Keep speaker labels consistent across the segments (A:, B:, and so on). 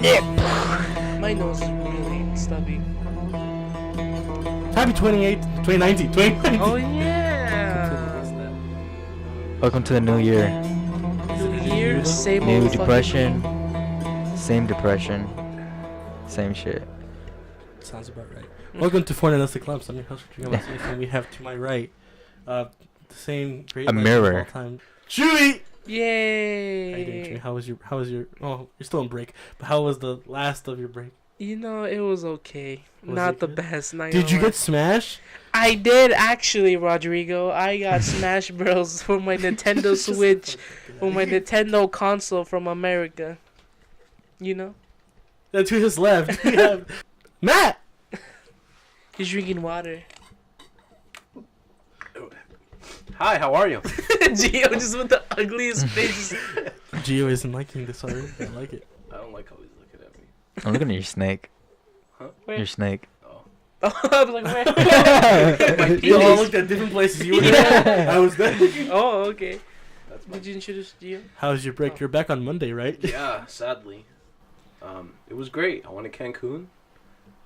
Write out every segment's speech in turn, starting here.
A: My nose is really stubby.
B: Happy 2019.
A: Oh yeah.
C: Welcome to the new year.
A: New year, same
C: New
A: old
C: depression.
A: fucking
C: Same depression. Same shit.
B: Sounds about right. Welcome to Nihilistic Lumps. I'm your host, and we have to my right, the same great
C: A
B: legend
C: mirror.
B: of all time, Chewy.
A: Yay!
B: How you doing, Chewy? How was your? Oh, you're still on break. But how was the last of your break?
A: You know, it was okay.
B: Was
A: Not
B: it
A: the
B: good?
A: best.
B: Did you get smashed?
A: I did actually, Rodrigo. I got Smash Bros. For my Nintendo Switch, for my Nintendo console from America. You know?
B: That's who just left. We have Matt.
A: He's drinking water.
D: Hi, how are you?
A: Gio just with the ugliest face.
B: Gio isn't liking this already. I like it.
D: I don't like how he's looking at me.
C: I'm looking at your snake.
D: Huh?
A: Where?
C: Your snake.
D: Oh.
A: I was like, where?
D: My
B: We all
D: penis.
B: looked at different places. You were there. I was there.
A: Oh, okay.
D: That's my...
A: Did you introduce Gio?
B: How was your break?
A: Oh.
B: You're back on Monday, right?
D: Yeah, sadly. It was great. I went to Cancun.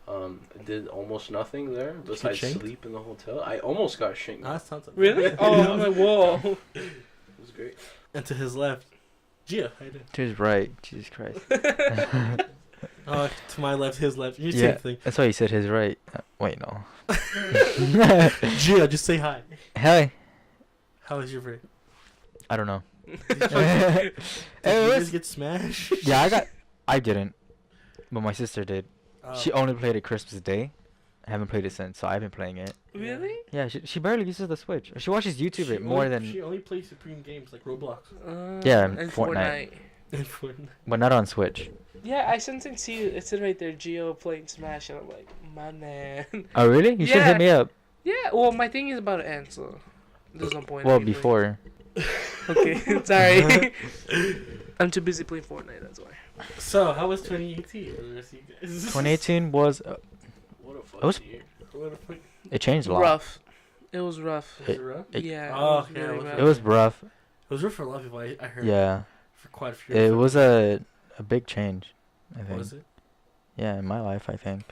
D: I did almost nothing there besides
B: shanked?
D: sleep in the hotel. I almost got shanked.
B: Ah, that sounds
A: Really? Oh, I'm like, whoa.
D: It was great.
B: And to his left, Gio. How you doing?
C: To his right. Jesus Christ.
B: Oh, to my left, his left. You
C: Yeah,
B: same thing.
C: that's why you said his right. Wait, no.
B: Gio, just say hi.
C: Hey.
B: How was your break?
C: I don't know.
B: Did
C: It
B: you
C: was-
B: guys get smashed?
C: Yeah, I didn't. But my sister did.
B: Oh.
C: She only played it Christmas Day. I haven't played it since, so I've been playing it.
A: Really?
C: Yeah, she barely uses the Switch. She watches YouTube it more than...
B: She only plays Supreme games like Roblox.
C: Yeah,
A: and
C: Fortnite.
B: And Fortnite.
C: But not on Switch.
A: Yeah, I sometimes see it said right there, Gio playing Smash, and I'm like, my man.
C: Oh, really? You should
A: Yeah.
C: hit me up.
A: Yeah, well, my thing is about to end, so there's no point.
C: Well,
A: in me
C: before.
A: playing. Okay, sorry. I'm too busy playing Fortnite, that's why.
B: So, how was 2018 for the rest of you guys?
C: 2018 was...
D: What a fucking
C: It was-
D: year.
B: What the fuck?
C: it changed a lot.
A: Rough. It was rough.
B: Was it rough?
A: Yeah.
B: Oh,
A: it was
B: okay,
A: really
B: it was
A: rough.
C: It was rough.
B: It was rough for a lot of people, I heard.
C: Yeah.
B: For quite a few.
C: It was a big change, I think.
B: Was it?
C: Yeah, in my life, I think.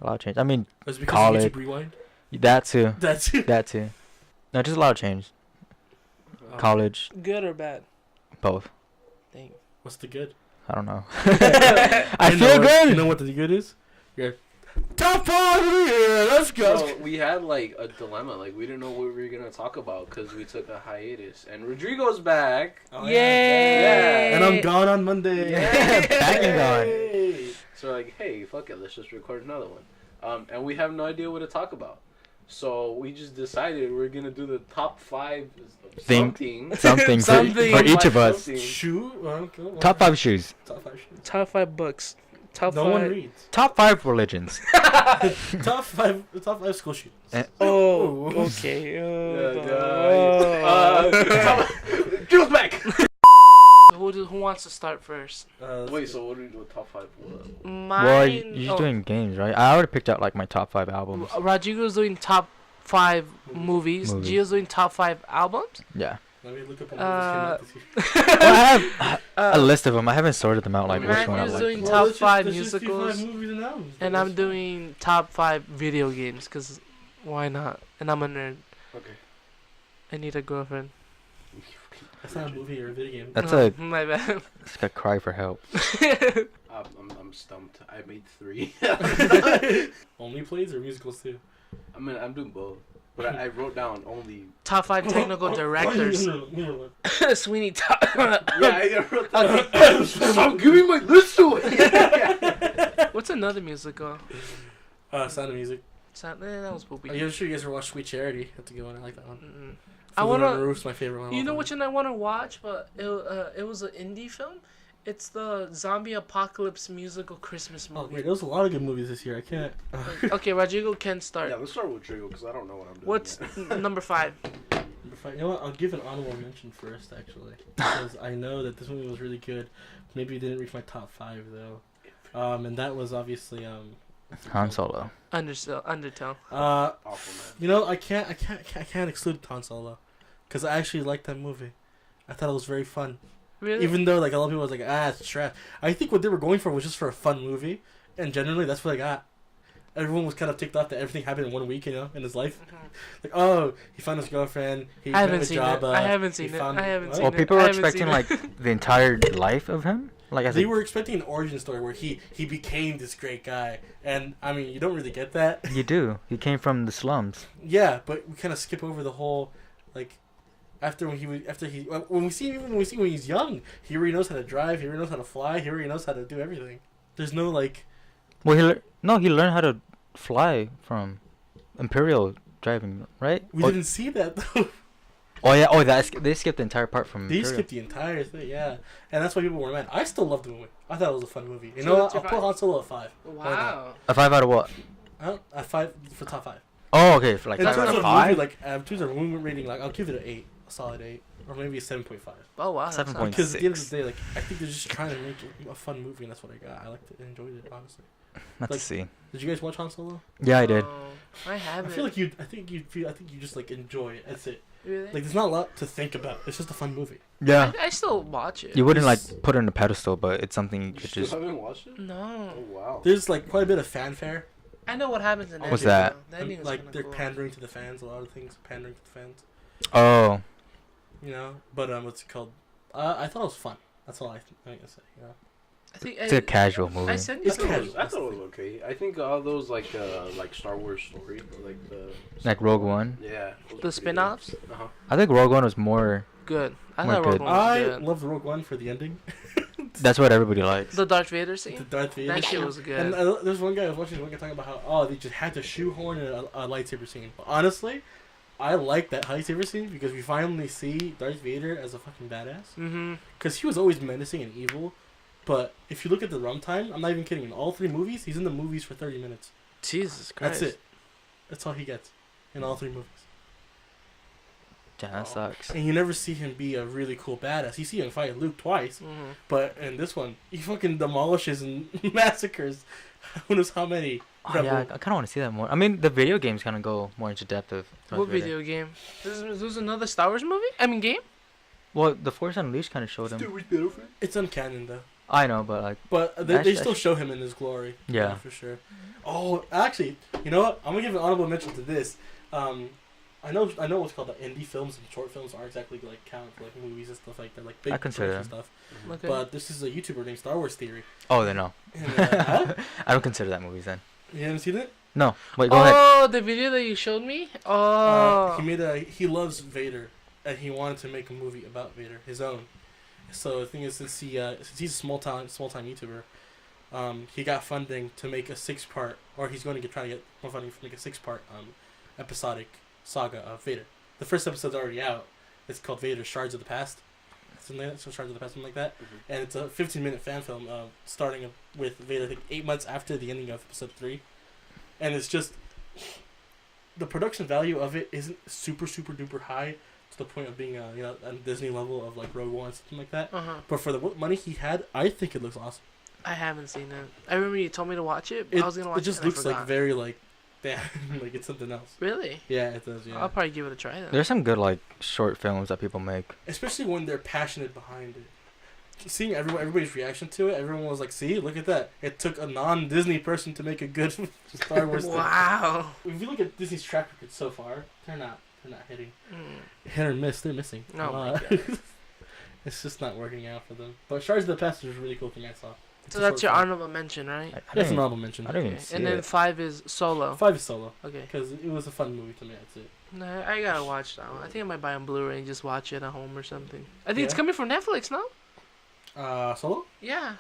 C: A lot of change. I mean,
B: Was it because
C: College.
B: of YouTube Rewind?
C: that too.
B: That's it.
C: That too. No, just a lot of change. College,
A: Good or bad?
C: both.
A: Dang.
B: What's the good?
C: I don't know. I
B: You know
C: feel
B: what-
C: good.
B: You know what the good is? You're top 5 of the year. Let's go.
D: So we had like a dilemma. Like we didn't know what we were gonna talk about because we took a hiatus. And Rodrigo's back.
B: Oh,
A: Yay!
D: Yeah.
B: And I'm gone on Monday.
D: Yeah.
C: Back and gone.
B: Yay.
D: So we're like, hey, fuck it, let's just record another one. And we have no idea what to talk about. So we just decided we're gonna do the top 5 of
C: Something
A: Something.
C: for each of us.
D: Something.
B: Shoe? Well, go on.
C: Top 5 shoes.
B: Top 5 shoes.
A: Top 5 books. Top
B: No
A: 5.
B: one reads.
C: Top 5 religions.
B: Top 5 school shoes.
A: Oh,
B: Ooh.
A: okay.
D: Jules back.
A: Who wants to start first?
D: Wait, so what are we doing? Top 5 what?
A: Mine.
C: Well, you're doing games, right? I already picked out like my top 5 albums.
A: Rodrigo's doing top 5 movies.
C: Movies.
A: Gio's doing top 5 albums.
C: Yeah.
B: Let me look up
A: Uh,
B: movies this year.
C: Well, I have a list of them. I haven't sorted them out like which one I
A: Matthew's
C: like.
A: doing
B: Well,
A: top
B: let's
A: 5
B: let's just do
A: musicals.
B: 5 movies and albums.
A: And I'm doing top 5 video games, because why not? And I'm a nerd.
D: Okay.
A: I need a girlfriend.
B: That's not a movie or a video game.
C: That's
A: Oh,
C: a
A: my bad.
C: it's like a cry for help.
D: I'm stumped. I made 3.
B: Only plays or musicals too?
D: I mean, I'm doing both. But I wrote down only.
A: Top 5 technical directors. Sweeney Todd.
D: Yeah, I wrote down. Stop giving my list away.
A: What's another musical?
B: Sound of Music.
A: That was poopy.
B: Are you sure you guys ever watched Sweet Charity? That's a good one. I like that one.
A: Mm-mm. I
B: Fiddler on
A: wanna.
B: the Roof's my favorite one. of
A: You
B: all
A: know
B: time.
A: which one I want to watch, but it was an indie film. It's the zombie apocalypse musical Christmas
B: Oh,
A: movie.
B: wait, there was a lot of good movies this year. I can't.
A: Okay, Rodrigo can start.
D: Yeah, let's start with Trigo because I don't know what I'm doing.
A: What's
D: yet.
A: number 5?
B: You know what? I'll give an honorable mention first, actually, because I know that this movie was really good. Maybe it didn't reach my top 5 though. And that was obviously
C: Han Solo.
A: Undertale.
D: Awful, man.
B: You know, I can't exclude Han Solo, because I actually liked that movie. I thought it was very fun.
A: Really?
B: Even though like a lot of people was like, it's trash. I think what they were going for was just for a fun movie, and generally that's what I got. Everyone was kind of ticked off that everything happened in 1 week, in his life. Like, oh, he found his girlfriend. He
A: I haven't
B: met
A: seen
B: Jabba,
A: it. I haven't seen
B: he
A: it.
B: found-
A: I haven't
B: what?
A: seen
C: Well,
A: it.
C: people
A: I
C: were
A: haven't
C: expecting
A: seen
C: like the entire life of him. Like as
B: They
C: a,
B: were expecting an origin story where he became this great guy, and I mean, you don't really get that.
C: you do. He came from the slums.
B: Yeah, but we kind of skip over the whole, like, when we see when he's young, he already knows how to drive, he already knows how to fly, he already knows how to do everything. There's no like.
C: Well, he learned how to fly from Imperial driving, right?
B: We didn't see that though.
C: Oh yeah. They skipped the entire part from
B: They
C: Imperial.
B: skipped the entire thing, yeah, and that's why people were mad. I still loved the movie. I thought it was a fun movie. You
A: So
B: know what?
A: it's
B: I'll
A: your
B: put Han Solo at 5.
A: Wow.
C: A 5 out of what?
B: A 5 for top 5.
C: Oh, okay. For like
B: In
C: 5
B: terms
C: out
B: of
C: of 5.
B: movie, like in terms of movie rating, like I'll give it an 8, a solid 8, or maybe a 7.5.
A: Oh wow. that's
C: 7.6.
A: not-
B: Because at the end of the day, like I think they're just trying to make a fun movie, and that's what I got. I liked it, enjoyed it, honestly.
C: Let's
B: like-
C: see.
B: Did you guys watch Han Solo?
C: Yeah, I did.
A: No, I
B: I
A: haven't.
B: feel like I think you just like enjoy it. That's it.
A: Really?
B: Like there's not a lot to think about. It's just a fun movie.
C: Yeah.
A: I still watch it.
C: You wouldn't like
B: It's-
C: put it on a pedestal, but it's something you
D: You
C: could
D: still
C: just.
D: haven't watched it?
A: No.
D: Oh wow.
B: There's like quite a bit of fanfare.
A: I know what happens in that.
C: What's
A: video.
C: that?
A: The ending is
B: Like
A: kinda
B: they're
A: cool.
B: pandering to the fans. A lot of things pandering to the fans.
C: Oh.
B: You know. But what's it called? I thought it was fun. That's all I can say. You know.
A: I think
C: It's a casual movie.
A: I sent
B: It's
A: you.
B: casual.
D: I thought it was okay. I think all those like Star Wars story, like the
C: Like Rogue One.
D: yeah,
A: The spin-offs?
D: Uh-huh.
C: I think Rogue One was more.
A: Good. I
C: More
A: thought
C: good.
A: Rogue One was
B: I
A: good.
B: loved Rogue One for the ending.
C: That's what everybody likes.
A: The Darth Vader
B: The
A: scene.
B: Darth Vader.
A: That shit was good.
B: And there's one guy I was watching talking about how they just had to shoehorn in a lightsaber scene. But honestly, I like that lightsaber scene because we finally see Darth Vader as a fucking badass.
A: Mm-hmm.
B: Because he was always menacing and evil. But if you look at the runtime, I'm not even kidding. In all 3 movies, he's in the movies for 30 minutes.
A: Jesus Christ.
B: That's it. That's all he gets in all 3 movies.
C: Damn, that sucks.
B: And you never see him be a really cool badass. You see him fight Luke twice.
A: Mm-hmm.
B: But in this one, he fucking demolishes and massacres who knows how many.
C: Oh, yeah, I kind of want to see that more. I mean, the video games kind of go more into depth of. Darth
A: What
C: Vader.
A: video game? This is another Star Wars movie? I mean, game?
C: Well, the Force Unleashed kind of showed him.
B: It's uncanon though.
C: I know, but like,
B: But they
C: That's-
B: still show him in his glory.
C: Yeah.
B: For sure. Oh, actually, you know what? I'm gonna give an honorable mention to this. I know what's called the indie films and short films aren't exactly like count for like movies and stuff like that, like big
C: I consider
B: production stuff.
A: Okay.
B: But this is a YouTuber named Star Wars Theory.
C: oh, they know.
B: And, huh?
C: I don't consider that movies then.
B: You haven't seen it?
C: No, wait, go ahead.
A: Oh, the video that you showed me? Oh.
B: He loves Vader, and he wanted to make a movie about Vader, his own. So the thing is, since he's a small time YouTuber, he got funding to make a 6-part, or he's going to try to get more funding to make a 6-part episodic saga of Vader. The first episode's already out. It's called Vader: Shards of the Past. Something like that, Shards of the Past, something like that.
D: Mhm.
B: And it's a 15-minute fan film, starting with Vader, I think 8 months after the ending of episode 3. And it's just the production value of it isn't super duper high to the point of being a Disney level of like Rogue One, something like that.
A: Uh-huh.
B: But for the money he had, I think it looks awesome.
A: I haven't seen it. I remember you told me to watch it. But I was gonna watch it.
B: It just
A: and I
B: looks like
A: forgot.
B: very like, damn, like it's something else.
A: Really?
B: Yeah, it does. Yeah,
A: I'll probably give it a try then.
C: There's some good like short films that people make.
B: especially when they're passionate behind it. Seeing everybody's reaction to it, everyone was like, "See, look at that! It took a non-Disney person to make a good Star Wars thing."
A: Wow.
B: If you look at Disney's track record so far, they're not hitting.
A: Mm.
B: Hit or miss, they're missing.
A: Oh my God.
B: It's just not working out for them. But Shards of the Past is a really cool thing I saw. It's
A: So
B: a
A: that's
B: short
A: your
B: film.
A: honorable mention, right?
B: That's
C: didn't
B: an
C: even-
B: honorable mention.
C: I didn't
A: Okay.
C: even see
A: And then
C: it.
A: 5 is Solo.
B: 5 is solo
A: Okay.
B: because it was a fun movie to me. That's it.
A: Nah, I gotta watch that one. I think I might buy on Blu-ray and just watch it at home or something. I think it's
B: Yeah.
A: coming from Netflix, no?
B: Solo?
A: Yeah.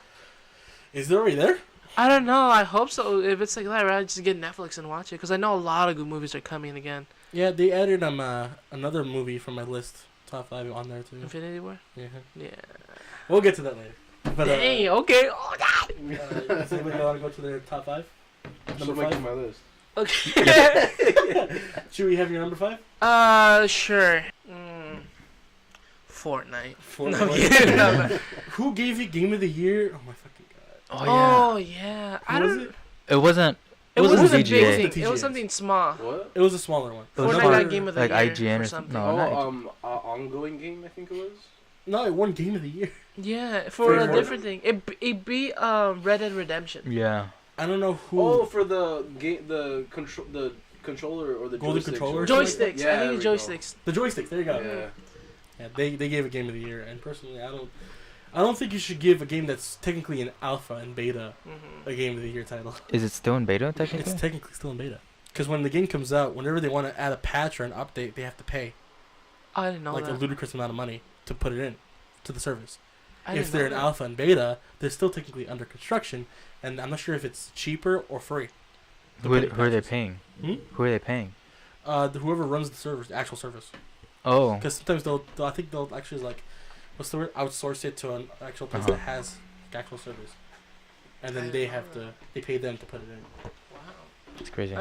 B: Is it already there?
A: I don't know. I hope so. If it's like that, I'd just get Netflix and watch it because I know a lot of good movies are coming again.
B: Yeah, they added another movie from my list, top 5 on there too.
A: Infinity War.
B: Yeah,
A: Yeah.
B: we'll get to that later. But
A: Dang. Okay. Oh God.
B: does anybody want to go to their top 5?
D: Still
B: Number
D: making
B: 5.
D: my list.
A: Okay.
B: Should we have your number 5?
A: Sure. Fortnite.
B: No,
A: kidding. No.
B: Who gave you Game of the Year? Oh my fucking god!
C: Oh yeah.
A: Oh yeah. I
B: Who was
A: don't.
B: it?
C: It wasn't.
A: It
B: was
A: wasn't a
C: VGA.
A: big thing. It was
B: TGA.
A: something small.
D: What?
B: It was a smaller one.
C: It was
A: Fortnite
C: for,
A: got Game of the
C: like
A: Year
C: IGN
A: or
C: or
A: something.
C: something. No, not IGN.
D: Ongoing game I think it was.
B: No, it won Game of the Year.
A: Yeah, for a
B: For-
A: different thing. It beat Red Dead Redemption.
C: Yeah.
B: I don't know who.
D: Oh, for the game, the controller or the
B: Golden
D: joysticks
B: controller?
D: or-
A: Joysticks.
D: Yeah,
A: I
D: there
A: think
D: we
A: joysticks.
B: The joysticks. There you go.
D: Yeah.
B: Yeah, they gave a Game of the Year, and personally, I don't think you should give a game that's technically in alpha and beta a Game of the Year title.
C: Is it still in beta technically?
B: It's technically still in beta. Because when the game comes out, whenever they want to add a patch or an update, they have to pay
A: I didn't know
B: like a
A: that.
B: ludicrous amount of money to put it in to the service.
A: I
B: If
A: didn't
B: they're
A: know
B: in
A: that.
B: alpha and beta, they're still technically under construction, and I'm not sure if it's cheaper or free.
C: Who are they
B: patches.
C: paying?
B: Hmm?
C: Who are they paying?
B: Whoever runs the servers, the actual service.
C: Oh.
B: Because sometimes I think they'll actually like, what's the word? Outsource it to an actual place
C: Uh-huh.
B: that has the actual service, and
A: I
B: then
A: didn't
B: they pay them to put it in.
A: Wow.
C: It's crazy.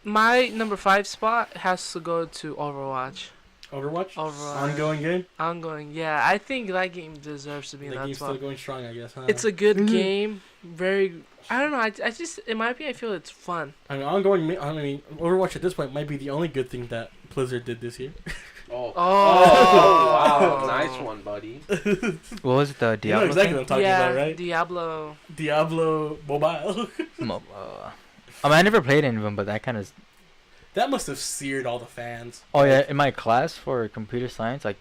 A: My number 5 spot has to go to Overwatch.
B: Overwatch?
A: Overwatch.
B: Ongoing game?
A: Ongoing, yeah. I think that game deserves to be in
B: The
A: that
B: game's
A: spot.
B: still going strong, I guess, huh?
A: It's a good
C: Mhm.
A: game. Very. I don't know. I just, in my opinion, I feel it's fun.
B: I mean, Overwatch at this point might be the only good thing that Blizzard did this year.
D: Oh.
A: Oh.
D: Wow. Nice one, buddy.
C: What was it, the
B: You know
C: Diablo
B: exactly
C: thing?
B: what I'm talking
A: yeah,
B: about, right?
A: Diablo.
B: Diablo Mobile.
C: I mean, I never played any of them, but that kind of.
B: That must have seared all the fans.
C: Oh yeah, in my class for computer science, like,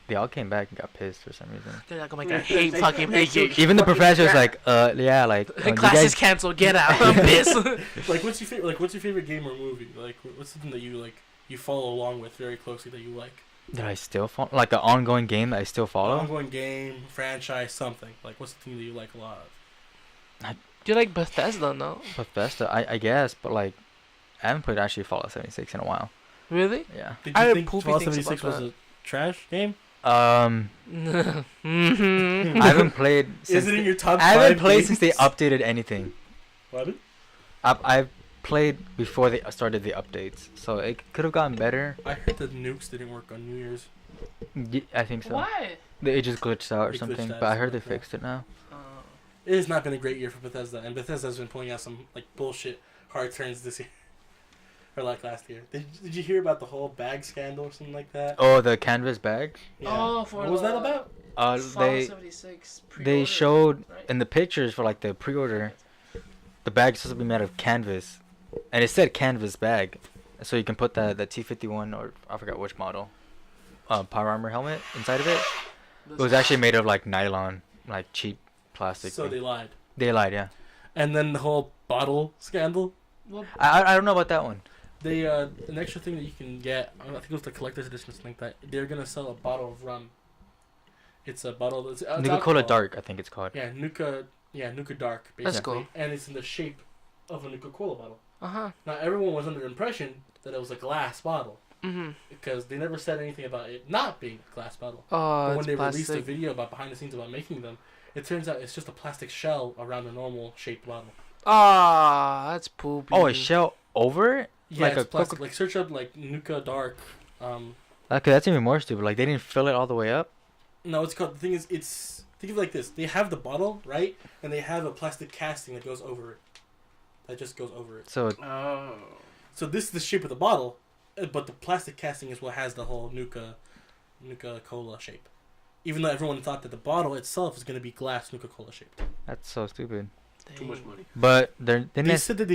C: they all came back and got pissed for some reason.
A: They're like, oh my god, I hate fucking making.
C: Even the professor was like, yeah, like,
A: The
C: you
A: class
C: guys-
A: is canceled. Get out. I'm pissed.
B: Like, what's your favorite game or movie? Like, what's something that you follow along with very closely that you like?
C: Did I still follow? Like, an ongoing game that I still follow?
B: Ongoing game, franchise, something. Like, what's the thing that you like a lot of?
A: Do you like Bethesda? No.
C: Bethesda, I guess, but like, I haven't played actually Fallout 76 in a while.
A: Really?
C: Yeah.
B: Did
A: I
B: you
A: heard
B: think
A: poopy
B: Fallout
A: things
B: 76
A: about
B: was
A: that.
B: a trash game?
A: Mhm.
C: I haven't played since
B: Is it in your top
C: I haven't
B: 5
C: played since they
B: games?
C: updated anything.
B: What?
C: I've played before they started the updates, so it could have gotten better.
B: I heard the nukes didn't work on New Year's.
C: I think so.
A: Why?
C: It just glitched out or
B: It glitched
C: something,
B: out
C: but I
B: or
C: heard they
B: something like that.
C: fixed it now.
B: It has not been a great year for Bethesda, and Bethesda's been pulling out some like bullshit hard turns this year. Or like last year. Did you hear about the whole bag scandal or something like that?
C: Oh, the canvas bag.
A: Oh, for
B: what was that
A: the-
B: about?
C: They
A: 76
C: they
A: pre-order,
C: showed
A: right?
C: in the pictures for like the pre-order, the bag's supposed to be made of canvas, and it said canvas bag, so you can put the T-51 or I forgot which model, power armor helmet inside of it. It was actually made of like nylon, like cheap plastic.
B: So
C: thing.
B: they lied.
C: They lied, yeah.
B: And then the whole bottle scandal.
A: Well,
C: I don't know about that one.
B: They an extra thing that you can get. I think it was the collector's edition or something like that. They're gonna sell a bottle of rum. It's a bottle. It's
C: Nuka-Cola
B: alcohol.
C: Dark, I think it's called.
B: Yeah, Nuka Dark. Basically.
A: That's cool.
B: And it's in the shape of a Nuka-Cola bottle.
A: uh-huh.
B: Now everyone was under the impression that it was a glass bottle
A: Mm-hmm.
B: because they never said anything about it not being a glass bottle.
A: Oh,
B: But when
A: it's
B: they
A: plastic.
B: released a video about behind the scenes about making them, it turns out it's just a plastic shell around a normal shaped bottle.
A: Ah, that's poopy.
C: Oh, a shell over it?
B: Yeah,
C: Like
B: it's
C: a
B: plastic.
C: Coca-
B: Like search up like Nuka Dark.
C: Okay, that's even more stupid. Like they didn't fill it all the way up.
B: No, it's called. The thing is, it's think of it like this. They have the bottle right, and they have a plastic casting that goes over it. That just goes over it.
C: So
D: Oh.
B: So this is the shape of the bottle, but the plastic casting is what has the whole Nuka Cola shape. Even though everyone thought that the bottle itself is going to be glass Nuka Cola shaped.
C: that's so stupid.
D: Too much money.
C: But
B: They
C: they
B: said that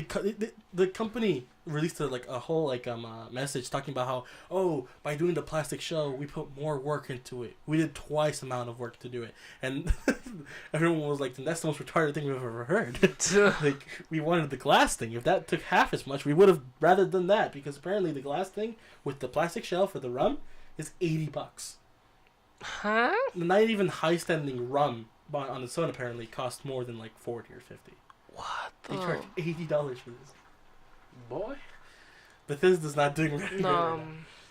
B: the company released a whole message talking about how by doing the plastic shell we put more work into it. We did twice the amount of work to do it, and everyone was like, "That's the most retarded thing we've ever heard." Like we wanted the glass thing. If that took half as much, we would have rather done that because apparently the glass thing with the plastic shell for the rum is $80.
A: Huh?
B: Not even high standing rum on its own apparently cost more than like 40 or 50.
A: What
B: They
A: the?
B: charge $80 for this.
D: Boy.
B: Bethesda's not doing very good
A: No.
B: right now.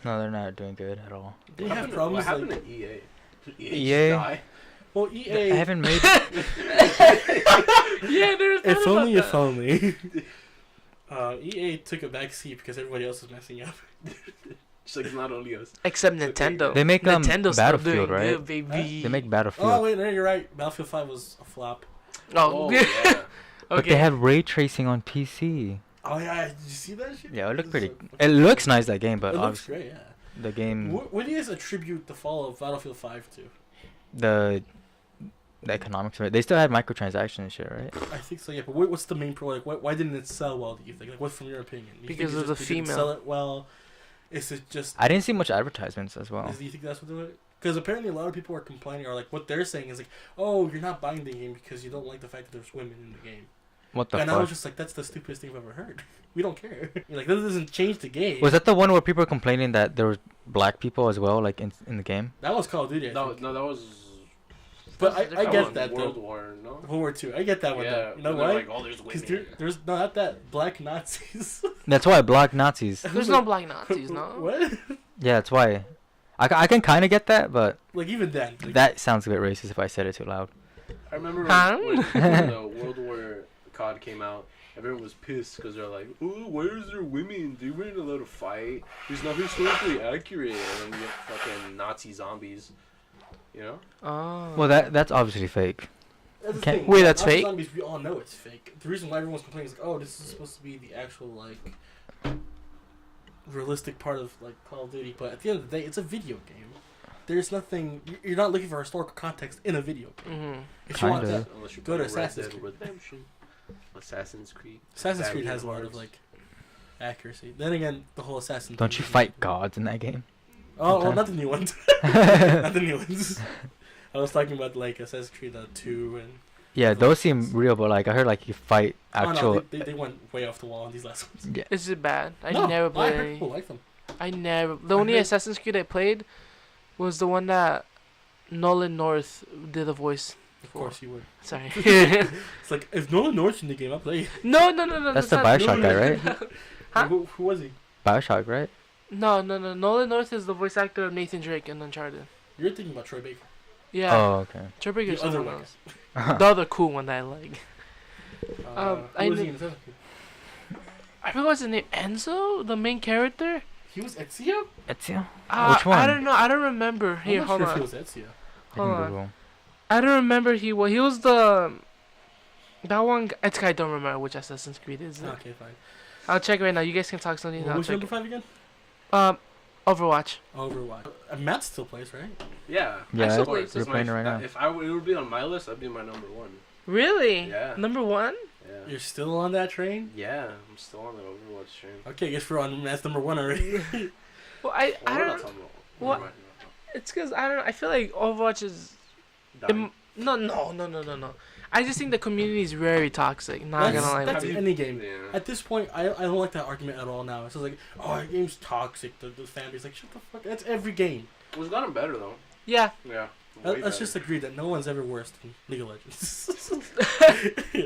C: no, they're not doing good at all.
B: They
D: What
B: have
D: happened
B: problems
D: What happened
B: like
D: to EA? Did
C: EA?
D: just die?
B: well
C: I
B: EA.
C: haven't made.
A: Yeah, there's.
B: If only. EA took a back seat because everybody else was messing up.
D: Just like it's not only us.
A: Except
D: Okay.
A: Nintendo.
C: They make
A: Nintendo's still doing
C: Battlefield, right?
A: good, baby.
C: They make
B: Oh
C: Battlefield,
B: wait, no, you're right. Battlefield 5 was a flop.
A: Oh,
D: yeah.
C: but
A: okay.
C: they have ray tracing on PC.
B: Oh yeah, did you see that shit?
C: Yeah, it looked pretty.
B: So-
C: It looks nice that game, but
B: It looks
C: obviously,
B: great, yeah.
C: the game,
B: What do you guys attribute the fall of Battlefield 5 to?
C: the economics of it. They still had microtransactions and shit, right?
B: I think so, yeah. But what's the main pro? Like, why didn't it sell well? Do you think? Like, what from your opinion? You think
A: Because
B: it's
A: of the
B: just they didn't
A: female.
B: Sell it well. Is it just?
C: I didn't see much advertisements as well.
B: Do you think that's what they're? Because apparently a lot of people are complaining, or like what they're saying is like, oh, you're not buying the game because you don't like the fact that there's women in the game.
C: What the
B: And
C: fuck?
B: I was just like, that's the stupidest thing I've ever heard. We don't care. You're like, that doesn't change the game.
C: Was that the one where people were complaining that there was black people as well, like in the game?
B: That was Call of Duty. I think.
D: No, that was.
B: But I
D: that
B: get
D: was
B: that
D: World
B: though.
D: War, no.
B: World War II. I get that one
D: Yeah,
B: though. You know
D: they're
B: why?
D: like, oh, there's
B: Because
D: women.
B: there's not that black Nazis.
C: That's why black Nazis.
A: There's no black Nazis, no.
B: What?
C: Yeah, that's why. I can kind of get that, but
B: Like even then. Like,
C: that sounds a bit racist if I said it too loud.
D: I remember
A: Huh?
D: when the World War COD came out, everyone was pissed because they're like, oh, where is there women? They weren't allowed to fight. It's not historically accurate. And then you get fucking Nazi zombies. You know?
A: Oh.
C: Well, that's obviously fake.
B: That's the
C: Can't-
B: thing.
A: Wait, that's
B: Nazi
A: fake?
B: Zombies, we all know it's fake. The reason why everyone's complaining is like, oh, this is supposed to be the actual like realistic part of like Call of Duty, but at the end of the day, it's a video game. There's nothing. You're not looking for historical context in a video game.
A: Mm-hmm.
B: If you want
C: Kinda.
B: that,
D: Unless you
B: Go to
D: play Red
B: Assassin's
D: Dead
B: Creed.
D: Redemption. Assassin's Creed.
B: Assassin's Creed
D: Valiant
B: has a lot of
D: Hearts.
B: like accuracy. Then again, the whole Assassin.
C: Don't
B: thing
C: you
B: is
C: fight
B: like-
C: gods in that game?
B: Oh, well,
C: Okay.
B: not the new ones. Not the new ones. I was talking about like Assassin's Creed 2 and.
C: Yeah, those seem real, but like I heard like you fight actual.
B: Oh, no, they went way off the wall on these last ones.
C: Yeah.
A: Is it bad? I
B: No,
A: never
B: I
A: played
B: heard
A: any.
B: people like them.
A: I never. The
B: I
A: only
B: heard-
A: Assassin's Creed I played was the one that Nolan North did a voice.
B: Of course you would.
A: Sorry.
B: It's like if Nolan North's in the game, I'll play.
A: no.
C: That's the
A: not
C: Bioshock guy,
A: Nolan.
C: right?
A: Huh?
B: Who was he?
C: Bioshock, right?
A: No. Nolan North is the voice actor of Nathan Drake in Uncharted.
B: You're thinking about Troy Baker.
A: Yeah.
C: Oh, okay.
A: Troy Baker's
B: The other
A: someone
B: one.
A: else. The other cool one that I like. I
B: Who was he
A: kn-
B: in Assassin's Creed?
A: I forgot what's his name. Enzo, the main character.
B: He was Ezio?
C: Ezio? Which one?
A: I don't know. I don't remember. Here,
B: I'm not
A: hold
B: sure
A: on.
B: if he was Ezio.
A: Hold on.
C: Google.
A: I don't remember he was the that one. I don't remember which Assassin's Creed is. It?
B: Okay, fine.
A: I'll check right now. You guys can talk something.
B: What
A: I'll
B: was
A: check.
B: number 5 again?
A: Overwatch.
B: Overwatch. Matt still plays, right?
D: Yeah.
C: Yeah,
A: still
D: Of
A: play-
D: course,
C: we're
D: that's
C: playing
D: my-
C: it right now.
D: If it would be on my list, that'd be my number one.
A: Really?
D: Yeah.
A: Number one?
D: Yeah.
B: You're still on that train?
D: Yeah, I'm still on the Overwatch train.
B: Okay, I guess we're on Matt's number 1 already.
A: Well, I
D: Well, we're not
A: don't.
D: talking about.
A: What?
D: Never mind.
A: It's because I don't know. I feel like Overwatch is.
D: Dying.
A: No. I just think the community is very toxic. Not
B: That's,
A: gonna lie.
B: that's
A: with you.
B: any game.
D: Yeah.
B: At this point, I don't like that argument at all now. It's just like, oh, our game's toxic. The fan base like, shut the fuck. That's every game.
D: It was gotten better though.
A: Yeah.
D: Yeah.
B: Let's
D: way
B: just
D: better.
B: agree that no one's ever worse than League of Legends.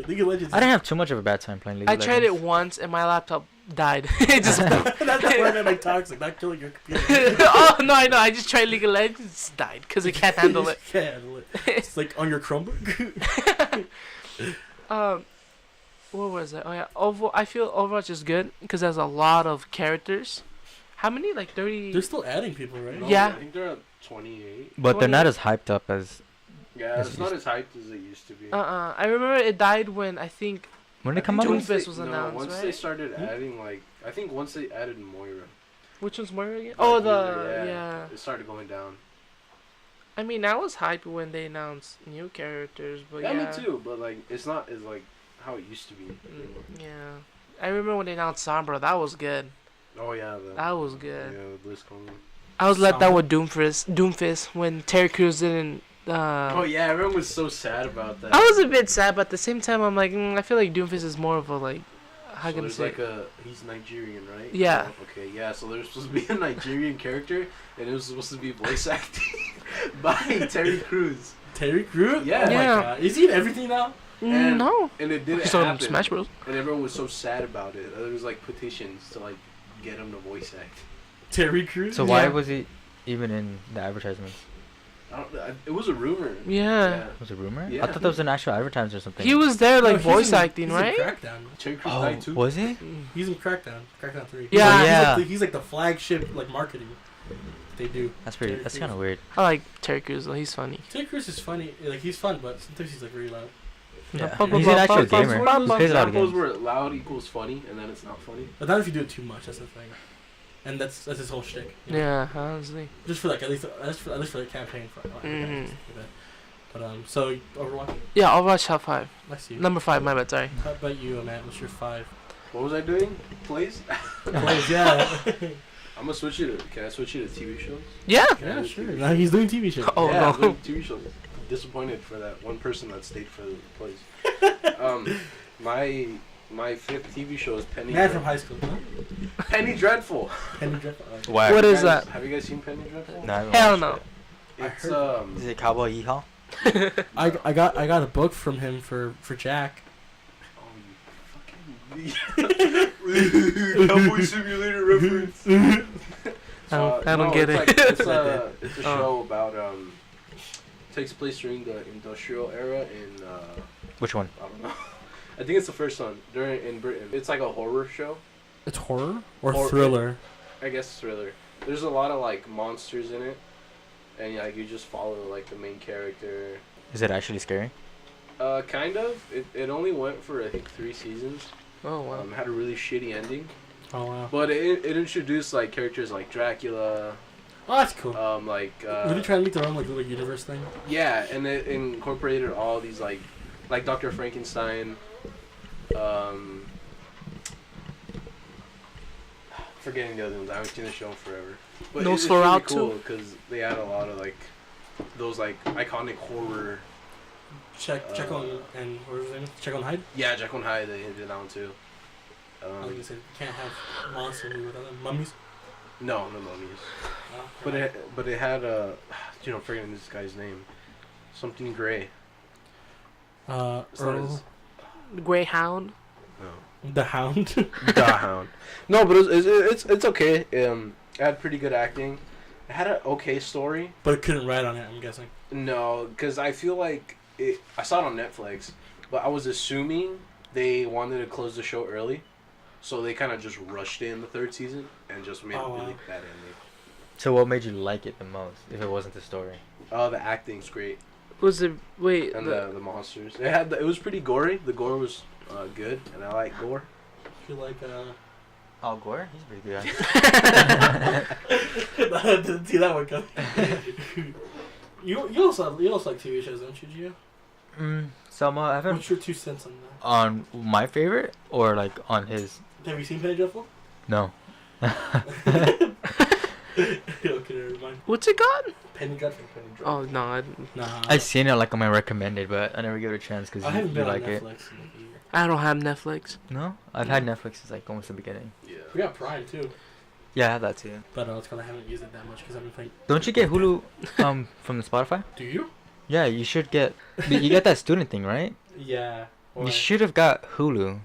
B: League of Legends.
C: I didn't have too much of a bad time playing League
A: I
C: of
A: tried it
C: Legends.
A: once and my laptop died. It just.
B: That's what I meant by toxic, not killing your computer.
A: Oh no! I know. I just tried League of Legends. It's died because it can't handle it.
B: Can't handle it. It's like on your Chromebook.
A: What was it? Oh yeah, I feel Overwatch is good because there's a lot of characters. How many? Like 30.
B: They're still adding people, right?
D: No,
A: Yeah.
D: I think they're at 28.
C: But they're
A: 20.
C: not as hyped up as.
D: Yeah,
C: It's
D: it's not as hyped as it used to be.
A: I remember it died when I think.
C: When did
D: I
C: it come
D: think
C: out?
A: once
C: with?
A: Doomfist was announced,
D: once
A: right?
D: they started
B: Hmm?
D: adding like, I think once they added Moira,
A: Which one's Moira again?
D: Like,
A: Oh, the
D: yeah. it started going down.
A: I mean, I was hyped when they announced new characters, but
D: Yeah,
A: yeah.
D: me too. But like, it's not as like how it used to be.
A: Yeah. I remember when they announced Sombra. That was good.
D: Oh yeah,
A: That was good.
D: Yeah, the BlizzCon.
A: I was let down
B: Sombra?
A: with Doomfist when Terry Crews didn't.
D: Oh yeah, everyone was so sad about that.
A: I was a bit sad, but at the same time, I'm like, I feel like Doomfist is more of a like. How
D: So
A: can I
D: there's
A: say?
D: like he's Nigerian, right?
A: Yeah.
D: Oh, okay, yeah. So there's supposed to be a Nigerian character, and it was supposed to be voice acting by Terry Crews,
B: Terry Crews?
D: Yeah.
B: Oh my
A: Yeah.
B: god. Is he in everything now?
D: and-
A: No.
D: and it didn't
A: He's on
D: happen.
A: Smash Bros.
D: And everyone was so sad about it. There was like petitions to like get him to voice act.
B: Terry Crews?
C: So why
A: Yeah.
C: was he even in the advertisements?
D: It was a rumor.
A: Yeah.
C: Was it a rumor?
D: Yeah.
C: I thought that was an actual advertisement or something.
A: He was there
B: No,
A: like
B: he's
A: voice
B: in-
A: acting,
B: he's
A: right?
B: In Crackdown.
D: Terry Crews
C: Oh,
D: died too.
C: was he?
B: He's in Crackdown. Crackdown 3.
A: Yeah.
C: Yeah.
B: He's like the flagship like marketing they do.
C: That's pretty.
B: Terry
C: That's
B: Crews.
C: kind of weird.
A: I like Terry Crews though. He's funny.
B: Terry Crews is funny. Like he's fun, but sometimes he's like really loud.
C: Yeah.
A: Ba- ba-
C: He's an
A: ba-
C: actual
A: ba-
D: It's
A: ba-
C: gamer.
D: one of
C: He
D: those
C: plays a lot of
D: examples
C: games.
D: where loud equals funny, and then it's not funny.
B: But not if you do it too much. That's the thing. and that's his whole shtick.
A: Yeah, honestly.
B: Just for like at least for the campaign for
A: Mhm.
B: But so Overwatch.
A: Yeah, Overwatch top 5.
B: I see.
A: Number 5, my bad, sorry.
B: How about you, Matt? What's your 5?
D: What was I doing? Plays?
B: Plays, yeah.
D: I'm gonna switch you to. Can I switch you to TV shows?
A: Yeah.
B: Yeah, sure. Now he's doing TV shows.
A: Oh,
D: yeah,
A: no.
D: I'm doing TV shows. Disappointed for that one person that stayed for the plays. My fifth TV show is Penny.
B: Man from high school. Huh?
D: Penny Dreadful.
B: Penny Dreadful.
C: Whack.
A: What is
D: Guys,
A: that?
D: Have you guys seen Penny Dreadful?
C: No, I haven't
A: Hell
C: watched
A: no.
C: it.
D: It's
C: Is it Cowboy Yeehaw?
B: I got a book from him for Jack.
D: Oh, you fucking Cowboy Simulator reference.
A: I don't get it.
D: It's a
A: Oh.
D: show about takes place during the industrial era in
C: Which one?
D: I don't know. I think it's the first one in Britain. It's like a horror show.
B: It's horror or
D: Horror.
B: thriller.
D: I guess thriller. There's a lot of like monsters in it, and like you just follow like the main character.
C: Is it actually scary?
D: Kind of. It only went for I think 3 seasons.
A: Oh, wow.
D: Had a really shitty ending,
B: Oh wow.
D: but it introduced like characters like Dracula.
B: Oh, that's cool.
D: Like
B: Really trying to make their own like little universe thing.
D: yeah, and it incorporated all these like Dr. Frankenstein. Forgetting the other ones. I haven't seen the show in forever. But it's really
A: Nosferatu?
D: cool because they had a lot of like those like iconic horror.
B: Check on and what was his name? Check on Hyde.
D: Yeah, Jekyll and Hyde. They did that one too.
B: I was gonna say can't have monster movie without them. Mummies.
D: No mummies.
B: Oh,
D: But it had forgetting this guy's name. Something Gray. It's not
B: Earl
D: his-
A: Greyhound.
D: No.
B: the Hound.
D: The Hound. No, but it's okay. It had pretty good acting. It had an okay story.
B: But it couldn't write on it. I'm guessing.
D: No, because I feel like I saw it on Netflix, but I was assuming they wanted to close the show early, so they kind of just rushed in the 3rd season and just made a really bad ending.
C: So what made you like it the most, if it wasn't the story?
D: The acting's great,
A: Was it. Wait.
D: and the monsters. It was pretty gory. The gore was good, and I like gore.
B: I feel like
C: Al Gore? He's a pretty good
B: I didn't see that one coming. you also like TV shows, don't you, Gio?
C: Selma, I haven't.
B: What's your 2 cents on that?
C: On my favorite or like on his?
B: Have you seen Penny Dreadful?
C: No.
B: Okay, never mind.
A: What's it called?
B: Penny Dreadful. Penny Dreadful.
A: Oh, no. I didn't.
B: Nah.
C: I've seen it like on my recommended, but I never give it a chance because
B: I haven't
C: you
B: been
C: like
B: on
C: it.
B: Netflix in like a year.
A: I don't have Netflix.
C: No, I've had Netflix since like almost the beginning.
D: Yeah.
B: We got Prime too,
C: Yeah, I have that too.
B: but it's because I haven't used it that much because I've been playing.
C: Don't you get Hulu from the Spotify?
B: Do you?
C: Yeah, you should get. You get that student thing, right?
B: Yeah.
C: You should have got Hulu.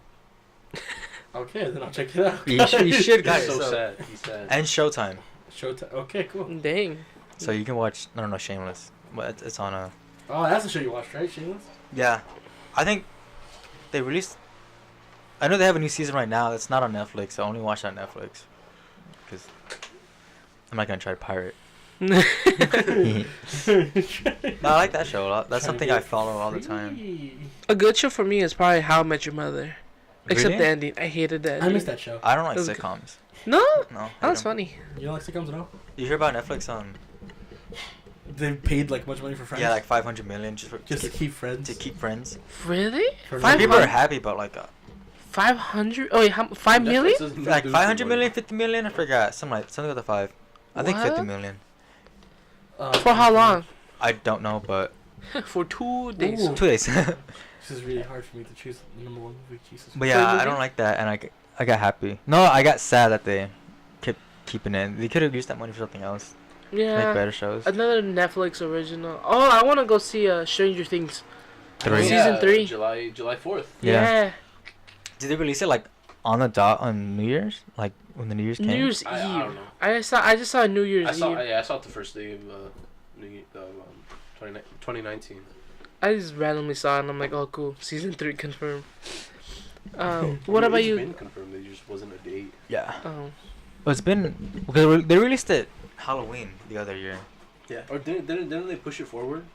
B: Okay, then I'll check it out.
C: You should got
D: He's
C: it.
D: so sad. He's sad.
C: And Showtime,
B: Showtime. Okay, cool.
A: Dang.
C: so you can watch. I don't know, Shameless, but it's on a.
B: Oh, that's the show you watched, right? Shameless.
C: Yeah, I think they released. I know they have a new season right now. It's not on Netflix. I only watch it on Netflix because I'm not gonna try to pirate. No, I like that show a lot. That's something I follow all the time.
A: A good show for me is probably How I Met Your Mother. Except
C: Really?
A: the ending. I hated that.
B: I missed that show.
C: I don't like
A: It was
C: sitcoms.
A: No?
C: No, I
A: That was
C: don't.
A: funny.
B: You don't like sitcoms at all?
C: You hear about Netflix?
B: They paid like much money for Friends.
C: Yeah, like 500 million
B: just
C: to
B: to keep Friends.
C: keep friends.
A: Really?
B: For
C: Some people
A: 500?
C: are happy about like
A: 500? Oh, wait, 5
D: Netflix
A: million?
D: doesn't
C: like
D: do
C: 500
D: good
C: million,
D: money.
C: 50 million. I forgot. Something with the 5. I think 50
A: What?
C: million.
A: For how long?
C: I don't know, but
A: For 2 days.
B: Ooh.
C: 2 days.
B: This is really hard for me to choose the number 1 movie. Jesus.
C: But yeah, I don't like that, and I got happy. No, I got sad that they kept keeping it. They could have used that money for something else. Make
A: Yeah.
C: better shows.
A: Another Netflix original. Oh, I want to go see Stranger Things.
C: 3.
A: Season 3.
D: July 4th.
C: Yeah. Did they release it like on the dot on New Year's? Like when the New Year's came?
A: New Year's Eve.
D: I don't know.
A: I just saw New Year's
D: I saw
A: Eve.
D: it the first day of 2019.
A: I just randomly saw it and I'm like, oh cool, season 3 confirmed. What about
D: It's
A: you?
D: been confirmed. There just wasn't a date.
C: Yeah.
A: Oh,
C: Well, it's been because they released it Halloween the other year.
D: Yeah. Or didn't they push it forward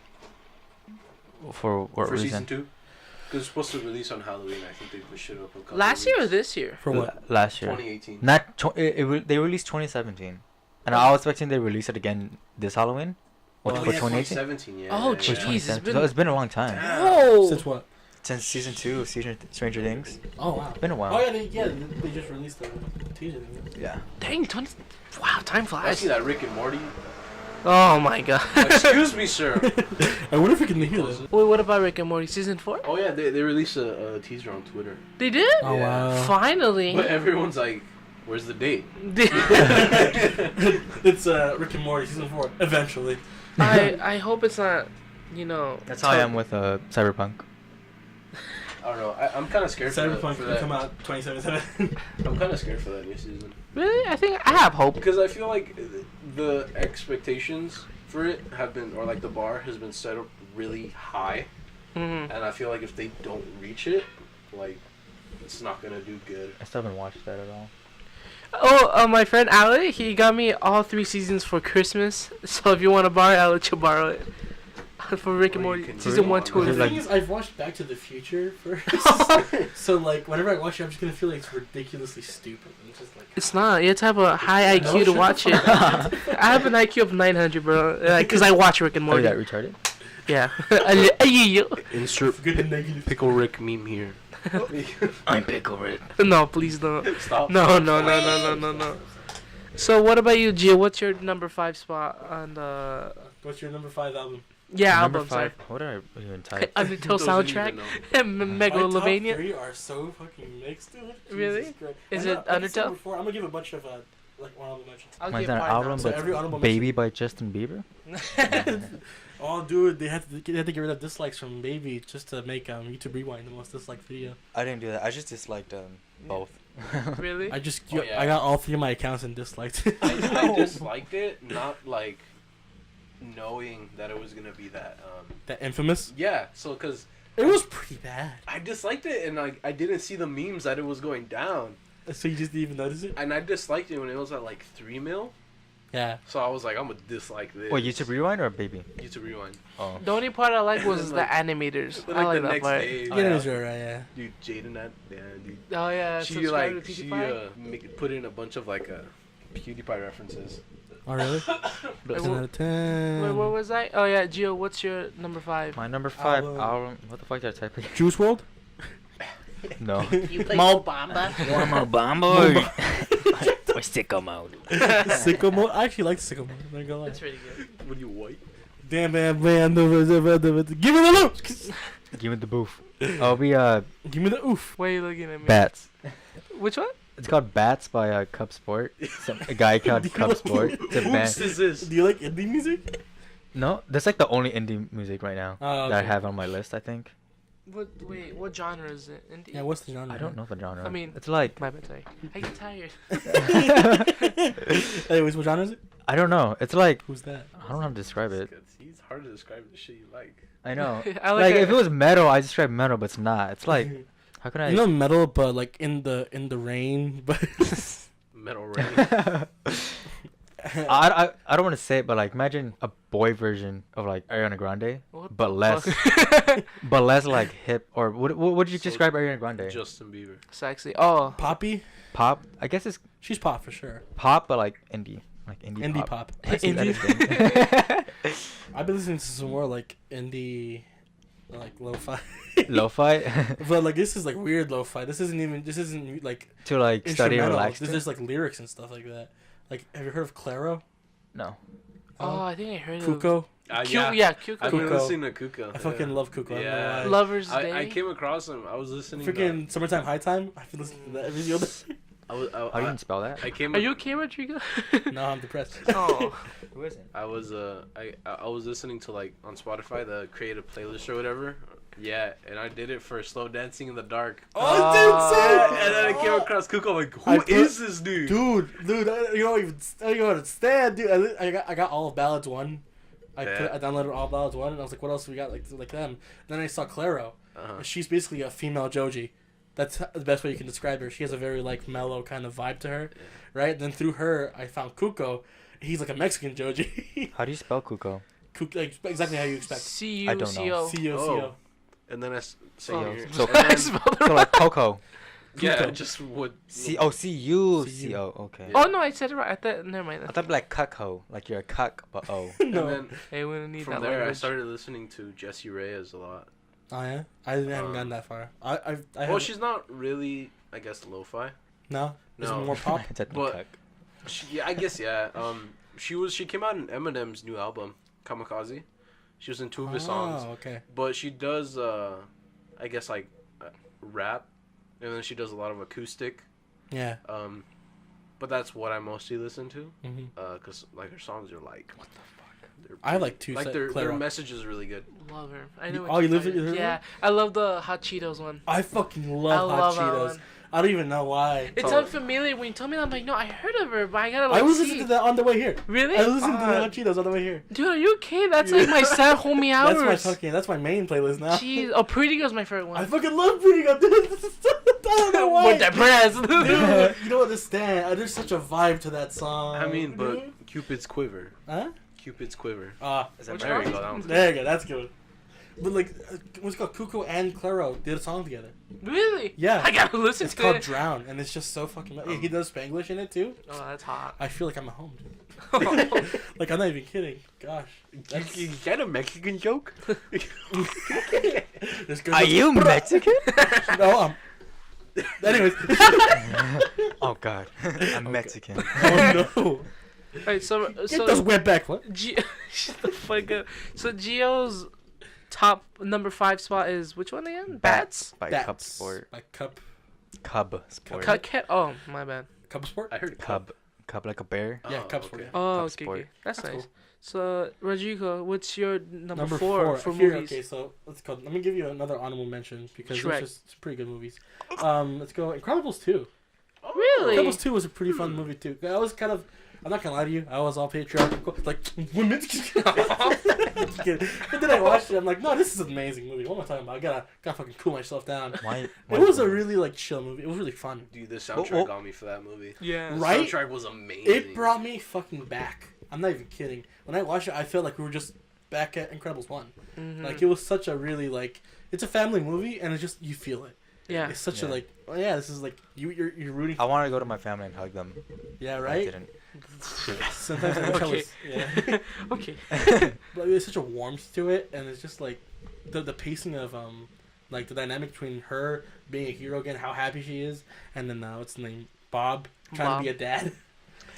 C: For what
D: for season
C: reason?
D: 2? Because it's supposed to release on Halloween. I think they pushed it up a couple
A: Last year or
D: weeks.
A: this year?
B: For what?
C: Last year.
D: 2018.
C: Not they released 2017, and I was expecting they release it again this Halloween, or
B: Oh,
C: for
B: yeah,
C: 2018.
D: 2017, yeah.
A: Oh,
D: yeah,
A: jeez,
D: yeah.
A: it's
C: 2017.
A: been-
C: So it's been a long time.
A: Whoa.
B: Since what?
C: Since season 2 of Stranger Things.
B: Oh wow.
C: It's been a while.
B: Oh yeah, they just released the teaser.
C: Yeah.
A: Dang, wow, time
D: I
A: flies.
D: see that Rick and Morty.
A: Oh my god.
D: Excuse me, sir.
B: I wonder if we can hear that.
A: Wait, what about Rick and Morty season 4?
D: Oh yeah, they released a teaser on Twitter.
A: They did?
B: Oh
D: Yeah.
B: wow.
A: Finally.
D: But everyone's like, "Where's the date?"
B: It's Rick and Morty season 4. Eventually.
A: I hope it's not, you know.
C: That's how I am with Cyberpunk.
D: I don't know. I'm kind of scared
B: Cyberpunk
D: for
B: will
D: that.
B: come out 2077.
D: I'm kind of scared for that new season
A: Really? I think I have hope.
D: because I feel like the expectations for it have been, or like the bar has been set up really high,
A: Mm-hmm.
D: and I feel like if they don't reach it, like it's not gonna do good.
C: I still haven't watched that at all.
A: Oh, my friend Ale, he got me all 3 seasons for Christmas. So if you want to borrow it, I'll let you borrow it. For Rick and
D: Or
A: Morty,
D: you can
A: season
D: read
A: 1,
D: on
A: 2,
D: it.
A: and
B: The
C: Like-
A: 3.
B: thing is, I've watched Back to the Future first. So like, whenever I watch it, I'm just gonna feel like it's ridiculously stupid. It's just like.
A: It's not. You have to have a high IQ to watch it. I have an IQ of 900, bro. Because I watch Rick and
C: Are you
A: Morty.
C: that retarded?
A: Yeah.
D: Insert
B: Good and negative.
D: pickle Rick meme here.
C: I'm Pickle Rick.
A: No, please don't.
D: Stop.
A: No. So what about you, Gio? What's your number 5 spot on the...
B: What's your number 5 album?
A: Yeah,
C: Number
A: album, sorry.
C: 5. What did I even type?
A: Undertale
D: Doesn't even
A: soundtrack?
D: know.
B: My top
A: Megalovania?
B: 3 are so fucking mixed, dude.
A: Really?
B: Jesus Christ.
A: Is
B: I know,
A: it
B: like I said
A: Undertale?
B: before, I'm gonna give a bunch of like honorable mentions.
A: I'll
C: Mine's
A: give
C: an
A: mine
C: album,
A: now.
B: So
C: but
B: every honorable
C: Baby by Justin Bieber.
B: Oh, dude, they had to get rid of dislikes from Baby just to make YouTube Rewind the most disliked video.
C: I didn't do that. I just disliked both.
A: Really?
B: I just
D: Oh, yeah.
B: I got all 3 of my accounts and disliked.
D: I disliked it, not like knowing that it was gonna be that.
B: That infamous.
D: Yeah, so because
B: It was pretty bad.
D: I disliked it and I didn't see the memes that it was going down,
B: So you just didn't even notice it?
D: and I disliked it when it was at like 3 mil.
B: Yeah.
D: So I was like, I'm gonna dislike this.
C: Wait, YouTube Rewind or Baby?
D: YouTube Rewind.
C: Oh.
A: The only part I like was
D: And
A: the
D: like-
A: animators.
D: But
A: I like
D: like the
A: that
D: next
A: part.
D: day,
B: Yeah,
C: yeah.
B: that's right, yeah.
D: dude, Jaden, that dude.
A: Oh yeah,
D: She
A: subscribe
D: like
A: to
D: she
A: PewDiePie.
D: put in a bunch of like PewDiePie references.
B: Oh, really?
A: Wait,
B: 10 out of 10.
A: Wait, what was that? Oh yeah, Gio, what's your number 5?
C: My number 5
B: Album.
C: album. What the fuck did I type again?
B: Juice WRLD?
C: No.
A: You play
B: Mo
A: Bamba?
C: One more bomber. Or sicko mode.
B: Sicko mode? I actually like sicko mode. I'm not gonna lie.
A: That's pretty good.
D: When you white.
B: Damn, give me the loop!
C: Give me the boof. I'll be
B: Give me the oof.
A: Why are you looking at me?
C: Bats.
A: Which one?
C: It's called Bats by Cub Sport. A guy called Cub Sport. It's a
D: Whose
C: band.
D: is this?
B: Do you like indie music?
C: No, that's like the only indie music right now
B: Oh,
C: that I
B: okay.
C: have on my list. I think.
A: Wait, what genre is it? Indie?
B: Yeah, what's the genre?
C: I don't know the genre.
A: I mean-
C: it's like
A: My bad, sorry. I get tired.
B: Anyways, what genre is it?
C: I don't know. It's like
B: Who's that?
C: I don't know how to describe it.
D: It's hard to describe the shit you like.
C: I know.
A: I
C: Like
A: it.
C: if it was metal, I describe metal, but it's not. It's like how can I?
B: You know metal, but like in the rain, but
D: Metal Rain.
C: I don't want to say it, but like imagine a boy version of like Ariana Grande,
A: What
C: but
A: the
C: less,
A: fuck?
C: but less like hip or what would you
D: So
C: describe Ariana Grande?
D: Justin Bieber.
A: Sexy. Oh.
B: Poppy.
C: Pop. I guess it's
B: She's pop for sure.
C: pop, but like indie
B: Indie pop.
C: I see that
A: Indie.
C: as thing.
B: I've been listening to some more like indie, like lo-fi.
C: Lo-fi
B: But like this is like weird lo-fi. This isn't like
C: to like study and
B: instrumental.
C: relax.
B: There's
C: to?
B: just like lyrics and stuff like that. Like, have you heard of Claro?
C: No.
A: Oh, I think I heard of
B: Kuko.
A: Yeah, Cuco.
D: I've been
B: Kuko.
D: listening to Kuko.
B: I fucking love Kuko. I don't know
D: Yeah.
B: why.
A: Lover's Day.
D: I came across him. I was listening.
B: Freaking Summertime High Time. I've been listening to that every other.
D: I was.
C: How do you even spell that?
D: I came.
A: Are you okay, Rodrigo?
B: No, I'm depressed.
A: Oh.
C: Who is it?
D: I was. I was listening to like on Spotify the creative playlist or whatever. Yeah, and I did it for slow dancing in the dark.
B: Oh, it's insane!
D: And then I came across Kuko. I'm like,
B: I
D: who is
B: put-
D: this dude?
B: Dude, you don't even understand, dude. I got all of Ballads 1. I downloaded all Ballads 1, and I was like, what else we got like them? Then I saw Claro.
D: Uh-huh.
B: She's basically a female Joji. That's the best way you can describe her. She has a very like mellow kind of vibe to her, right? Then through her, I found Kuko. He's like a Mexican Joji.
C: How do you spell Kuko?
B: Like exactly how you expect.
A: C-U-C-O.
C: I don't know.
B: C-O-C-O.
D: Oh. and then sang
A: Oh,
D: here.
C: so-
D: and then,
C: So like Coco.
D: yeah, just would.
C: C-U-C-O. Okay.
D: Yeah.
A: Oh no, I said it right. I thought never mind.
C: I thought it'd be like cucko, like you're a cuck, but oh.
D: And
B: No.
D: then
A: Hey, we don't need
D: from
A: that
D: there, I
A: language.
D: started listening to Jessie Reyes a lot.
B: Oh yeah, I haven't gotten that far. I
D: Well,
B: haven't-
D: she's not really, I guess, lo-fi.
B: no, it's
D: No.
B: more pop.
C: It's
D: But-
C: cuck.
D: Yeah, I guess yeah. She came out in Eminem's new album, Kamikaze. She was in two of his songs,
B: Oh, okay.
D: but she does I guess like rap, and then she does a lot of acoustic.
B: Yeah.
D: But that's what I mostly listen to,
B: Mm-hmm.
D: cause like her songs are like what the fuck.
B: I like two.
D: Like their message is really good.
A: Love her. I know.
B: You-
A: what
B: oh, you
A: you're
B: live
A: talking-
B: with her?
A: Yeah, I love the hot Cheetos one.
B: I fucking
A: I
B: love
A: love
B: Hot
A: that
B: Cheetos.
A: one.
B: I don't even know why.
A: It's
D: Oh.
A: unfamiliar when you told me that. I'm like, no, I heard of her, but I gotta like
B: I was
A: see.
B: listening to that on the way here.
A: Really?
B: I listened to the
A: Ah,
B: Hot Cheetos on the way here.
A: Dude, are you okay? That's like my sad homie hours.
B: That's my main playlist now.
A: Jeez. Oh, Pretty Girl's my favorite
B: I
A: one.
B: fucking love Pretty Girl, dude. I don't know why.
A: With that breast.
B: Dude, you don't understand. There's such a vibe to that song.
D: I mean, but
B: dude.
D: Cupid's Quiver.
B: Huh?
D: Cupid's Quiver.
C: Is that
A: Which
D: There
A: one?
D: you go. That one's good.
B: There you go. That's good. But like, what's it called? Cuckoo and Claro did a song together.
A: Really?
B: Yeah.
A: I gotta listen
B: It's
A: to
B: called
A: it.
B: Drown, and it's just so fucking. He does Spanglish in it too.
A: Oh, that's hot.
B: I feel like I'm at home, dude. Like I'm not even kidding. Gosh. That's-
D: You got a Mexican joke?
B: There's good-
C: Are you Mexican?
B: No. Anyways.
C: Oh God, I'm Mexican.
B: Oh no.
A: Alright, so
B: Get those wet back. What?
A: Shut the fuck up. So Gio's top number 5 spot is which one again? Bats.
C: By
B: Bats.
C: Cub Sport.
B: Like Cub
C: Sport.
A: Cut. Oh, my bad.
B: Cub Sport.
D: I heard
C: Cub like a bear.
B: Yeah,
D: Oh,
B: Cub Sport.
D: okay.
B: Yeah.
A: Oh,
C: Cub
A: okay,
C: Sport.
A: okay. That's
B: That's
A: nice.
B: cool.
A: So Rodrigo, what's your number 4
B: 4
A: for
B: Here,
A: movies?
B: Okay, so let's go. Let me give you another honorable mention because
A: Shrek.
B: those are pretty good movies. Let's go. Incredibles 2.
A: Really?
B: Incredibles 2 was a pretty fun movie too. I was kind of. I'm not gonna lie to you. I was all patriarchal, like women. Just kidding. But then I watched it. I'm like, no, this is an amazing movie. What am I talking about? I gotta fucking cool myself down.
C: Why?
B: It was a really like chill movie. It was really fun.
D: Dude, the soundtrack
C: Oh.
D: got me for that movie.
A: Yeah.
D: The
B: Right?
D: soundtrack was amazing.
B: It brought me fucking back. I'm not even kidding. When I watched it, I felt like we were just back at Incredibles 1.
A: Mhm.
B: Like it was such a really like it's a family movie and it's just you feel it.
A: Yeah.
B: It's such a
C: Yeah.
B: like oh yeah, this is like you're rooting
C: I wanted to go to my family and hug them.
B: yeah,
C: I
B: right?
C: didn't.
B: Sometimes I wish I was yeah.
A: Okay.
B: But there's such a warmth to it and it's just like the pacing of like the dynamic between her being a hero again, how happy she is, and then what's the name? Bob trying
A: Bob.
B: to be a dad.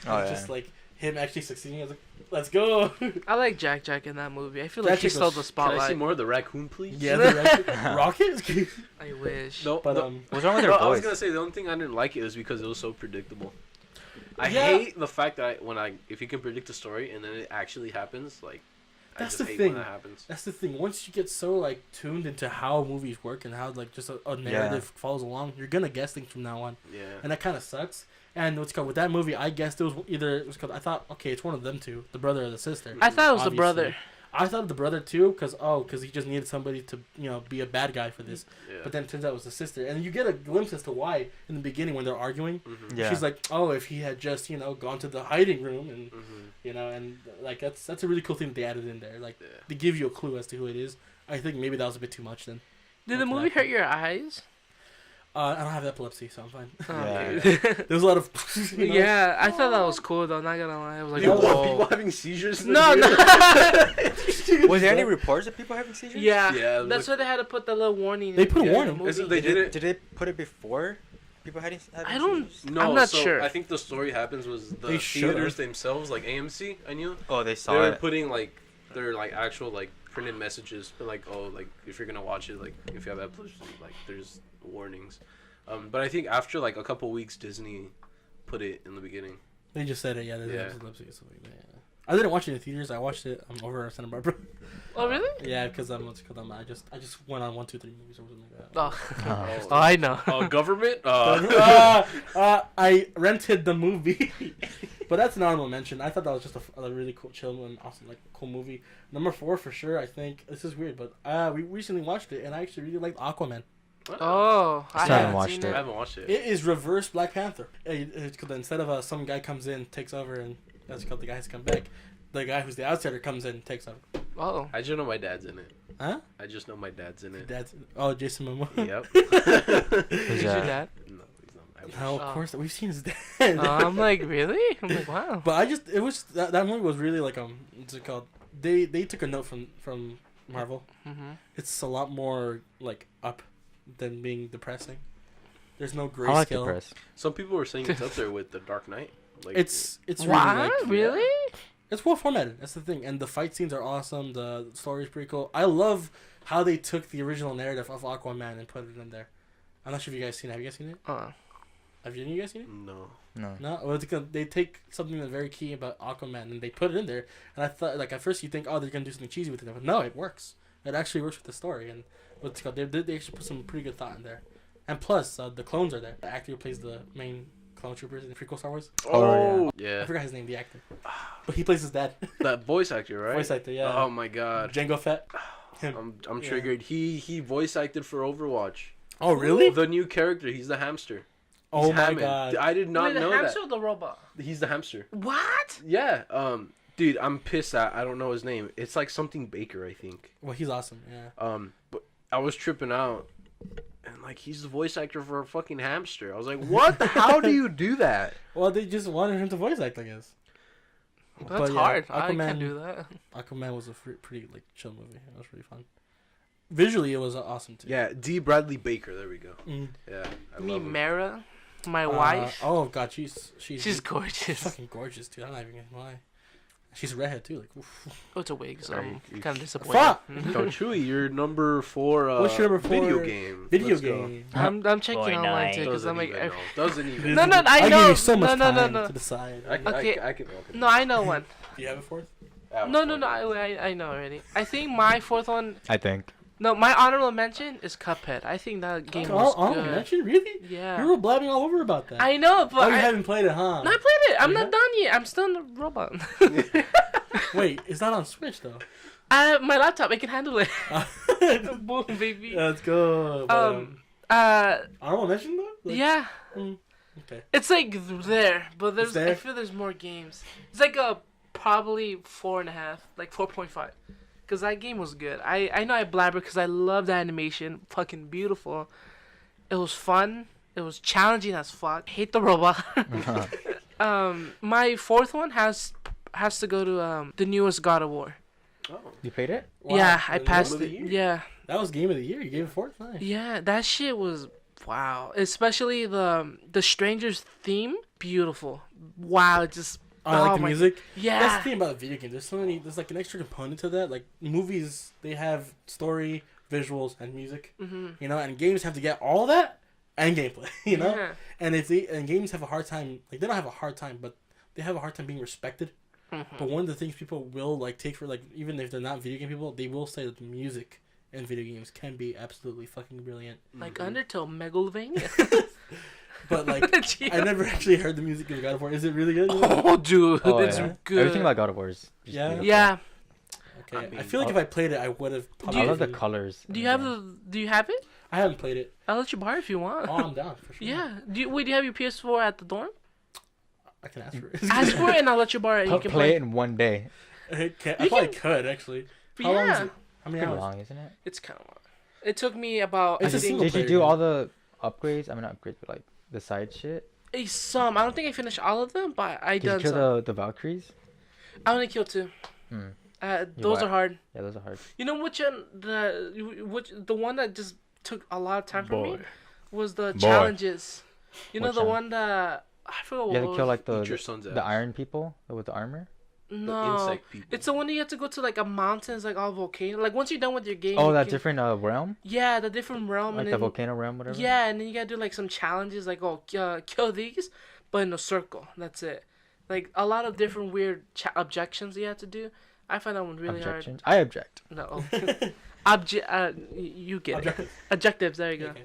C: Oh,
B: It's
C: yeah.
B: just like him actually succeeding. I was like, let's go.
A: I like Jack in that movie. I feel
B: Jack
A: like he
B: Jack
A: stole
B: was-
A: the
D: Can I see
A: spotlight.
D: more of the raccoon, please?
B: Yeah, the Rocket.
A: I wish.
D: No,
B: But
D: no.
C: What's wrong with their
D: No, I was
C: voice?
D: gonna say the only thing I didn't like it was because it was so predictable. I
B: Yeah.
D: hate the fact that if you can predict a story and then it actually happens, like
B: That's
D: I just
B: the
D: hate
B: thing.
D: when that happens.
B: That's the thing. Once you get so like tuned into how movies work and how like just a narrative follows along, you're gonna guess things from now on,
D: Yeah.
B: and that kind of sucks. And what's called with that movie, I guessed it was either it was called. I thought okay, it's one of them two, the brother or the sister.
A: I thought it was the
B: Obviously.
A: brother.
B: I thought of the brother too, because he just needed somebody to be a bad guy for this.
D: Yeah.
B: But then it turns out it was the sister, and you get a glimpse as to why in the beginning when they're arguing.
D: Mhm.
C: Yeah.
B: She's like, oh, if he had just gone to the hiding room and
D: Mhm.
B: and like that's a really cool thing they added in there, like
D: Yeah.
B: they give you a clue as to who it is. I think maybe that was a bit too much then.
A: Did the
B: Like
A: movie
B: that.
A: hurt your eyes?
B: I don't have epilepsy, so I'm fine.
C: Yeah.
A: Okay.
B: There's a lot of
A: Yeah, I thought that was cool though. Not gonna lie, I was like,
D: You
B: Like,
D: want
A: whoa.
D: people having seizures? in
A: No,
D: the
A: no.
D: theater?
C: Was there any reports of people having seizures?
A: Yeah,
D: Yeah,
A: that's why they had to put the little warning.
B: They put a
A: in the
B: warning.
A: movie.
D: Isn't they
C: Did,
D: did it?
C: did they put it before people having
A: I don't-
C: seizures?
D: No,
A: I'm not
D: so
A: sure.
D: I think the story happens was the
B: They should've.
D: theaters themselves, like AMC. I knew
C: Oh, they
D: they
C: saw
D: were
C: it.
D: putting like their like actual like printed messages, but like like if you're gonna watch it, like if you have epilepsy, like there's warnings. But I think after like a couple weeks, Disney put it in the beginning.
B: They just said it. Yeah, there's
D: Yeah.
B: epilepsy or something. Yeah. I didn't watch it in the theaters. I watched it over at Santa Barbara.
A: Oh really?
B: Yeah, because I just went on 1, 2, 3 movies or something like that.
A: Oh,
C: Oh.
A: oh I know.
D: Government.
B: I rented the movie, but that's an honorable mention. I thought that was just a really cool, chill, and awesome, like cool movie. Number 4 for sure. I think this is weird, but we recently watched it, and I actually really liked Aquaman.
A: Oh, I
C: Still haven't
A: haven't
C: watched
A: seen
C: it.
D: I
A: it.
D: haven't watched it.
B: It is reverse Black Panther. It's called, instead of some guy comes in, takes over, and that's called the guy has come back. The guy who's the outsider comes in, and takes over.
A: Oh,
D: I just know my dad's in it.
B: Huh?
D: I just know my dad's in it.
B: That's Jason Momoa.
D: Yep.
A: Who's your dad?
D: No, he's not. I wish.
B: No, of
A: Oh.
B: course we've seen his dad.
A: I'm like, really? I'm like, wow.
B: But it was that movie was really like what's it called? They took a note from Marvel.
A: Mm-hmm.
B: It's a lot more like up than being depressing. There's no
C: I like
B: grayscale.
C: depressed.
D: Some people were saying it's up there with The Dark Knight. Like,
B: It's really
A: What?
B: like,
A: Really?
B: it's well formatted. That's the thing, and the fight scenes are awesome. The story is pretty cool. I love how they took the original narrative of Aquaman and put it in there. I'm not sure if you guys seen it. Have you guys seen it? Have you guys seen it?
D: No.
C: No.
B: No, well, they take something that's very key about Aquaman and they put it in there. And I thought, like, at first you think, oh, they're gonna do something cheesy with it, but no, it works. It actually works with the story, and what's it called? They actually put some pretty good thought in there. And plus, the clones are there. The actor who plays the main clone troopers in the prequel Star Wars.
D: Oh,
B: I
D: yeah.
B: forgot his name, the actor, but he plays his dad.
D: That voice actor, right?
B: Voice actor, yeah.
D: Oh my god.
B: Django Fett. Him.
D: I'm
B: Yeah.
D: triggered. He voice acted for Overwatch.
B: Oh really?
D: The new character. He's the hamster.
B: Oh
D: He's
B: my
D: Hammond.
B: god.
D: I did not
A: Wait,
D: know
A: the
D: that.
A: hamster or the robot?
D: He's the hamster.
A: What?
D: Yeah. Dude, I'm pissed that I don't know his name. It's like something Baker, I think.
B: Well, he's awesome. Yeah.
D: But I was tripping out, and like he's the voice actor for a fucking hamster. I was like, what? How do you do that?
B: Well, they just wanted him to voice act, I guess.
A: That's
B: But, yeah,
A: hard. I
B: Aquaman-
A: can't do that.
B: Aquaman was a pretty like chill movie. It was really fun. Visually, it was awesome too.
D: Yeah, D. Bradley Baker. There we go.
B: Mm.
D: Yeah, I
A: Me,
D: love him.
A: Mara, my wife.
B: Oh god, she's
A: She's gorgeous.
B: fucking gorgeous, dude. I'm not even gonna lie. She's a redhead too. Like, oof.
A: Oh, it's a wig, so
D: Sorry,
A: I'm
D: you-
A: kind of disappointed.
B: Fuck!
D: So Chewy, you're number 4.
B: What's your number 4
D: video game?
B: Video
D: Let's go.
B: game.
A: I'm checking
C: Boy,
A: online
C: nice.
A: too, because
D: Doesn't
A: I'm like,
D: even know. Doesn't even.
A: No, no, I
B: give
A: know.
B: you so much
A: No, no, no,
B: time
A: no.
B: to decide.
A: Okay.
D: I can.
A: no, I know one.
B: Do you have a fourth?
A: No, I know already. I think my fourth one.
C: I think.
A: No, my honorable mention is Cuphead. I think that game was
B: Oh,
A: good.
B: mention? Really?
A: Yeah.
B: You were blabbing all over about that.
A: I know, but
B: Oh, you haven't played it, huh?
A: No, I played it. I'm
B: You
A: not
B: have?
A: done yet. I'm still in the robot.
B: Wait, it's not on Switch though.
A: My laptop, it can handle it. Boom, baby.
B: Let's go. Honorable mention though? Like,
A: Yeah.
B: Okay.
A: It's like there, but there's.
B: there?
A: I feel there's more games. It's like a probably 4.5, like 4.5, because that game was good. I know I blabber because I love the animation, fucking beautiful. It was fun. It was challenging as fuck. Hate the robot. My fourth one has to go to the newest God of War.
D: Oh.
C: You played it?
B: Wow.
A: Yeah, I
B: The
A: passed
D: Game of
A: it.
D: the Year?
A: Yeah.
B: That was game of the year. You gave it fourth. Nice.
A: Yeah, that shit was wow. Especially the Stranger's theme, beautiful. Wow, it just
B: I like the
A: my-
B: music.
A: Yeah.
B: That's the thing about video games. There's like an extra component to that. Like movies, they have story, visuals, and music.
A: Mm-hmm.
B: You know, and games have to get all that and gameplay. You know,
A: Yeah.
B: and games have a hard time. Like they don't have a hard time, but they have a hard time being respected.
A: Mm-hmm.
B: But one of the things people will like take for like even if they're not video game people, they will say that the music in video games can be absolutely fucking brilliant.
A: Like
D: Mhm.
A: Undertale, Megalovania.
B: But like I never actually heard the music in God of War. Is it really good?
A: Oh, dude,
C: Oh,
A: it's
C: yeah.
A: good.
C: Everything about God of War is just
B: Yeah?
C: beautiful.
A: Yeah.
B: Okay,
D: I
B: I,
D: mean,
B: feel like if I played it, I would have.
C: I love the colors.
A: Do you have Do you have it?
B: I haven't played it.
A: I'll let you borrow if you want.
B: Oh, I'm down for sure.
A: Yeah. Do you have your PS4 at the dorm?
B: I can ask for it.
A: Ask for it and I'll let you borrow it. And you can
C: Play it in one day.
B: I
A: You
B: probably
A: can-
B: could actually.
A: But
B: How long is
A: yeah.
B: it? How many
C: Pretty
B: hours?
C: long, isn't it?
A: It's kind of long. It took me about.
B: It's
A: I
B: a
A: think
B: single
C: Did you
B: player
C: do
B: game.
C: all the upgrades? I mean, not upgrades, but like the side shit.
A: some. I don't think I finished all of them, but I
C: Did you
A: done
C: kill
A: some.
C: the Valkyries?
A: I only killed 2.
C: Hmm.
A: Those
C: what?
A: are hard.
C: Yeah, those are hard.
A: You know which one? The one that just took a lot of time for me was the
C: Boy.
A: challenges. You know
C: Which
A: the
C: one?
A: one that I forgot what
C: You had
A: it
C: to kill
A: was.
C: like
D: Eat your son's
C: the
D: ass.
C: iron people with the armor.
D: The
A: No,
D: insect people.
A: it's the one that you have to go to like a mountains, like all volcano. Like once you're done with your game.
C: Oh,
A: you
C: that
A: can-
C: different realm,
A: Yeah, the different realm.
C: like
A: and
C: the
A: then,
C: volcano realm, whatever.
A: Yeah, and then you gotta do like some challenges, like kill these, but in a circle. That's it. Like a lot of different weird objections you have to do. I find that one really
C: Objections. I object.
A: hard. No, you get it.
B: Objective.
A: Objectives. There you go.
B: Okay.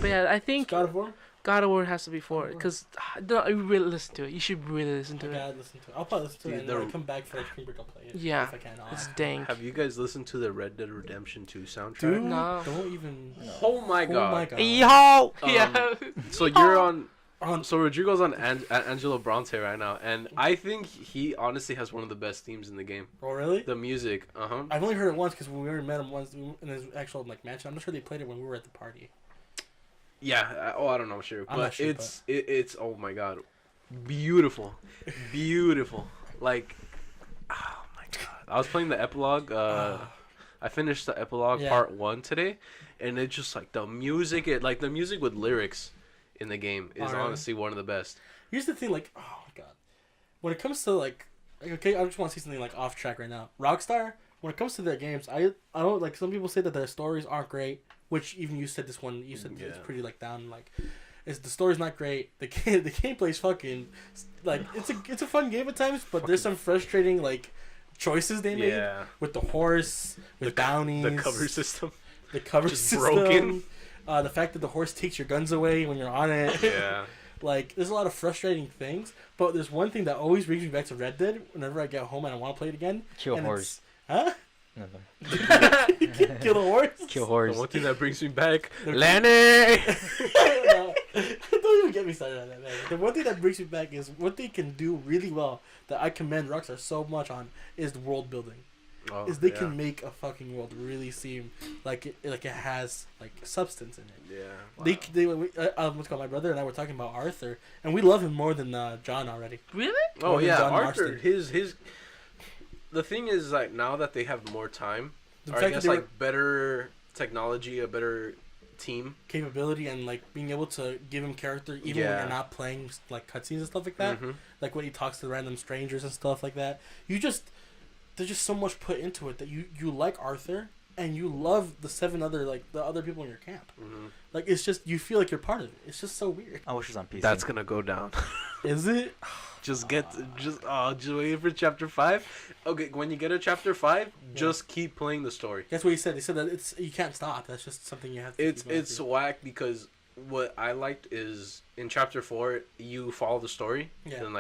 A: But yeah, I think
B: God of War.
A: God of War has to be 4 because you really listen to it. You should really listen
B: I
A: to it.
B: gotta listen to it. I'll probably listen to it,
D: Dude,
B: and when I
D: the-
B: come back for like spring break, I'll play it.
A: Yeah,
B: If I can.
A: it's dang.
D: Have you guys listened to the Red Dead Redemption 2 soundtrack?
A: No.
B: Don't even.
D: Oh my god.
B: Oh my god.
A: Yeehaw!
D: Um,
A: Yeah.
D: So you're on So Rodrigo's on Angelo Bronte right now, and I think he honestly has one of the best themes in the game.
B: Oh, really?
D: The music,
B: I've only heard it once because we already met him once in his actual like mansion. I'm not sure they played it when we were at the party.
D: Yeah. I don't know, sure,
B: I'm
D: but
B: not sure,
D: it's oh my god, beautiful, beautiful. Like, oh my god. I was playing the epilogue. I finished the epilogue part 1 today, and it's just like the music. The music with lyrics in the game is honestly one of the best.
B: Here's the thing, like, oh my god, when it comes to like okay, I just want to say something like off track right now. Rockstar, when it comes to their games, I don't like. Some people say that their stories aren't great, which even you said this one. You said it's pretty like down. Like, the story's not great. The gameplay's fucking like it's a fun game at times, but there's some frustrating like choices they made with the horse, with bounties,
D: the cover system,
B: broken. The fact that the horse takes your guns away when you're on it.
D: Yeah.
B: Like, there's a lot of frustrating things, but there's one thing that always brings me back to Red Dead whenever I get home and I want to play it again.
C: Kill horse.
B: Huh?
C: Nothing.
B: Kill the horse?
C: Kill horse.
D: The one thing that brings me back, Lenny!
B: No, don't even get me started on that, man. The one thing that brings me back is what they can do really well that I commend Rockstar so much on is the world building. They can make a fucking world really seem like it has like substance in it.
D: Yeah.
B: Wow. What's called my brother and I were talking about Arthur, and we love him more than John already.
A: Really?
B: More than John
D: Arthur.
B: Marston.
D: His. The thing is, like, now that they have more time,
B: The
D: or
B: fact
D: I guess
B: that they
D: like better technology, a better team
B: capability, and like being able to give him character even when you're not playing like cutscenes and stuff like that. Like when he talks to random strangers and stuff like that. There's just so much put into it that you like Arthur and you love the 7 other the other people in your camp. Like, it's just, you feel like you're part of it. It's just so weird.
C: I wish it was on PC.
D: That's gonna go down.
B: Is it?
D: just wait for chapter 5. Okay, when you get to chapter 5, just keep playing the story.
B: That's what he said. He said that you can't stop. That's just something you have to.
D: It's whack because what I liked is in chapter 4 you follow the story and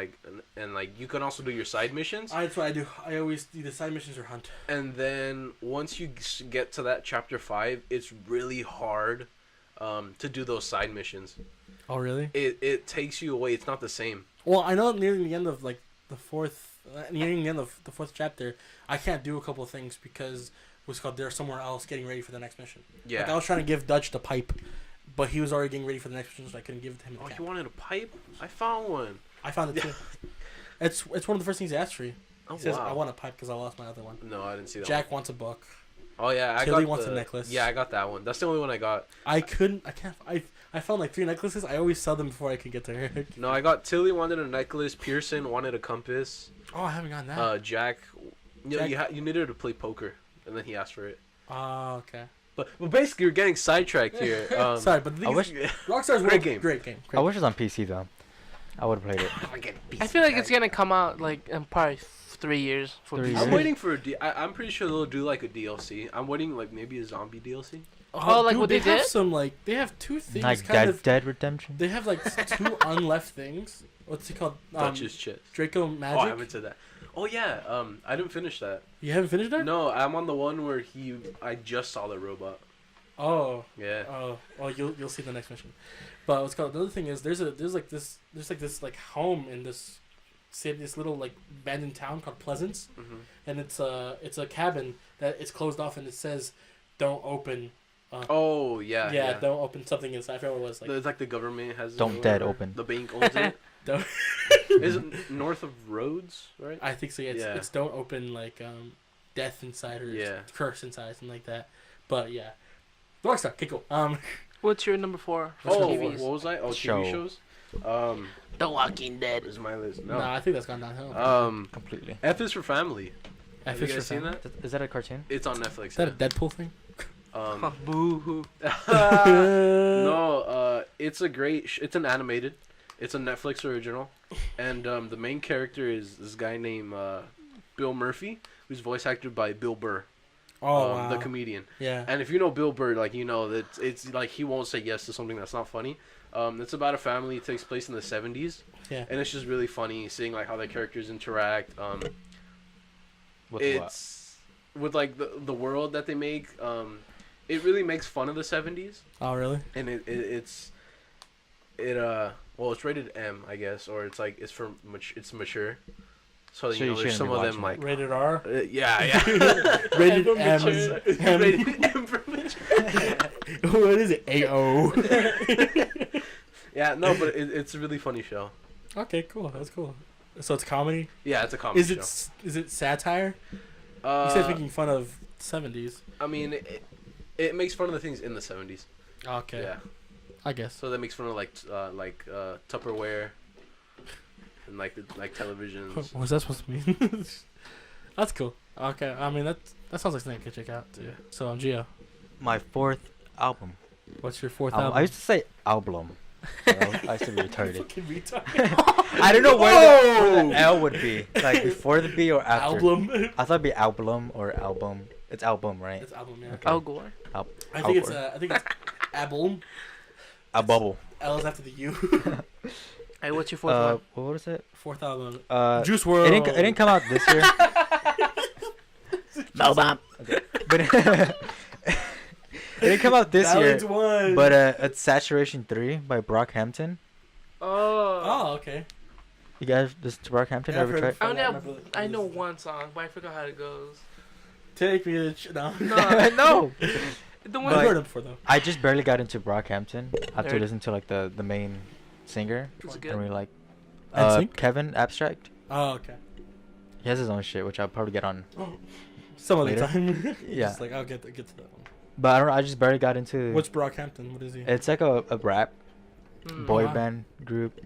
D: you can also do your side missions.
B: That's what I do. I always do the side missions or hunt.
D: And then once you get to that chapter 5, it's really hard to do those side missions.
B: Oh really?
D: It takes you away. It's not the same.
B: Well, I know nearing the end of like nearing the end of the 4th chapter, I can't do a couple of things because what's called they're somewhere else getting ready for the next mission.
D: Yeah.
B: Like I was trying to give Dutch the pipe, but he was already getting ready for the next mission, so I couldn't give it to him.
D: Oh, you wanted a pipe? I found one.
B: I found it too. It's one of the first things he asked for you.
D: Oh,
B: He says,
D: wow.
B: I want a pipe because I lost my other one.
D: No, I didn't see that.
B: Jack wants a book.
D: Oh yeah,
B: Tilly wants a necklace.
D: Yeah, I got that one. That's the only one I got.
B: I found like 3 necklaces. I always sell them before I could get to her.
D: No, I got Tilly wanted a necklace. Pearson wanted a compass.
B: Oh, I haven't gotten that.
D: Jack, you needed to play poker, and then he asked for it.
B: Oh, okay.
D: But basically, you're getting sidetracked here.
B: Sorry, but the thing is, Rockstar's
D: great game.
B: Great game.
C: I wish it was on PC though. I would have played it.
A: I feel like it's gonna come out like in probably 3 years for
C: 3
A: PC.
C: years.
D: I'm waiting for I'm pretty sure they'll do like a DLC. I'm waiting like maybe a zombie DLC.
A: Oh, like
B: dude,
A: what they
B: have
A: did?
B: some they have 2 things
C: Like
B: kind of.
C: Dead Redemption.
B: They have like 2 unleft things. What's it called?
D: Dutch's chest.
B: Draco
D: Oh, I
B: Magic.
D: haven't said that. Oh yeah. I didn't finish that.
B: You haven't finished that?
D: No, I'm on the one where I just saw the robot.
B: Oh.
D: Yeah.
B: Oh, you'll see the next mission. But what's called the other thing is there's this home in this city, this little like abandoned town called Pleasance, and it's a cabin that is closed off and it says, "Don't open."
D: Oh yeah.
B: Yeah, don't open something inside. I forgot what it was like.
D: It's like the government has.
C: Don't dead open.
D: The bank owns it.
B: Don't.
D: Is it north of Rhodes, right?
B: I think so. Yeah, it's don't open like death inside or curse inside, something like that. But yeah, Rockstar, okay, cool.
A: What's your number 4? For
D: Oh,
A: TVs?
D: what was I? Oh,
C: Show.
D: TV shows.
A: The Walking Dead.
D: Where's my list?
B: No, I think that's gone downhill.
C: Completely.
D: F is for Family.
B: F
D: Have you guys seen that?
C: Is that a cartoon?
D: It's on Netflix.
B: Is that a Deadpool thing?
A: Boo hoo.
D: No, it's a great. It's an animated. It's a Netflix original, and the main character is this guy named Bill Murphy, who's voice acted by Bill Burr.
B: Oh, wow.
D: The comedian.
B: Yeah.
D: And if you know Bill Burr, like you know that it's like he won't say yes to something that's not funny. It's about a family. It takes place in the 70s.
B: Yeah.
D: And it's just really funny seeing like how the characters interact. With like the world that they make. It really makes fun of the 70s.
B: Oh, really?
D: And Well, it's rated M, I guess, or it's like it's for it's mature. So
C: So
D: you
C: you
D: know, there's
C: shouldn't
D: some
C: be
D: of them
C: watching
D: like
B: Rated R.
D: yeah.
B: Rated
A: for
B: M.
A: mature.
D: Rated M for mature.
B: What is it? AO.
D: Yeah, no, but it's a really funny show.
B: Okay, cool. That's cool. So it's comedy.
D: Yeah, it's a comedy show.
B: Is it satire? You said it's making fun of 70s.
D: I mean, it makes fun of the things in the 70s.
B: Okay.
D: Yeah.
B: I guess.
D: So that makes fun of like Tupperware and like televisions.
B: What was that supposed to mean? That's cool. Okay. I mean that sounds like something I could check out too. So I'm Gio.
C: My 4th album.
B: What's your 4th
C: I
B: album?
C: used to say album. You know, I used to be retarded.
B: Fucking retard.
C: I don't know where the L would be. Like before the B or after.
B: Album.
C: I thought it'd be album or album. It's album, right?
B: It's album, yeah.
C: Okay.
A: Al Gore.
B: I think it's album.
C: A bubble.
B: L is after the U.
A: Hey, what's your fourth one?
C: What was it?
B: 4th album.
C: Juice
B: Juice WRLD.
C: It didn't come out this year. No bomb. Okay. But it didn't come out this year.
B: Ballads won.
C: But it's Saturation 3 by Brockhampton.
B: Oh, okay.
C: You guys listen to Brockhampton?
B: Yeah, I've
C: Ever
B: heard
C: tried?
A: I,
B: of-
A: only I know one song, but I forgot how it goes.
B: Take me to no.
A: No.
C: No.
A: The
B: I've
A: one.
B: heard him before though.
C: I just barely got into Brockhampton after
A: Nerd.
C: listening to like the main singer.
A: Was it
C: I
A: good?
C: really like
B: NSYNC?
C: Kevin Abstract.
B: Oh, okay.
C: He has his own shit, which I'll probably get on.
B: Some other
C: Later?
B: time.
C: Yeah.
B: Just like I'll get to that one.
C: But I don't know. I just barely got into.
B: What's Brockhampton? What is he?
C: It's like a rap
A: Mm.
C: boy
B: Uh-huh.
C: band group.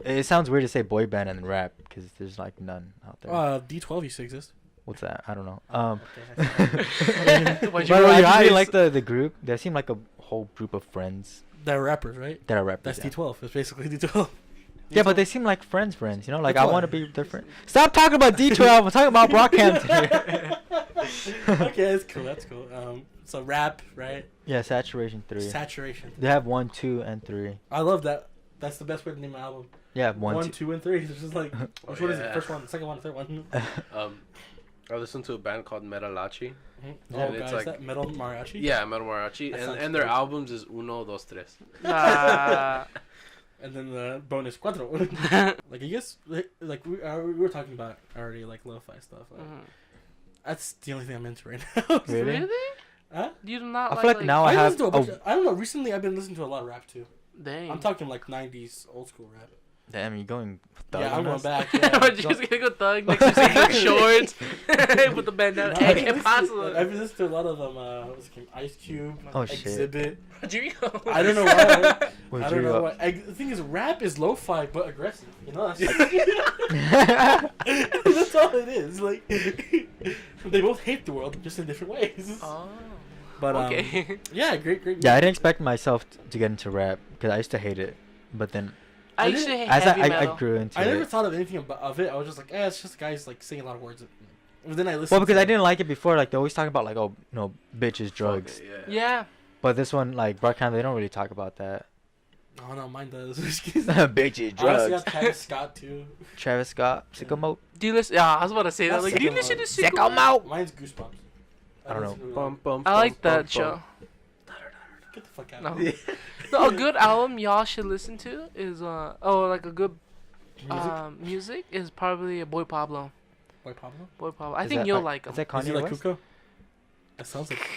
C: It sounds weird to say boy band and rap because there's like none out there.
B: D12 used to exist.
C: What's that? I don't know.
B: Okay.
A: Why'd you
C: But
A: roll
C: I
A: your
C: just really
A: eyes?
C: like the group. They seem like a whole group of friends
B: They're rappers, right?
C: that are rappers.
B: That's
C: yeah.
B: D12. It's basically D12.
C: Yeah, but they seem like friends. You know, like
B: That's
C: I
B: why.
C: want to be their friend. Stop talking about D12. I'm talking about Brockhampton here.
B: Okay, that's cool. So rap, right?
C: Yeah, Saturation 3.
B: Saturation.
C: They have 1, 2, and 3.
B: I love that. That's the best way to name an album.
C: Yeah, 1,
B: 1,
C: 2.
B: 2, and 3. It's just like which one is it?
D: yeah.
B: First one, second one, third one.
D: I listened to a band called Metalachi.
B: Oh,
D: And it's
B: guys,
D: like-
B: that metal mariachi.
D: Yeah, Metal Mariachi,
B: That sounds
D: and their
B: dope.
D: albums is Uno, Dos, Tres.
A: Nah.
B: And then the bonus cuatro. Like I guess like we were talking about already like lo-fi stuff. Like,
A: Mhm.
B: that's the only thing I'm into right now.
C: Really?
A: Really?
B: Huh?
A: You do not
C: I
A: like,
C: feel like now I have.
B: listen to a bunch I don't know. Recently, I've been listening to a lot of rap too.
A: Dang.
B: I'm talking like '90s old school rap.
C: Damn, you going thug
B: Yeah,
C: on
B: I'm going
C: us?
B: back.
A: We're
B: Yeah.
A: just gonna go thug next to saying shorts with the bandana.
B: I've
A: Hey,
B: been
A: impossible.
B: listening to a lot of them. What's it called? Ice Cube,
C: Oh, shit.
B: Exhibit.
A: Rodrigo.
B: I don't know why.
C: Where'd
B: I don't
C: you
B: know
C: go?
B: why. The thing is, rap is lo-fi but aggressive. You know, that's all it is. Like they both hate the world, just in different ways.
A: Oh.
B: But
A: Okay.
B: yeah, great.
C: Yeah, I didn't expect myself to get into rap because I used to hate it, but then
A: I
B: I
A: used to hate
C: as
A: heavy
C: I
A: metal.
C: grew into
B: I never
C: it.
B: thought of anything of it. I was just like, it's just guys like saying a lot of words. But then I listened.
C: Well, because
B: to
C: I didn't like it before. Like they always talk about like, oh, no, bitches, drugs.
D: Okay, yeah.
A: Yeah.
C: But this one, like Brockhampton, they don't really talk about that.
B: Oh no, mine does.
C: bitches,
B: I also
C: drugs.
B: got Travis Scott too.
C: Travis Scott, Sicko Mode.
A: Do you listen? Yeah, I was about to say that.
B: That's
A: Like, do you
B: Sicko
A: listen to
B: Mode.
A: Sicko
C: Sicko Mode.
B: Mine's Goosebumps.
C: I don't know.
B: listen to,
D: Bum, bum,
A: I like
D: bum,
A: that
D: bum,
A: show.
B: Get the fuck out.
A: No.
B: of here.
A: No, a good album y'all should listen to is like a good
B: Music.
A: music is probably Boy Pablo.
B: Boy Pablo.
A: Boy Pablo. I
C: Is
A: think
C: that
A: you'll
C: like-
A: like him.
C: Is that
B: Is he
C: Kanye
B: like
C: West?
B: Cuco? That sounds like.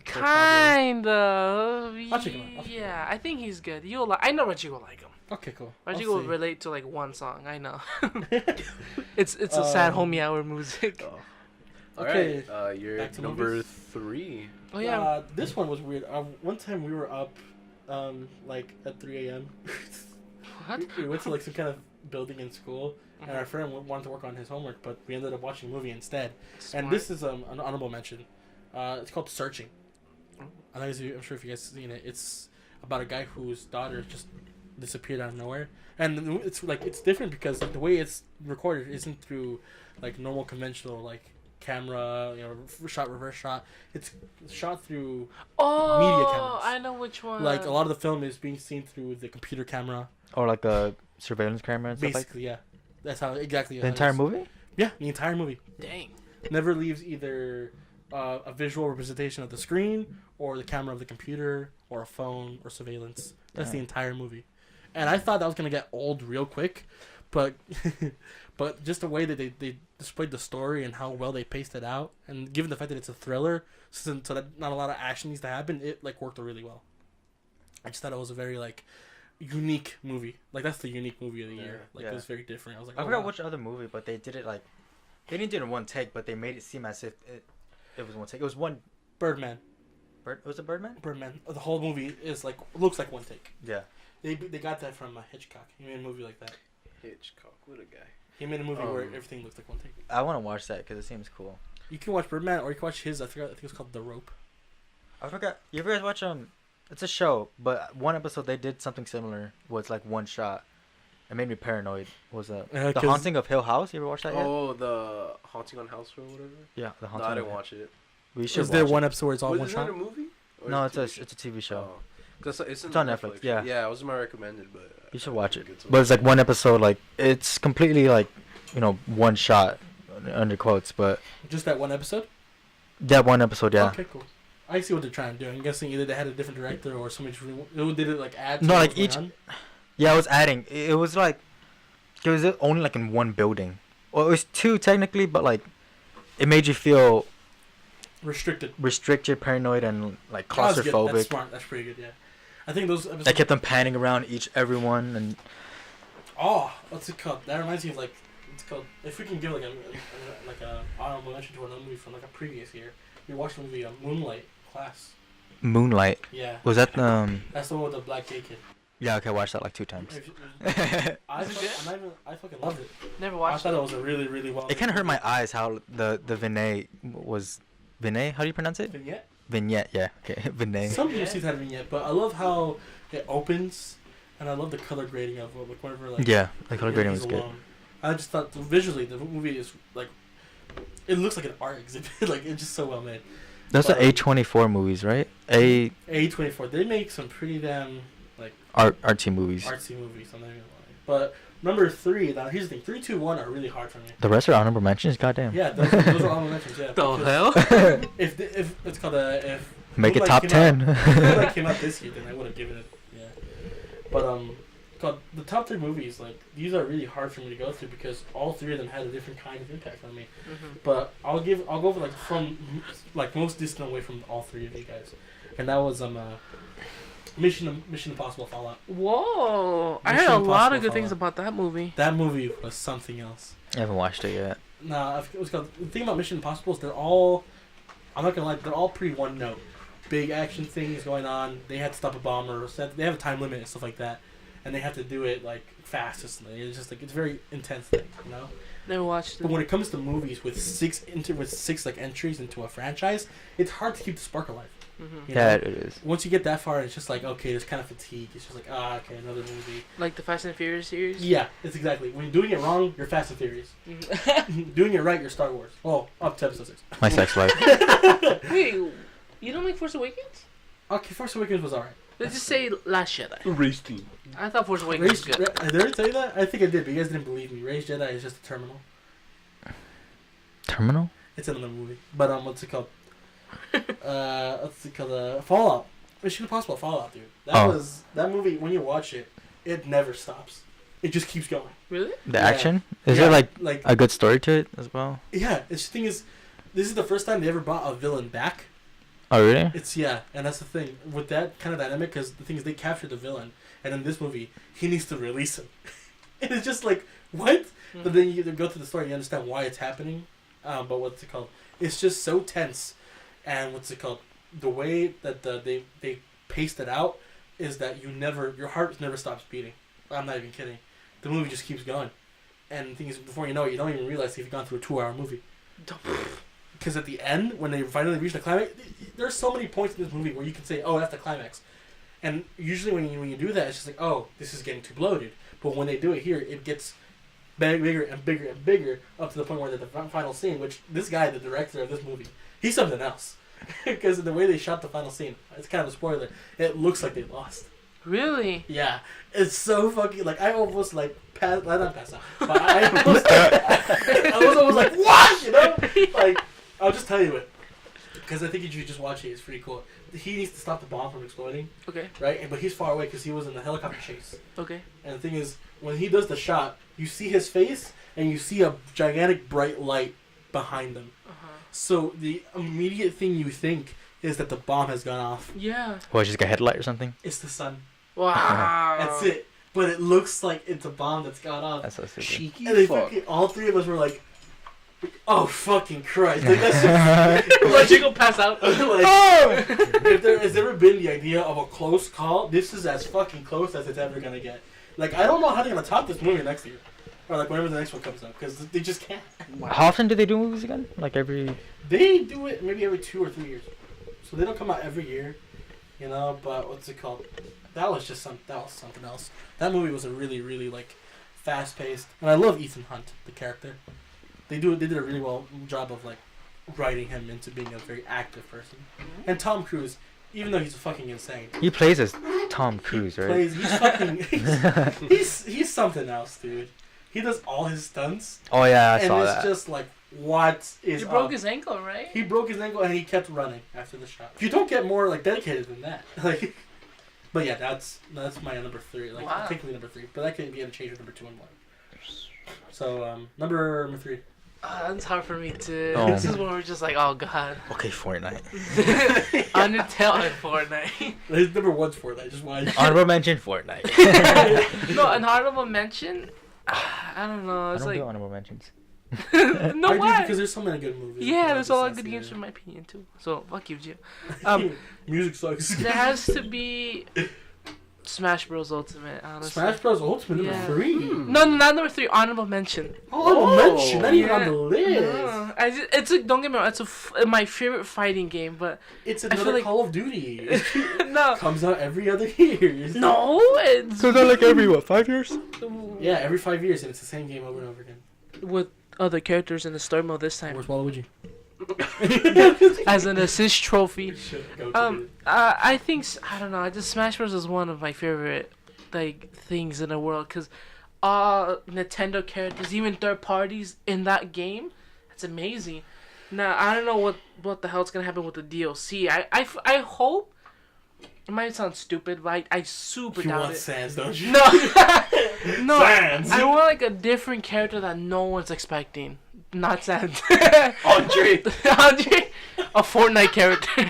A: Kind of.
B: I'll check him out. I'll check him
A: Yeah, I think he's good. You'll like. I know Rodrigo will like him.
B: Okay, cool.
A: Rodrigo will
B: I'll see.
A: relate to like one song. I know. It's a sad homie hour music.
D: Oh. All
B: Okay,
D: right, you're
B: back to
D: number
B: movies.
D: 3.
A: Oh yeah.
B: This one was weird. One time we were up, like at 3 a.m.
A: What?
B: We went to like some kind of building in school, and
A: Mhm.
B: our friend wanted to work on his homework, but we ended up watching a movie instead.
A: Smart.
B: And this is an honorable mention. It's called Searching.
A: Oh.
B: I'm sure if you guys seen it. It's about a guy whose daughter just disappeared out of nowhere, and it's different because the way it's recorded isn't through like normal conventional like camera, reverse shot. It's shot through
A: Oh,
B: media cameras.
A: I know which one.
B: like a lot of the film is being seen through the computer camera.
C: Or like a surveillance camera and stuff like
B: Basically, yeah. That's how exactly.
C: the
B: how it
C: entire
B: is.
C: movie?
B: Yeah, the entire movie
A: Dang.
B: never leaves either a visual representation of the screen or the camera of the computer or a phone or surveillance. That's the
C: Yeah.
B: entire movie, and I thought that was gonna get old real quick, but but just the way that they displayed the story and how well they paced it out, and given the fact that it's a thriller, so that not a lot of action needs to happen, it like worked really well. I just thought it was a very like unique movie. Like that's the unique movie of the year. Like it was very different. I was like,
C: I forgot which other movie, but they did it like they didn't do it in one take, but they made it seem as if it was one take. It was one.
B: Birdman.
C: Was it Birdman?
B: Birdman. The whole movie is like looks like one take.
C: Yeah.
B: They got that from Hitchcock. He made a movie like that.
D: Hitchcock, what a guy.
B: He made a movie where everything looks like one take.
C: I want to watch that because it seems cool.
B: You can watch Birdman, or you can watch his. I think it's called The Rope.
C: I forgot. You ever guys watch It's a show, but one episode they did something similar. Was like one shot. It made me paranoid. Was The Haunting of Hill House? You ever watch that yet?
D: Oh, the Haunting on House or whatever.
C: Yeah, The Haunting.
D: No, I didn't watch it.
C: We should.
B: Is there one episode where it's all one
D: is
B: shot?
D: that a movie? Or
C: No,
D: is
C: it's a TV show.
D: Oh. It's
C: on Netflix, yeah.
D: Yeah, it was my recommended, but
C: You should watch it. But it's like one episode, like it's completely like, one shot, under quotes. But
B: Just that one episode?
C: that one episode, yeah.
B: Okay, cool. I see what they're trying to do. I'm guessing either they had a different director or somebody just did it like add.
C: No, like each. Yeah, I was adding. It was like, it was only like in one building. Well, it was two technically, but like, it made you feel restricted, paranoid, and like claustrophobic.
B: That's smart. That's pretty good. Yeah, I think those episodes.
C: I kept them panning around everyone, and.
B: Oh, what's it called? That reminds me of like, it's called. If we can give like a honorable mention to another movie from like a previous year. We watched the movie Moonlight Class.
C: Moonlight.
B: Yeah.
C: Was that
B: That's the one with the black gay kid.
C: Yeah, okay, I watched that like 2 times.
B: I fucking loved it.
A: Never watched
B: I thought it was a really, really well.
C: It kind of hurt my eyes how the vignette was. Vignette? How do you pronounce it?
B: Vignette?
C: Vignette, yeah. Okay, vignette.
B: Some people see that vignette, but I love how it opens, and I love the color grading of it. Like whenever like.
C: Yeah, the color grading was good.
B: I just thought visually the movie is like, it looks like an art exhibit. Like it's just so well made.
C: Those are A24 movies, right?
B: A24. They make some pretty damn like
C: artsy movies.
B: Artsy movies. I'm not even lying. But number 3. Now here's the thing: 3, 2, 1 are really hard for me.
C: The rest are honorable mentions. Goddamn.
B: Yeah, those are honorable mentions. Yeah.
A: The hell?
B: If it's called if
C: make it top 10.
B: If Moonlight came out this year, then I would have given it. Yeah. But called the top 3 movies. Like these are really hard for me to go through because all 3 of them had a different kind of impact on me.
A: Mm-hmm.
B: But I'll go for like from like most distant away from all 3 of you guys, and that was Mission Impossible Fallout.
A: Whoa! I
B: Mission
A: heard a lot of
B: Impossible
A: good things
B: Fallout.
A: about that movie.
B: That movie was something else.
C: I haven't watched it yet.
B: Nah, it was called. The thing about Mission Impossible is they're all. I'm not gonna lie, they're all pretty one note. Big action things going on. They had to stop a bomb or they have a time limit and stuff like that, and they have to do it like fast. It's just like it's a very intense thing, you know.
A: Never watched it.
B: But when it comes to movies with six like entries into a franchise, it's hard to keep the spark alive.
A: Mm-hmm.
B: You know?
C: Yeah, it is.
B: Once you get that far, it's just like okay, there's kind of fatigue. It's just like okay, another movie.
A: Like the Fast and Furious series.
B: Yeah, it's exactly. When you're doing it wrong, you're Fast and Furious.
A: Mm-hmm.
B: Doing it right, you're Star Wars. Well, up to episode 6.
C: My sex life.
A: Wait, you don't like Force Awakens?
B: Okay, Force Awakens was alright.
A: Let's just say Last Jedi.
D: Race team.
A: I thought Force Awakens was good.
B: Did I ever tell you that? I think I did, but you guys didn't believe me. Ray's Jedi is just a terminal.
C: Terminal?
B: It's another movie. But what's it called? Fallout. Mission Impossible Fallout, dude. That movie. When you watch it, it never stops. It just keeps going.
A: Really?
C: The action? Is there like a good story to it as well?
B: Yeah. The thing is, this is the first time they ever brought a villain back.
C: Oh really?
B: And that's the thing with that kind of dynamic, because the thing is they captured the villain, and in this movie he needs to release him, and it's just like what? Mm-hmm. But then you go through the story, you understand why it's happening. But what's it called? It's just so tense, and what's it called? The way that they paced it out is that your heart never stops beating. I'm not even kidding. The movie just keeps going, and the thing is, before you know it, you don't even realize you've gone through a 2-hour movie. Because at the end, when they finally reach the climax, there's so many points in this movie where you can say, "Oh, that's the climax," and usually when you do that, it's just like, "Oh, this is getting too bloated." But when they do it here, it gets bigger and bigger and bigger up to the point where the final scene, which this guy, the director of this movie, he's something else. Because the way they shot the final scene, it's kind of a spoiler. It looks like they lost.
A: Really?
B: Yeah, it's so fucking like I almost like not pass out, but I was almost like what, you know? Like I'll just tell you it. because I think you should just watch it. It's pretty cool. He needs to stop the bomb from exploding,
A: Okay.
B: right? But he's far away because he was in the helicopter chase.
A: Okay.
B: And the thing is, when he does the shot, you see his face and you see a gigantic bright light behind him. So the immediate thing you think is that the bomb has gone off.
A: Yeah.
C: What, just like a headlight or something?
B: It's the sun.
A: Wow.
B: That's it. But it looks like it's a bomb that's gone off.
C: That's so stupid.
D: Cheeky
B: And they
D: fuck.
B: all three of us were like, "Oh fucking Christ!" Like that's just,
A: Let you go pass out.
B: like, if there has ever been the idea of a close call, this is as fucking close as it's ever gonna get. Like I don't know how they're gonna top this movie next year, or like whenever the next one comes out, because they just can't.
C: How often do they do movies again? Like every...
B: They do it maybe every 2 or 3 years, so they don't come out every year, you know. But what's it called? That was something else. That movie was a really, really like fast paced, and I love Ethan Hunt, the character. They did a really well job of like writing him into being a very active person. And Tom Cruise, even though he's fucking insane,
C: He plays as Tom Cruise, right?
B: he's fucking he's something else, dude. He does all his stunts,
C: Oh yeah, I
B: and
C: saw
B: it's
C: that.
B: just like, what is
A: You broke
B: up?
A: his ankle, right?
B: He broke his ankle and he kept running after the shot. You don't get more like dedicated than that. Like, but yeah, that's my number 3. Like,
A: Wow.
B: technically number 3, but that can be interchanged with number 2 and 1. So number 3.
A: That's hard for me too.
C: Oh.
A: This is when we're just like, oh god.
C: Okay, Fortnite.
A: Undertale and Fortnite.
B: His number 1's Fortnite. Just why?
C: Honorable mention, Fortnite.
A: No, an honorable mention. I don't know.
C: I
A: It's
C: don't do
A: like
C: honorable mentions.
A: no
B: I do
A: why?
B: because there's so many good movies.
A: Yeah, there's a lot of
B: Besides
A: good games
B: the-
A: in my opinion too. So fuck you, Gio.
B: Music sucks.
A: There has to be Smash Bros. Ultimate. Honestly.
B: Smash Bros. Ultimate
A: Yeah.
B: number 3.
A: No, not number 3. Honorable mention.
B: Oh, mention, not even on
A: Yeah.
B: the list.
A: No, it's a, don't get me wrong. It's my favorite fighting game, but
B: It's
A: feel
B: another
A: like-
B: Call of Duty.
A: no,
B: Comes out every other year.
A: no, it's
C: So they're like every, what, 5 years?
B: Yeah, every 5 years, and it's the same game over and over again.
A: with other characters in the story mode this time
B: Where's Waluigi?
A: as an assist trophy.
B: Go to
A: I think I don't know. I just Smash Bros is one of my favorite like things in the world because Nintendo characters, even third parties in that game, it's amazing. Now I don't know what the hell's gonna happen with the DLC. I hope. It might sound stupid, but I super
B: You
A: doubt
B: want
A: it.
B: Sans, don't you?
A: No, no.
B: Sans.
A: I want like a different character that no one's expecting. Not Sans.
D: Andre.
A: Andre, a Fortnite character.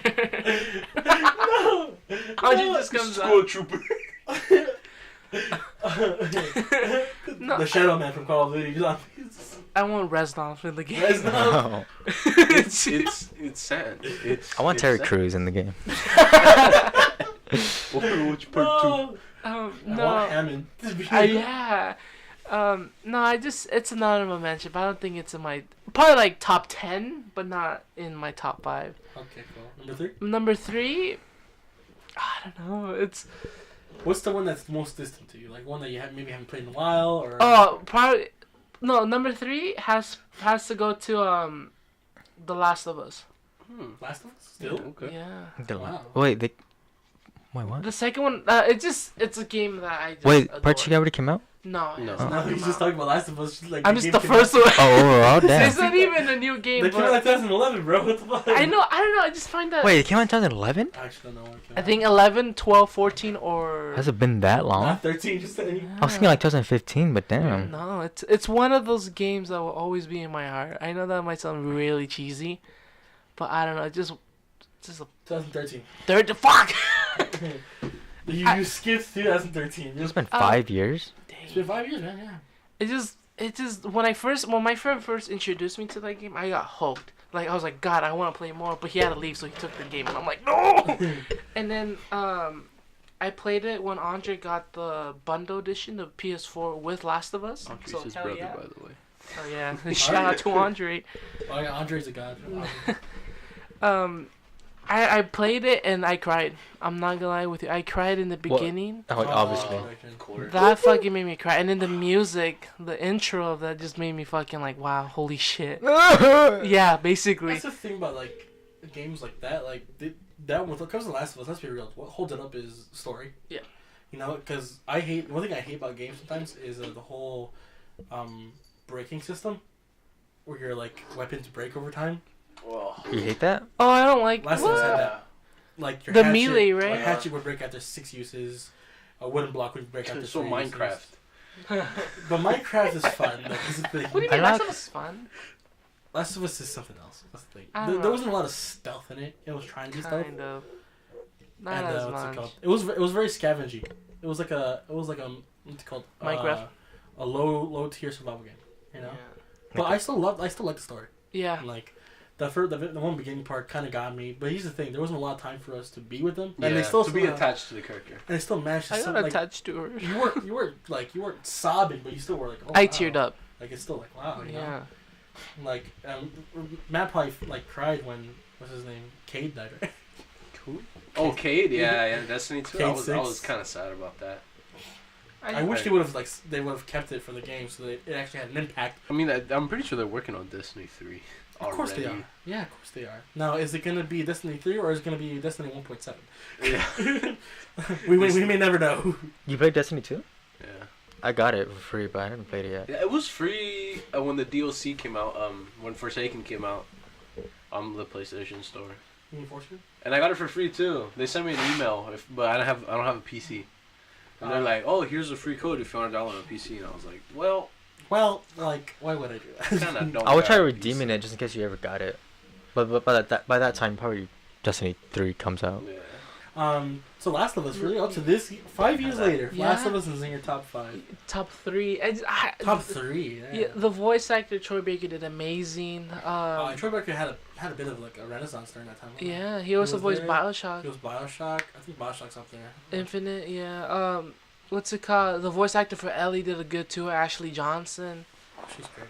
B: No.
A: Andre just comes
D: School
A: out.
D: trooper.
A: No,
B: The Shadow Man from Call of Duty.
A: I want Reznov in the game.
B: Reznov.
C: Oh.
D: It's sad. It's.
C: I want
D: it's
C: Terry
D: sad.
C: Crews in the game.
D: Which part 2?
B: I want
A: No,
B: Hammond.
A: yeah. No, it's an honorable mention, but I don't think it's in my probably like top 10, but not in my top 5.
B: Okay, cool. Number 3?
A: Number 3, I don't know. It's
B: What's the one that's most distant to you? Like one that you maybe haven't played in a while, or?
A: probably no. Number 3 has to go to The Last of Us.
B: Last of Us? Still?
D: Okay.
A: Yeah.
B: Wow.
C: Wait, Wait, what?
A: The second one, it's a game that I just
C: Wait,
A: adore.
C: part 2 already came out?
A: No,
D: No.
A: it's
B: No,
A: not
B: he's
A: come
B: just
A: out.
B: talking about Last of Us. Just like
A: I'm
B: the
A: just
B: game
A: the
B: came
A: first
B: out.
A: one.
C: Oh, overall?
A: It's
C: Damn.
A: not even a new game.
B: They came out like
A: But
B: 2011, bro. What the fuck?
A: I know. I don't know. I just find that.
C: Wait, it came out in 2011?
B: I actually don't know when it came
A: I
B: out.
A: think 11, 12, 14, or.
C: Has it been that long?
B: Not 13, just saying.
C: I was thinking like 2015, but damn.
A: No, it's one of those games that will always be in my heart. I know that might sound really cheesy, but I don't know. Just a
B: 2013.
A: third. Fuck.
B: You skipped 2013.
C: It's been 5 years?
B: It's been 5 years, man. Yeah.
A: It just when my friend first introduced me to that game, I got hooked. Like I was like, God, I want to play more, but he had to leave, so he took the game, and I'm like, no. And then I played it when Andre got the bundle edition of PS4 with Last of Us.
D: Andre's
A: so
D: his
A: hell
D: brother,
A: yeah.
D: by the way.
A: Oh yeah, shout out to Andre.
B: Oh, yeah, Andre's a god.
A: I played it and I cried. I'm not gonna lie with you. I cried in the
C: What?
A: beginning.
C: Oh, obviously.
D: Quarter.
A: That fucking made me cry. And then the music, the intro of that just made me fucking like, wow, holy shit. Yeah, basically.
B: That's the thing about like games like that. Like that when it comes to Last of Us, let's be real. What holds it up is story.
A: Yeah.
B: You know, because one thing I hate about games sometimes is the whole breaking system, where your like weapons break over time.
D: Well,
C: You hate that?
A: Oh, I don't like
B: Last of Us had
A: what?
B: that. Like your
A: The
B: hatchet,
A: melee, right?
B: A hatchet would break after 6 uses. A wooden block would break after
D: so
B: 3
D: Minecraft.
B: uses. But Minecraft is fun. Like, this is the thing.
A: What do you
C: I
A: mean?
C: like-
A: Last of Us is fun.
B: Last of Us is something else. That's the thing.
A: I
B: There,
A: don't
B: there
A: know.
B: wasn't a lot of stealth in it. It was trying to be stealth.
A: Kind of. Not
B: And
A: as
B: what's it
A: much.
B: called? It was very scavengy. It was like a what's it called?
A: Minecraft?
B: A low tier survival game. You know.
A: Yeah.
B: But I still like the story.
A: Yeah.
B: Like the one beginning part kind of got me. But here's the thing: there wasn't a lot of time for us to be with them,
D: Yeah,
B: and they still
D: to be
B: somehow-
D: attached to the character.
B: And they still managed to.
A: I got
B: like,
A: attached to her.
B: you weren't sobbing, but you still were like. Oh,
A: I
B: wow.
A: teared up.
B: Like it's still like wow. You know?
A: Yeah.
B: Like Matt probably like cried when what's his name Cade died. Right?
D: Cool. Oh, Cade, yeah, Destiny 2.
B: Cade
D: I
B: 6.
D: was kind of sad about that.
B: I wish they would have kept it for the game so that it actually had an impact.
D: I mean, I'm pretty sure they're working on Destiny 3 already.
B: Of course they are. Yeah, of course they are. Now, is it going to be Destiny 3 or is it going to be Destiny 1.7?
D: Yeah.
B: we may never know.
C: You played Destiny 2?
D: Yeah.
C: I got it for free, but I haven't played it yet.
D: Yeah, it was free when the DLC came out. When Forsaken came out on the PlayStation Store, and I got it for free too. They sent me an email, but I don't have a PC. And they're like, "Oh, here's a free code if you want to download a PC." And I was like, "Well,
B: like, why would I do that?
D: kind of don't."
C: I would try
D: got a
C: redeeming
D: PC.
C: it just in case you ever got it. But by that time, probably Destiny 3 comes out.
D: Yeah.
B: So Last of Us, really up to this 5 years later,
A: Yeah.
B: Last of Us is in your top 5.
A: Top 3.
B: Top 3. Yeah.
A: Yeah, the voice actor Troy Baker did amazing.
B: Troy Baker had a bit of like a renaissance during that time.
A: Yeah, he also
B: was
A: voiced
B: there.
A: Bioshock.
B: He was Bioshock. I think Bioshock's up there.
A: Infinite, yeah. What's it called? The voice actor for Ellie did a good too. Ashley Johnson,
B: She's great.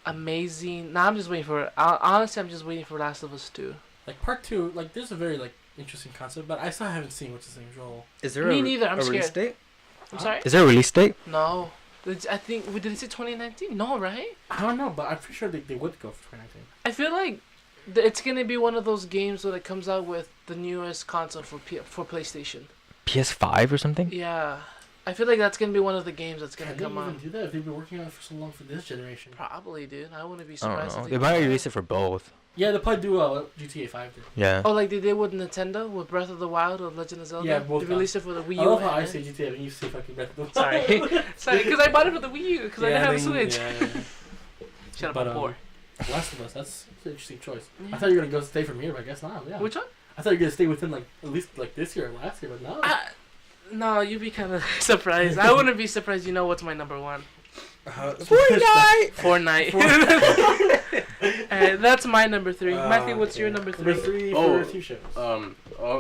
A: amazing. Now I'm just waiting for. Honestly, I'm just waiting for Last of Us 2.
B: Like part 2, like there's a very like interesting concept, but I still haven't seen what's his name, Joel.
C: Is there
A: Me neither, I'm
C: a release
A: scared.
C: date?
A: I'm sorry.
C: Is there a release date?
A: No, I think did it say 2019? No, right?
B: I don't know, but I'm pretty sure they would go for 2019.
A: I feel like it's gonna be one of those games that comes out with the newest console for PlayStation.
C: PS5 or something?
A: Yeah, I feel like that's gonna be one of the games that's gonna
B: Can they
A: come
B: even
A: out.
B: do that if they've been working on it for so long for this generation?
A: Probably, dude. I wouldn't be
C: I
A: surprised.
C: don't know.
A: if
C: They
A: do
C: might
A: that.
C: release it for both.
B: Yeah, they'll probably do GTA 5 did.
C: Yeah.
A: Oh, like they did with Nintendo with Breath of the Wild or Legend of Zelda.
B: Yeah, both
A: They released it for the Wii U.
B: I love how I
A: and-
B: say GTA and you say fucking Breath of the Wild.
A: Sorry, sorry, because I bought it for the Wii U because I didn't have a Switch.
B: Yeah.
A: Shut up,
B: But,
A: I'm poor.
B: Last of Us, that's an interesting choice.
A: Yeah.
B: I thought you were gonna go stay from here, but I guess not. Yeah.
A: Which one?
B: I thought you were gonna stay within like at least like this year or last year, but no.
A: No, you'd be kind of surprised. I wouldn't be surprised. You know what's my number one? Fortnite. That's my number 3. Matthew, what's your number 3?
B: Number 3
D: Oh,
B: for TV shows.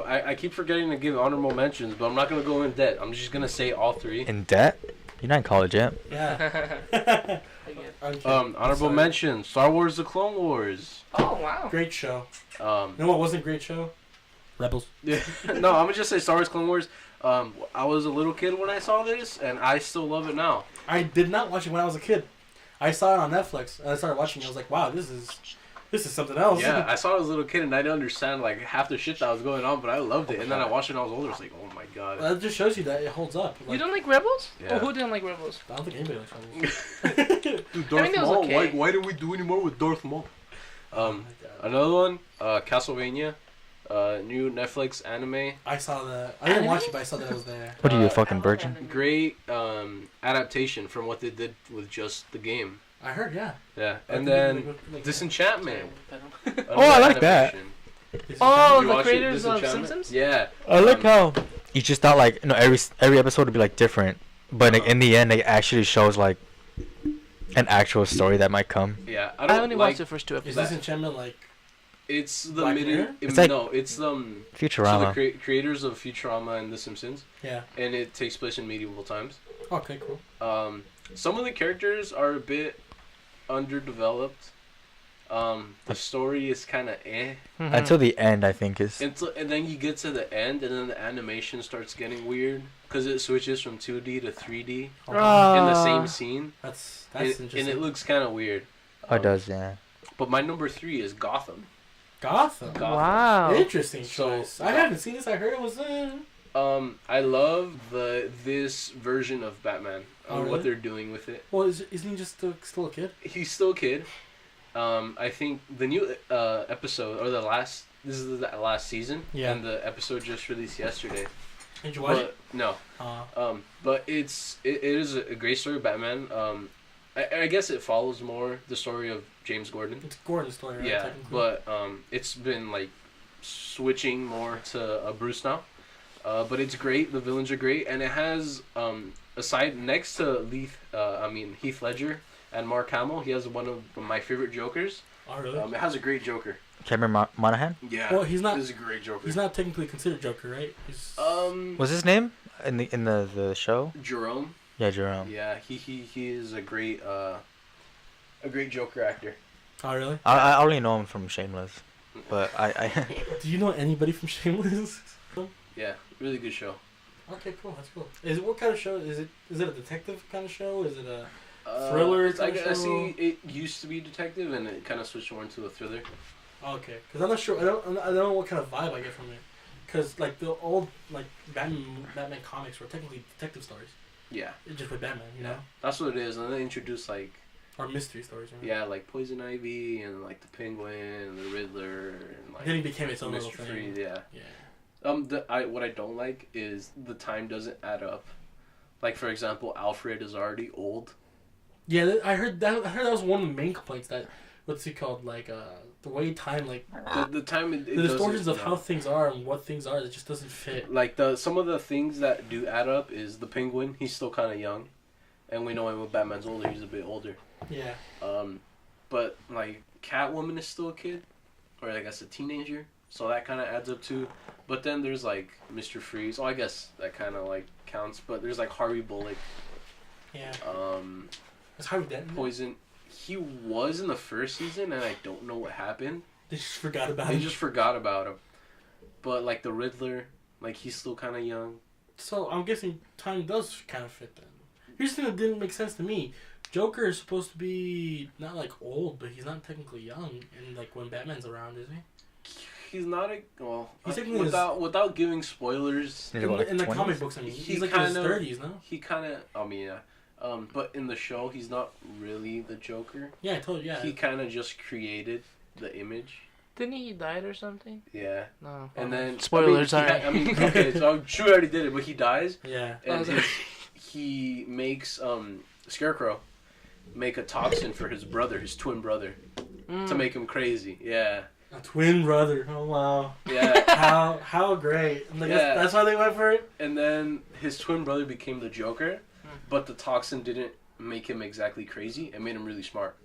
D: I keep forgetting to give honorable mentions, but I'm not gonna go in debt. I'm just gonna say all 3.
C: In debt? You're not in college yet.
B: Yeah. I'm kidding.
D: Honorable
B: Sorry.
D: mention: Star Wars: The Clone Wars.
A: Oh wow.
B: Great show.
D: You
B: You know what wasn't a great show? Rebels.
D: Yeah. No, I'm gonna just say Star Wars: Clone Wars. I was a little kid when I saw this, and I still love it now.
B: I did not watch it when I was a kid. I saw it on Netflix and I started watching it. I was like, wow, this is something else.
D: Yeah, I saw it as a little kid, and I didn't understand like half the shit that was going on, but I loved it. And then I watched it when I was older. It's like, oh my god.
B: That just shows you that it holds up.
A: You
B: Like,
A: don't like Rebels?
D: Yeah.
A: Oh, who didn't like Rebels?
B: I don't think anybody likes Rebels.
D: Dude,
A: I
D: Darth
A: mean, it was
D: Maul.
A: okay.
D: Why didn't we do any more with Darth Maul?
B: Oh my God.
D: Another one, Castlevania, new Netflix anime.
B: I saw that. I didn't watch it, but I saw that it was there.
C: What are you, a
D: Uh,
C: fucking virgin?
D: Great adaptation from what they did with just the game.
B: I heard, yeah.
D: Yeah,
B: I
D: and
B: think
D: then
B: like,
D: Disenchantment.
C: Oh, I like that.
A: Oh,
D: You
A: the
D: watched it,
A: creators of
D: Disenchantment?
A: Simpsons?
D: Yeah.
C: I like how you just thought like every episode would be like different, but like, in the end it actually shows like an actual story that might come.
D: Yeah, I
A: I
D: don't
A: only
D: like.
A: watched the first 2
B: Is
A: episodes.
B: Disenchantment like...
D: It's the
B: Black
D: midi.
B: Mirror?
C: It's like-
D: No, it's so the
C: Futurama.
D: creators of Futurama and The Simpsons,
B: Yeah.
D: and it takes place in medieval times.
B: Okay, cool.
D: Some of the characters are a bit underdeveloped. The story is kind of eh.
C: Until the end, I think is.
D: And then you get to the end, and then the animation starts getting weird because it switches from 2D to 3D in the same scene.
B: That's
D: And
B: interesting.
D: it looks kind of weird.
C: Oh, it does, yeah.
D: But my number 3 is Gotham.
B: Gotham.
A: Wow.
B: Interesting
D: So-
B: choice. I haven't seen this. I heard it was...
D: I love this version of Batman.
B: Oh, really?
D: What they're doing with it.
B: Well, isn't he just still a kid?
D: He's still a kid. I think the new episode or this is the last season.
B: Yeah.
D: And the episode just released yesterday.
B: Did you watch it?
D: No. But it is a great story of Batman. I guess it follows more the story of James Gordon.
B: It's Gordon's story, right?
D: Yeah, but it's been like switching more to Bruce now. But it's great. The villains are great, and it has aside next to Heath Ledger and Mark Hamill, he has one of my favorite Jokers.
B: Oh, really?
D: It has a great Joker.
C: Cameron Monaghan?
D: Yeah.
B: Well, he's not.
D: He's a great Joker.
B: He's not technically considered Joker, right? He's...
C: What's his name in the show?
D: Jerome.
C: Yeah, Jerome.
D: Yeah, he is a great Joker actor.
B: Oh, really?
C: I only know him from Shameless, but I
B: Do you know anybody from Shameless?
D: Yeah, really good show.
B: Okay, cool. That's cool. What kind of show is it? Is it a detective kind of show? Is it a thriller kind of show?
D: I see. It used to be detective, and it kind of switched more into a thriller.
B: Okay, because I'm not sure. I don't know what kind of vibe I get from it. Because like the old like Batman comics were technically detective stories.
D: Yeah.
B: Just with Batman, you know.
D: That's what it is, and then they introduced like.
B: Or mystery stories. Right?
D: Yeah, like Poison Ivy and like the Penguin and the Riddler and like.
B: Then it became its own little
D: Mr.
B: thing.
D: Freeze, yeah.
B: Yeah.
D: What I don't like is the time doesn't add up. Like for example, Alfred is already old.
B: Yeah, I heard that was one of the main complaints that what's it called like the way time like
D: the time it
B: the distortions of how things are and what things are, it just doesn't fit.
D: Like some of the things that do add up is the Penguin. He's still kind of young, and we know when Batman's older, he's a bit older.
B: Yeah.
D: But like Catwoman is still a kid, or I guess a teenager, so that kind of adds up too. But then there's like Mr. Freeze. Oh, I guess that kind of like counts. But there's like Harvey Bullock.
B: Yeah. Is Harvey Dent?
D: Poison. He was in the first season, and I don't know what happened.
B: They just forgot about him.
D: They just forgot about him. But like the Riddler, like he's still kind of young.
B: So I'm guessing time does kind of fit then. Here's the thing that didn't make sense to me. Joker is supposed to be not like old, but he's not technically young. And like when Batman's around, is he?
D: He's not a well.
B: He's
D: without giving spoilers.
B: In the comic books, I mean, he's like in his 30s, no?
D: He kind of. I mean, yeah. But in the show, he's not really the Joker.
B: Yeah, I told you. Yeah.
D: He kind of just created the image.
A: Didn't he died or something?
D: Yeah.
A: No.
D: And then
A: spoilers.
D: Okay, so I'm sure I already did it, but he dies.
B: Yeah.
D: And he makes Scarecrow make a toxin for his brother, his twin brother, to make him crazy. Yeah.
B: A twin brother. Oh wow.
D: Yeah.
B: How great. Like,
D: yeah.
B: That's why they went for it.
D: And then his twin brother became the Joker, but the toxin didn't make him exactly crazy. It made him really smart.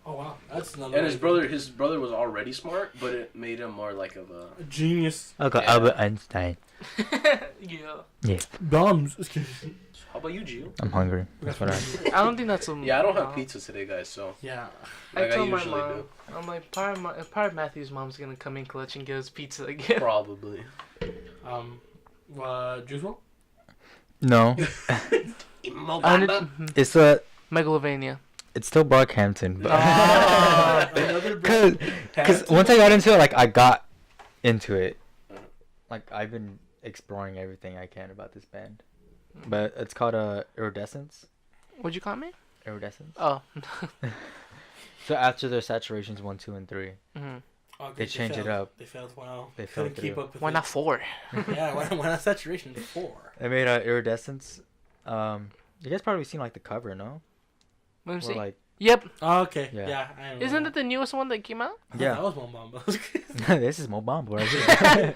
B: Oh wow, that's another.
D: And his brother was already smart, but it made him more like of a
B: genius.
C: Okay, yeah. Albert Einstein.
A: Yeah.
B: Bombs.
D: How about you, Gio?
C: I'm hungry. That's what
A: I don't think that's a.
D: Yeah, I don't have pizza today, guys. So
B: yeah.
A: I told my mom. I'm like, part of Matthew's mom's gonna come in clutch and get us pizza again.
D: Probably.
B: Juice roll?
C: No. It's a
A: Megalovania.
C: It's still Brockhampton, but because once I got into it, like I got into it, like I've been exploring everything I can about this band, but it's called Iridescence.
A: What'd you call me?
C: Iridescence.
A: Oh.
C: So after their Saturations 1, 2, and 3, they changed it up.
B: They failed. Wow.
C: They
B: couldn't keep up with
A: why
B: it.
A: not 4?
B: Yeah, why not Saturation 4?
C: They made Iridescence. You guys probably seen like the cover, no?
A: Let me see.
C: Like,
A: yep.
B: Oh, okay.
C: Yeah.
B: Yeah. I remember
A: Isn't it the newest one that came out?
C: Yeah.
B: That was Mobamba.
C: This is Mobamba right here.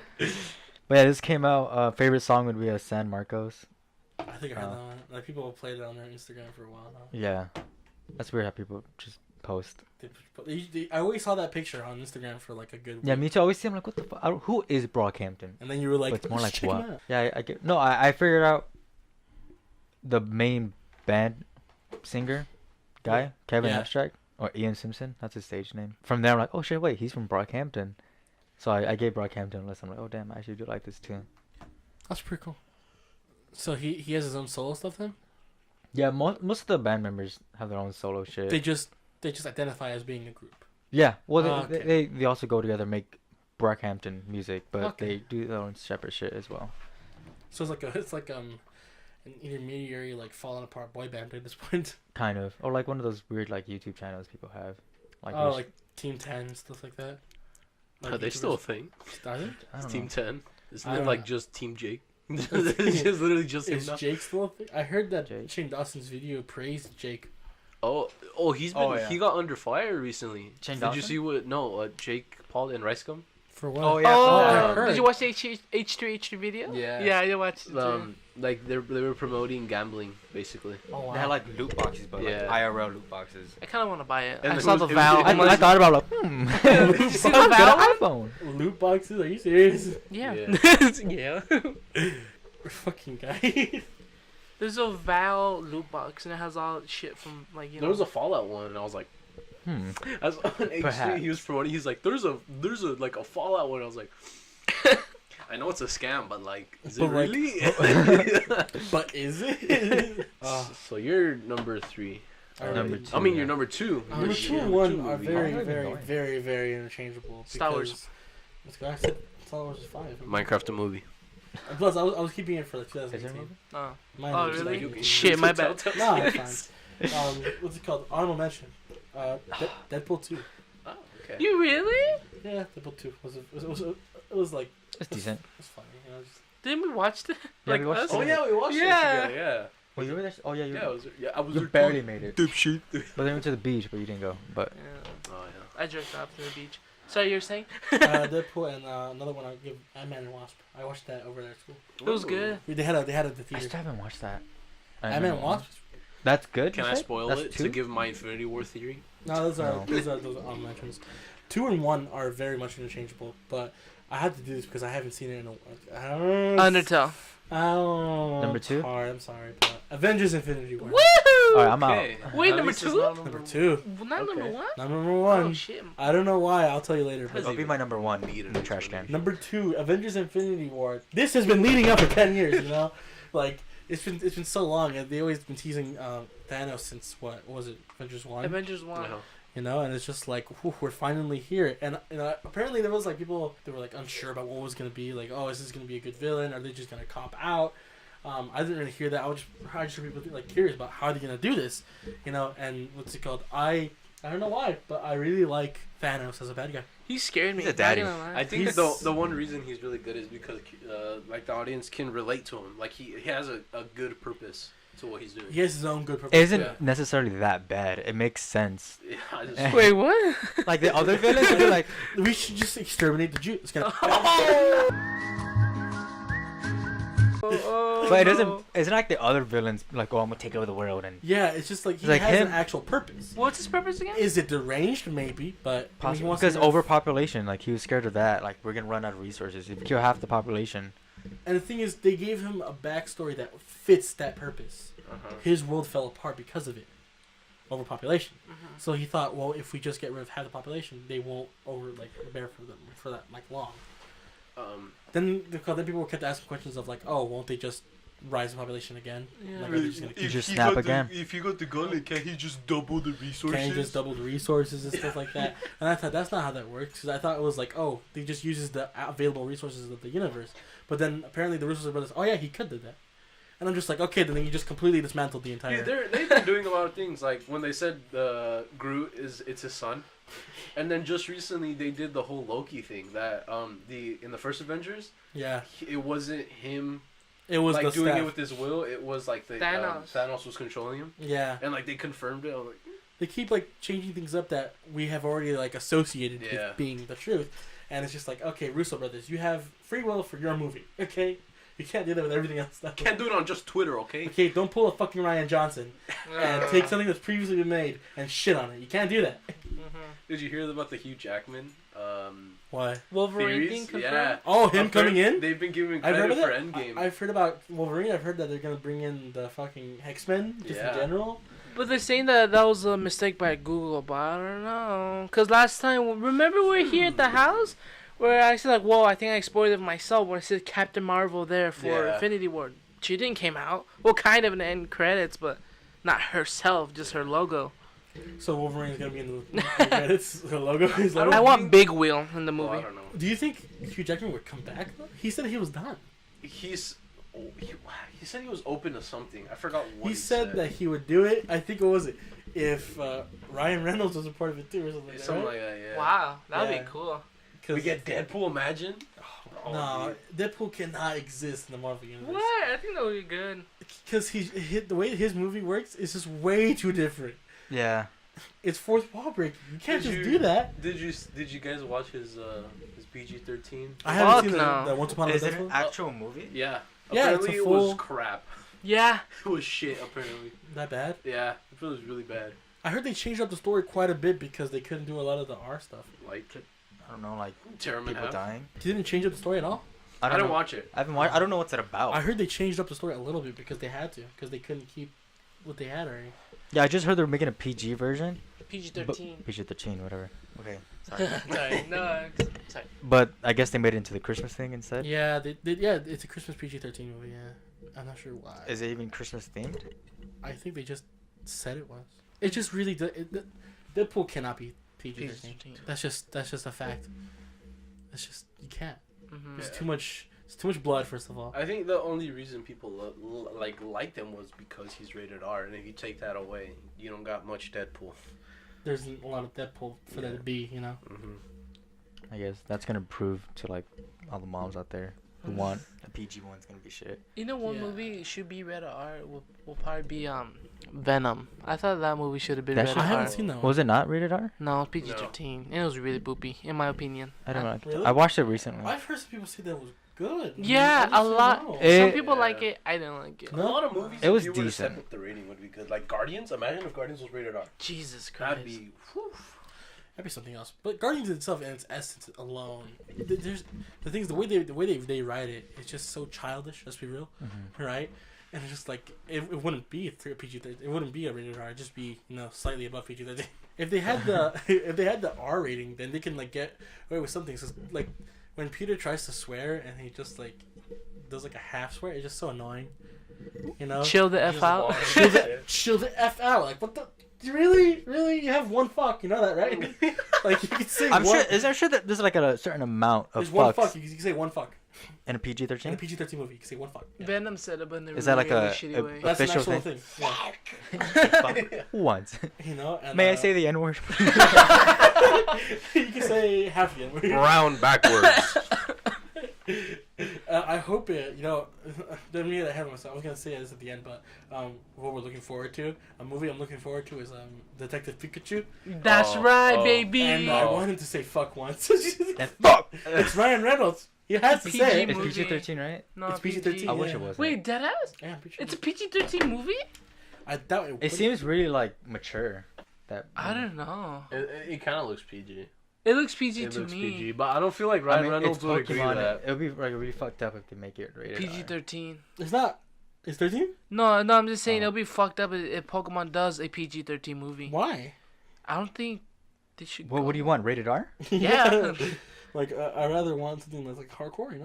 C: But yeah, this came out. Favorite song would be San Marcos.
B: I think I heard that one. Like people played it on their Instagram for a while now.
C: Yeah. That's weird how people just post.
B: I always saw that picture on Instagram for like a good week.
C: Yeah, me too. I always see I'm like, what the fuck? Who is Brockhampton?
B: And then you were like,
C: but it's more like
B: check
C: what?
B: him out.
C: Yeah, I get. No, I figured out the main band singer guy, Kevin Abstract, or Ian Simpson. That's his stage name. From there, I'm like, oh shit, wait, he's from Brockhampton. So I gave Brockhampton a listen. I'm like, oh damn, I actually do like this too.
B: That's pretty cool. So he has his own solo stuff then?
C: Yeah, most of the band members have their own solo shit.
B: They just identify as being a group.
C: Yeah, well they also go together, make Brockhampton music, but
B: Okay.
C: they do their own separate shit as well.
B: So it's like an intermediary like falling apart boy band at this point.
C: Kind of, or like one of those weird like YouTube channels people have. Like,
B: Oh, like Team 10 and stuff like that.
D: Are they still a thing?
B: Are they?
C: I
D: It's
C: don't
D: Team
C: know.
D: 10. Isn't
B: I
D: it
B: don't
D: like
B: know.
D: just Team Jake? It's just literally just him
B: Is
D: now.
B: Jake still a thing? I heard that
C: Jake.
B: Shane Dawson's video praised Jake.
D: Oh, he's been
C: Oh, yeah.
D: he got under fire recently.
C: Shane
D: Did
C: Dawson?
D: you see what? No, Jake Paul and Rice Gum.
B: For what?
C: Oh, yeah.
A: Oh,
B: I heard.
A: did you watch the H3 video?
D: Yeah.
A: Yeah, I watched it too.
D: Like they were promoting gambling basically.
B: Oh, wow.
C: They had like loot boxes, but
D: Yeah.
C: like IRL loot boxes.
A: I kind of want to buy it.
D: And
A: I
D: it
A: saw
D: was-
A: the
D: it was-
A: Valve.
D: it
A: I'm
D: was-
A: like,
C: thought about
A: Did you see the
C: Get
A: Valve
C: an
A: one?
C: iPhone.
B: Loot boxes? Are you serious?
A: Yeah.
D: Yeah.
A: Yeah.
B: Fucking guy.
A: There's a Val loot box and it has all shit from like
D: There was a Fallout one, and I was like, I was on H3,
C: Perhaps.
D: he was promoting. He's like, there's a like a Fallout one. I was like, I know it's a scam, but like, is it
B: But, like,
D: really?
B: But is it?
D: So you're number 3.
B: Alright.
C: Number 2.
D: I mean, you're number 2.
B: Number
D: You're
B: 2 and
D: number
B: 1
D: two
B: are
D: movie.
B: very,
C: Oh,
B: very,
C: annoying.
B: very, very interchangeable.
A: Star Wars.
B: because- Let's go. I said Star Wars is 5.
D: Minecraft the movie.
B: Plus, I was keeping it for like
C: Is there a
B: 2018.
C: movie?
A: Oh.
B: Mine
A: Oh,
B: was
A: really?
B: like-
A: Shit, my bad.
B: No, it's fine. What's it called? Honorable mention. Deadpool 2.
D: Oh, okay.
A: You really?
B: Yeah, Deadpool 2 was like
C: It's decent.
B: it's funny. You know, just,
A: Didn't we watch it?
C: Yeah,
A: Like
C: we watched
A: us?
C: it.
D: Oh yeah, we watched
A: Yeah.
D: it together. Yeah.
C: Well, you were there? Oh, yeah, you
D: Yeah, I was
C: you
D: there
C: barely
D: too.
C: made it.
D: Dipshit.
C: But then we went to the beach, but you didn't go. But
A: Yeah.
D: Oh yeah.
A: I jerked off to the beach. Sorry, you were saying?
B: Deadpool and another one I give Ant-Man and Wasp. I watched that over there at school.
A: It was good.
B: They had it at the
C: I
B: theater.
C: still haven't watched that.
B: Ant-Man and Wasp.
C: That's good.
D: Can
C: you
D: I
C: said?
D: spoil
C: That's
D: it
C: two?
D: to give my Infinity War theory?
B: No, those are
C: No.
B: those are honorable mentions. 2 and 1 are very much interchangeable, but I had to do this because I haven't seen it in a. I don't know.
A: Undertale.
B: Oh.
C: Number 2?
B: I'm sorry, but Avengers: Infinity War.
A: Woohoo!
C: Alright, I'm
D: Okay.
C: out.
A: Wait,
D: At
A: number
D: least it's
A: 2?
D: not
B: Number 2.
A: Not number
D: Okay.
A: 1?
B: Not number 1.
A: Oh, shit.
B: I don't know why. I'll tell you later. But
C: It'll be my number 1
D: Beat it
C: in the
D: in
C: trash
D: Twitter.
C: can.
B: number 2, Avengers: Infinity War. This has been leading up for 10 years. You know, like it's been so long, and they always been teasing Thanos since what was it? Avengers 1.
A: Avengers 1.
D: No.
B: You know, and it's just like, whew, we're finally here. And you know, apparently there was like people that were like unsure about what was gonna be. Like, oh, is this gonna be a good villain? Are they just gonna cop out? I didn't really hear that. I just heard people like curious about how they're gonna do this. You know, and what's it called? I don't know why, but I really like Thanos as a bad guy.
A: He scared me.
C: He's a
A: not
C: daddy.
A: gonna lie.
D: I think
B: He's-
D: the one reason he's really good is because like the audience can relate to him. Like he has a good purpose to what he's doing.
B: He has his own good purpose.
C: It isn't
D: Yeah.
C: necessarily that bad. It makes sense.
D: Yeah, I just,
C: Eh.
A: Wait, what?
C: Like the other villains, they're like,
B: We should just exterminate the Jews.
C: but it doesn't. It's not like the other villains. Like, oh, I'm gonna take over the world and
B: Yeah, it's just like he
C: Like
B: has
C: him.
B: an actual purpose.
A: What's his purpose again?
B: Is it deranged? Maybe, but I mean, he
C: possibly
B: wants
C: because
B: to live-
C: overpopulation. Like he was scared of that. Like we're gonna run out of resources if you kill half the population.
B: And the thing is, they gave him a backstory that fits that purpose. His world fell apart because of it. Overpopulation. So he thought, well, if we just get rid of half the population, they won't bear for that like long. Then people kept asking questions of like, oh, won't they just rise the population again?
A: Yeah.
B: Like, are they just gonna
C: You just snap again.
D: If you got the gauntlet, can't he just double the resources?
B: Can you just double the resources and stuff like that? And I thought that's not how that works, because I thought it was like, oh, they just uses the available resources of the universe. But then apparently the Russo brothers, oh yeah, he could do that. And I'm just like, okay, then you just completely dismantled the entire.
D: Yeah, they've been doing a lot of things. Like when they said Groot it's his son, and then just recently they did the whole Loki thing. That in the first Avengers,
B: Yeah,
D: it wasn't him
B: it was
D: like
B: the
D: doing
B: staff.
D: it with his will. It was like the Thanos was controlling him,
B: Yeah,
D: and like they confirmed it. I was like,
B: they keep like changing things up that we have already like associated
D: Yeah.
B: with being the truth, and it's just like, okay, Russo brothers, you have free will for your movie, okay? You can't do that with everything else.
D: can't do it on just Twitter, okay?
B: Okay, don't pull a fucking Ryan Johnson and take something that's previously been made and shit on it. You can't do that.
D: Did you hear about the Hugh Jackman?
B: Why?
A: Wolverine
D: theories?
A: thing
D: Yeah.
A: confirmed?
B: Oh, him
D: I've
B: coming
D: heard-
B: in?
D: They've been giving
B: I've heard
D: credit
B: of
D: for
B: that.
D: Endgame.
B: I've heard about Wolverine. I've heard that they're gonna bring in the fucking X-Men just
D: Yeah.
B: in general.
A: But they're saying that was a mistake by Google, but I don't know. Because last time, remember we were here at the house? Where I said, like, whoa, I think I spoiled it myself when I said Captain Marvel there for
D: Yeah.
A: Infinity War. She didn't came out. Well, kind of in the end credits, but not herself, just her logo.
B: So Wolverine's gonna be in the credits. The logo is
D: I don't
B: like.
A: I want
D: think-
A: Big Wheel in the
D: Oh, I
A: movie.
D: don't know.
B: Do you think Hugh Jackman would come back? Though? He said he was done.
D: He said he was open to something. I forgot what
B: He said that he would do it. I think what was it? if Ryan Reynolds was a part of it too, or something.
D: Something
B: Right?
D: like that, yeah.
A: Wow, that'd
B: Yeah.
A: be cool.
D: We get Deadpool, imagine? Oh,
B: No,
D: dude.
B: Deadpool cannot exist in the Marvel universe.
A: What? I think that would be good.
B: Because the way his movie works is just way too different.
C: Yeah.
B: It's fourth wall breaking. You can't
D: Did
B: just
D: you-
B: do that.
D: Did you guys watch his PG-13?
B: I haven't
A: Fuck
B: seen
A: no.
B: the Once Upon a
C: Is it
B: Deadpool.
C: an actual movie?
D: Yeah.
B: Yeah, it's
D: Apparently
B: a
D: it was
B: full-
D: crap.
A: Yeah.
D: It was shit, apparently.
B: That bad?
D: Yeah. It was really bad.
B: I heard they changed up the story quite a bit because they couldn't do a lot of the R stuff.
D: Like,
C: I don't know, like
D: tear him in
C: people
D: half.
C: dying.
B: They didn't change up the story at all.
D: I
C: don't
D: didn't
C: know.
D: watch it.
C: I haven't watched. I don't know what's it about.
B: I heard they changed up the story a little bit because they had to, because they couldn't keep what they had already.
C: Yeah, I just heard they're making a PG version.
A: PG-13.
C: PG-13, whatever. Okay, sorry.
A: Sorry, no, sorry.
C: But I guess they made it into the Christmas thing instead.
B: Yeah, yeah, it's a Christmas PG-13 movie. Yeah, I'm not sure why.
C: Is it even Christmas themed?
B: I think they just said it was. It just really Deadpool cannot be PG-13.
A: PG-13.
B: That's just a fact. That's just you can't.
A: Mm-hmm.
B: There's
D: Yeah.
B: too much. It's too much blood. First of all.
D: I think the only reason people liked him was because he's rated R, and if you take that away, you don't got much Deadpool.
B: There's a lot of Deadpool for that to be. You know.
D: Mm-hmm.
C: I guess that's gonna prove to like all the moms out there who want the PG one's gonna be shit.
A: You know, one
B: Yeah.
A: movie should be rated R will probably be Venom. I thought that movie should have been
C: That
A: rated
C: should-
B: I
A: R.
B: haven't seen that one.
C: Was it not rated R?
A: No, PG-13. And it was really boopy, in my opinion.
C: I don't know.
B: Really?
C: I watched it recently.
B: I've heard some people say that was good.
A: Yeah,
B: I
A: a lot.
B: don't know.
C: Eh,
A: Some people
D: Yeah.
A: like it. I didn't like it.
B: No?
D: A lot of movies,
C: It was
D: if you were to
C: decent.
D: step up the rating, would be good. Like Guardians. Imagine if Guardians was rated R.
A: Jesus Christ.
D: That'd be. Whew.
B: That'd be something else. But Guardians itself and its essence alone, there's the things the way they write it, it's just so childish. Let's be real, right? And it's just like it wouldn't be a PG-13. It wouldn't be a rated R. It'd just be slightly above PG-13. If they had the R rating, then they can like get away with something. So like when Peter tries to swear and he just like does like a half swear, it's just so annoying. You know?
A: Chill the F
D: Just
A: out.
D: walk.
B: Chill the F out. Like what the. Really? You have one fuck, you know that, right? Like you can say
C: I'm
B: one.
C: sure that there's like a certain amount of
B: There's one
C: fucks
B: fuck. You can say one fuck
C: in a
B: in a
C: PG-13.
B: PG-13 movie. You can say one fuck. Yeah.
A: Venom said it, but in a
C: Is that like
A: really
C: a-
A: shitty
C: a-
A: way.
B: That's an
C: official
B: actual thing. Yeah.
C: Once.
B: You know. And,
C: May I say the N-word?
B: you can say half the N-word.
D: Round backwards.
B: I hope it. Didn't mean ahead of myself. I was gonna say this at the end, but what we're looking forward to, a movie I'm looking forward to is Detective Pikachu,
A: That's
D: Oh,
A: right,
D: oh.
A: baby.
B: and I wanted to say fuck once.
C: And fuck.
B: It's Ryan Reynolds. He has to
A: PG
B: say it.
C: It's
A: movie.
C: PG-13, right?
A: No,
B: It's PG-13.
C: I wish
B: Yeah.
C: it was.
A: Wait, deadass?
B: Yeah, I'm pretty sure.
A: It's a PG-13 movie?
B: I doubt it.
C: It
B: would.
C: seems really like mature. That
A: I don't know.
D: It kind of looks PG.
A: It looks PG
D: It
A: to
D: looks
A: me.
D: PG, but I don't feel like Ryan Reynolds
C: it's
D: would agree to
C: Pokemon.
D: that.
C: It would be like really fucked up if they make it rated R.
A: PG-13.
B: It's not. It's 13.
A: No, I'm just saying
C: Oh.
A: it'll be fucked up if Pokemon does a PG-13 movie.
B: Why?
A: I don't think they should.
C: What do you want? Rated R?
A: Yeah.
B: Like I rather want something that's like hardcore,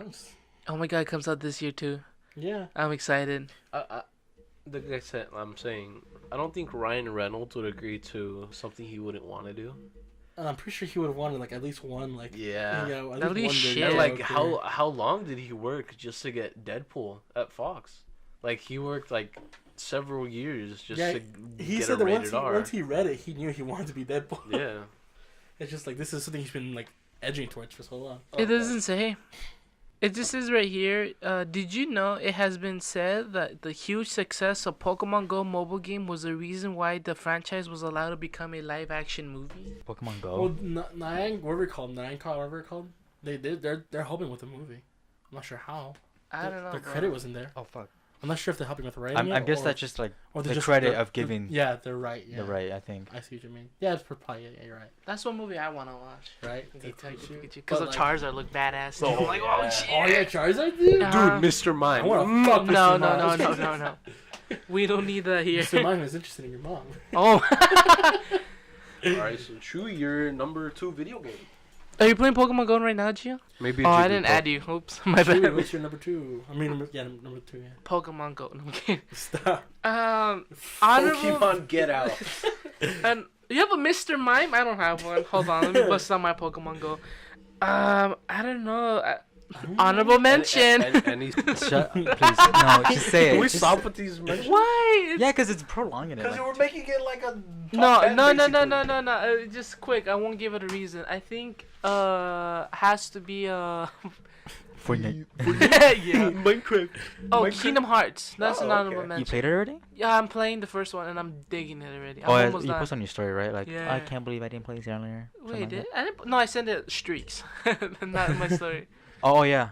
A: Oh my god, it comes out this year too.
B: Yeah.
A: I'm excited.
D: Like I said, I'm saying I don't think Ryan Reynolds would agree to something he wouldn't want to do.
B: And I'm pretty sure he would have wanted like at least one
D: Yeah.
A: At least shit.
D: And
A: Yeah,
D: like how long did he work just to get Deadpool at Fox? Like he worked like several years just to
B: he
D: get
B: said
D: a
B: that
D: rated R.
B: once he read it, he knew he wanted to be Deadpool.
D: Yeah.
B: It's just like this is something he's been like edging towards for so long.
A: It doesn't say. It just says right here, did you know it has been said that the huge success of Pokemon Go mobile game was the reason why the franchise was allowed to become a live action movie?
C: Pokemon Go.
B: Well, Niantic, whatever it's called, whatever it's called, they're helping with the movie. I'm not sure how.
A: I don't know.
B: Their
A: bro.
B: credit wasn't there.
C: Oh fuck.
B: I'm not sure if they're helping with writing.
C: I
B: it
C: guess
B: or,
C: that's just like
B: or
C: the
B: they're just,
C: credit
B: they're-
C: of giving
B: Yeah, they're right. Yeah,
C: the right. I think.
B: I see what you mean. Yeah, it's probably you're right.
A: That's one movie I want to watch.
B: Right.
A: Because the
B: But, like-
A: Charizard look badass.
D: Oh,
A: I'm like, oh
D: yeah.
A: shit.
B: Oh yeah, Charizard, dude.
A: Uh-huh.
D: Dude, Mr. Mime.
B: I want to fuck
A: No,
B: Mr.
A: no, no,
B: Mime.
A: no, no, no. We don't need that here.
B: Mr. Mime is interested in your mom.
A: Oh.
D: Alright, so Chewy, your number 2 video game.
A: Are you playing Pokemon Go right now, Gio?
D: Maybe
A: Oh, I didn't add you. Oops, my
B: Chewy,
A: bad.
B: what's your number 2? I mean, number 2. Yeah.
A: Pokemon Go. No, I'm kidding.
B: Stop.
A: Honorable.
D: Pokemon Get Out.
A: And you have a Mr. Mime? I don't have one. Hold on, let me bust out my Pokemon Go. I don't know. Honorable mention.
D: And he's
C: Shut, please. No, just say it.
D: Can we
C: Just-
D: stop with these mentions?
A: Why?
C: Yeah, because it's prolonging it.
D: Because
C: Like,
D: we're making it like a
A: No,
D: top 10,
A: no, no, no,
D: basically.
A: no, no, no. Just quick. I won't give it a reason. I think has to be
C: Fortnite.
A: yeah.
D: Minecraft.
A: Oh,
D: Minecraft?
A: Kingdom Hearts. That's
D: Oh,
A: an honorable
D: okay.
A: mention.
C: You played it already?
A: Yeah, I'm playing the first one and I'm digging it already. I'm
C: Oh, yeah,
A: almost
C: you
A: done.
C: posted on your story, right? Like,
A: Yeah.
C: I can't believe I didn't play this earlier. Something
A: Wait,
C: like
A: did
C: that.
A: I didn't? No, I sent it streaks, not in my story.
C: Oh, yeah.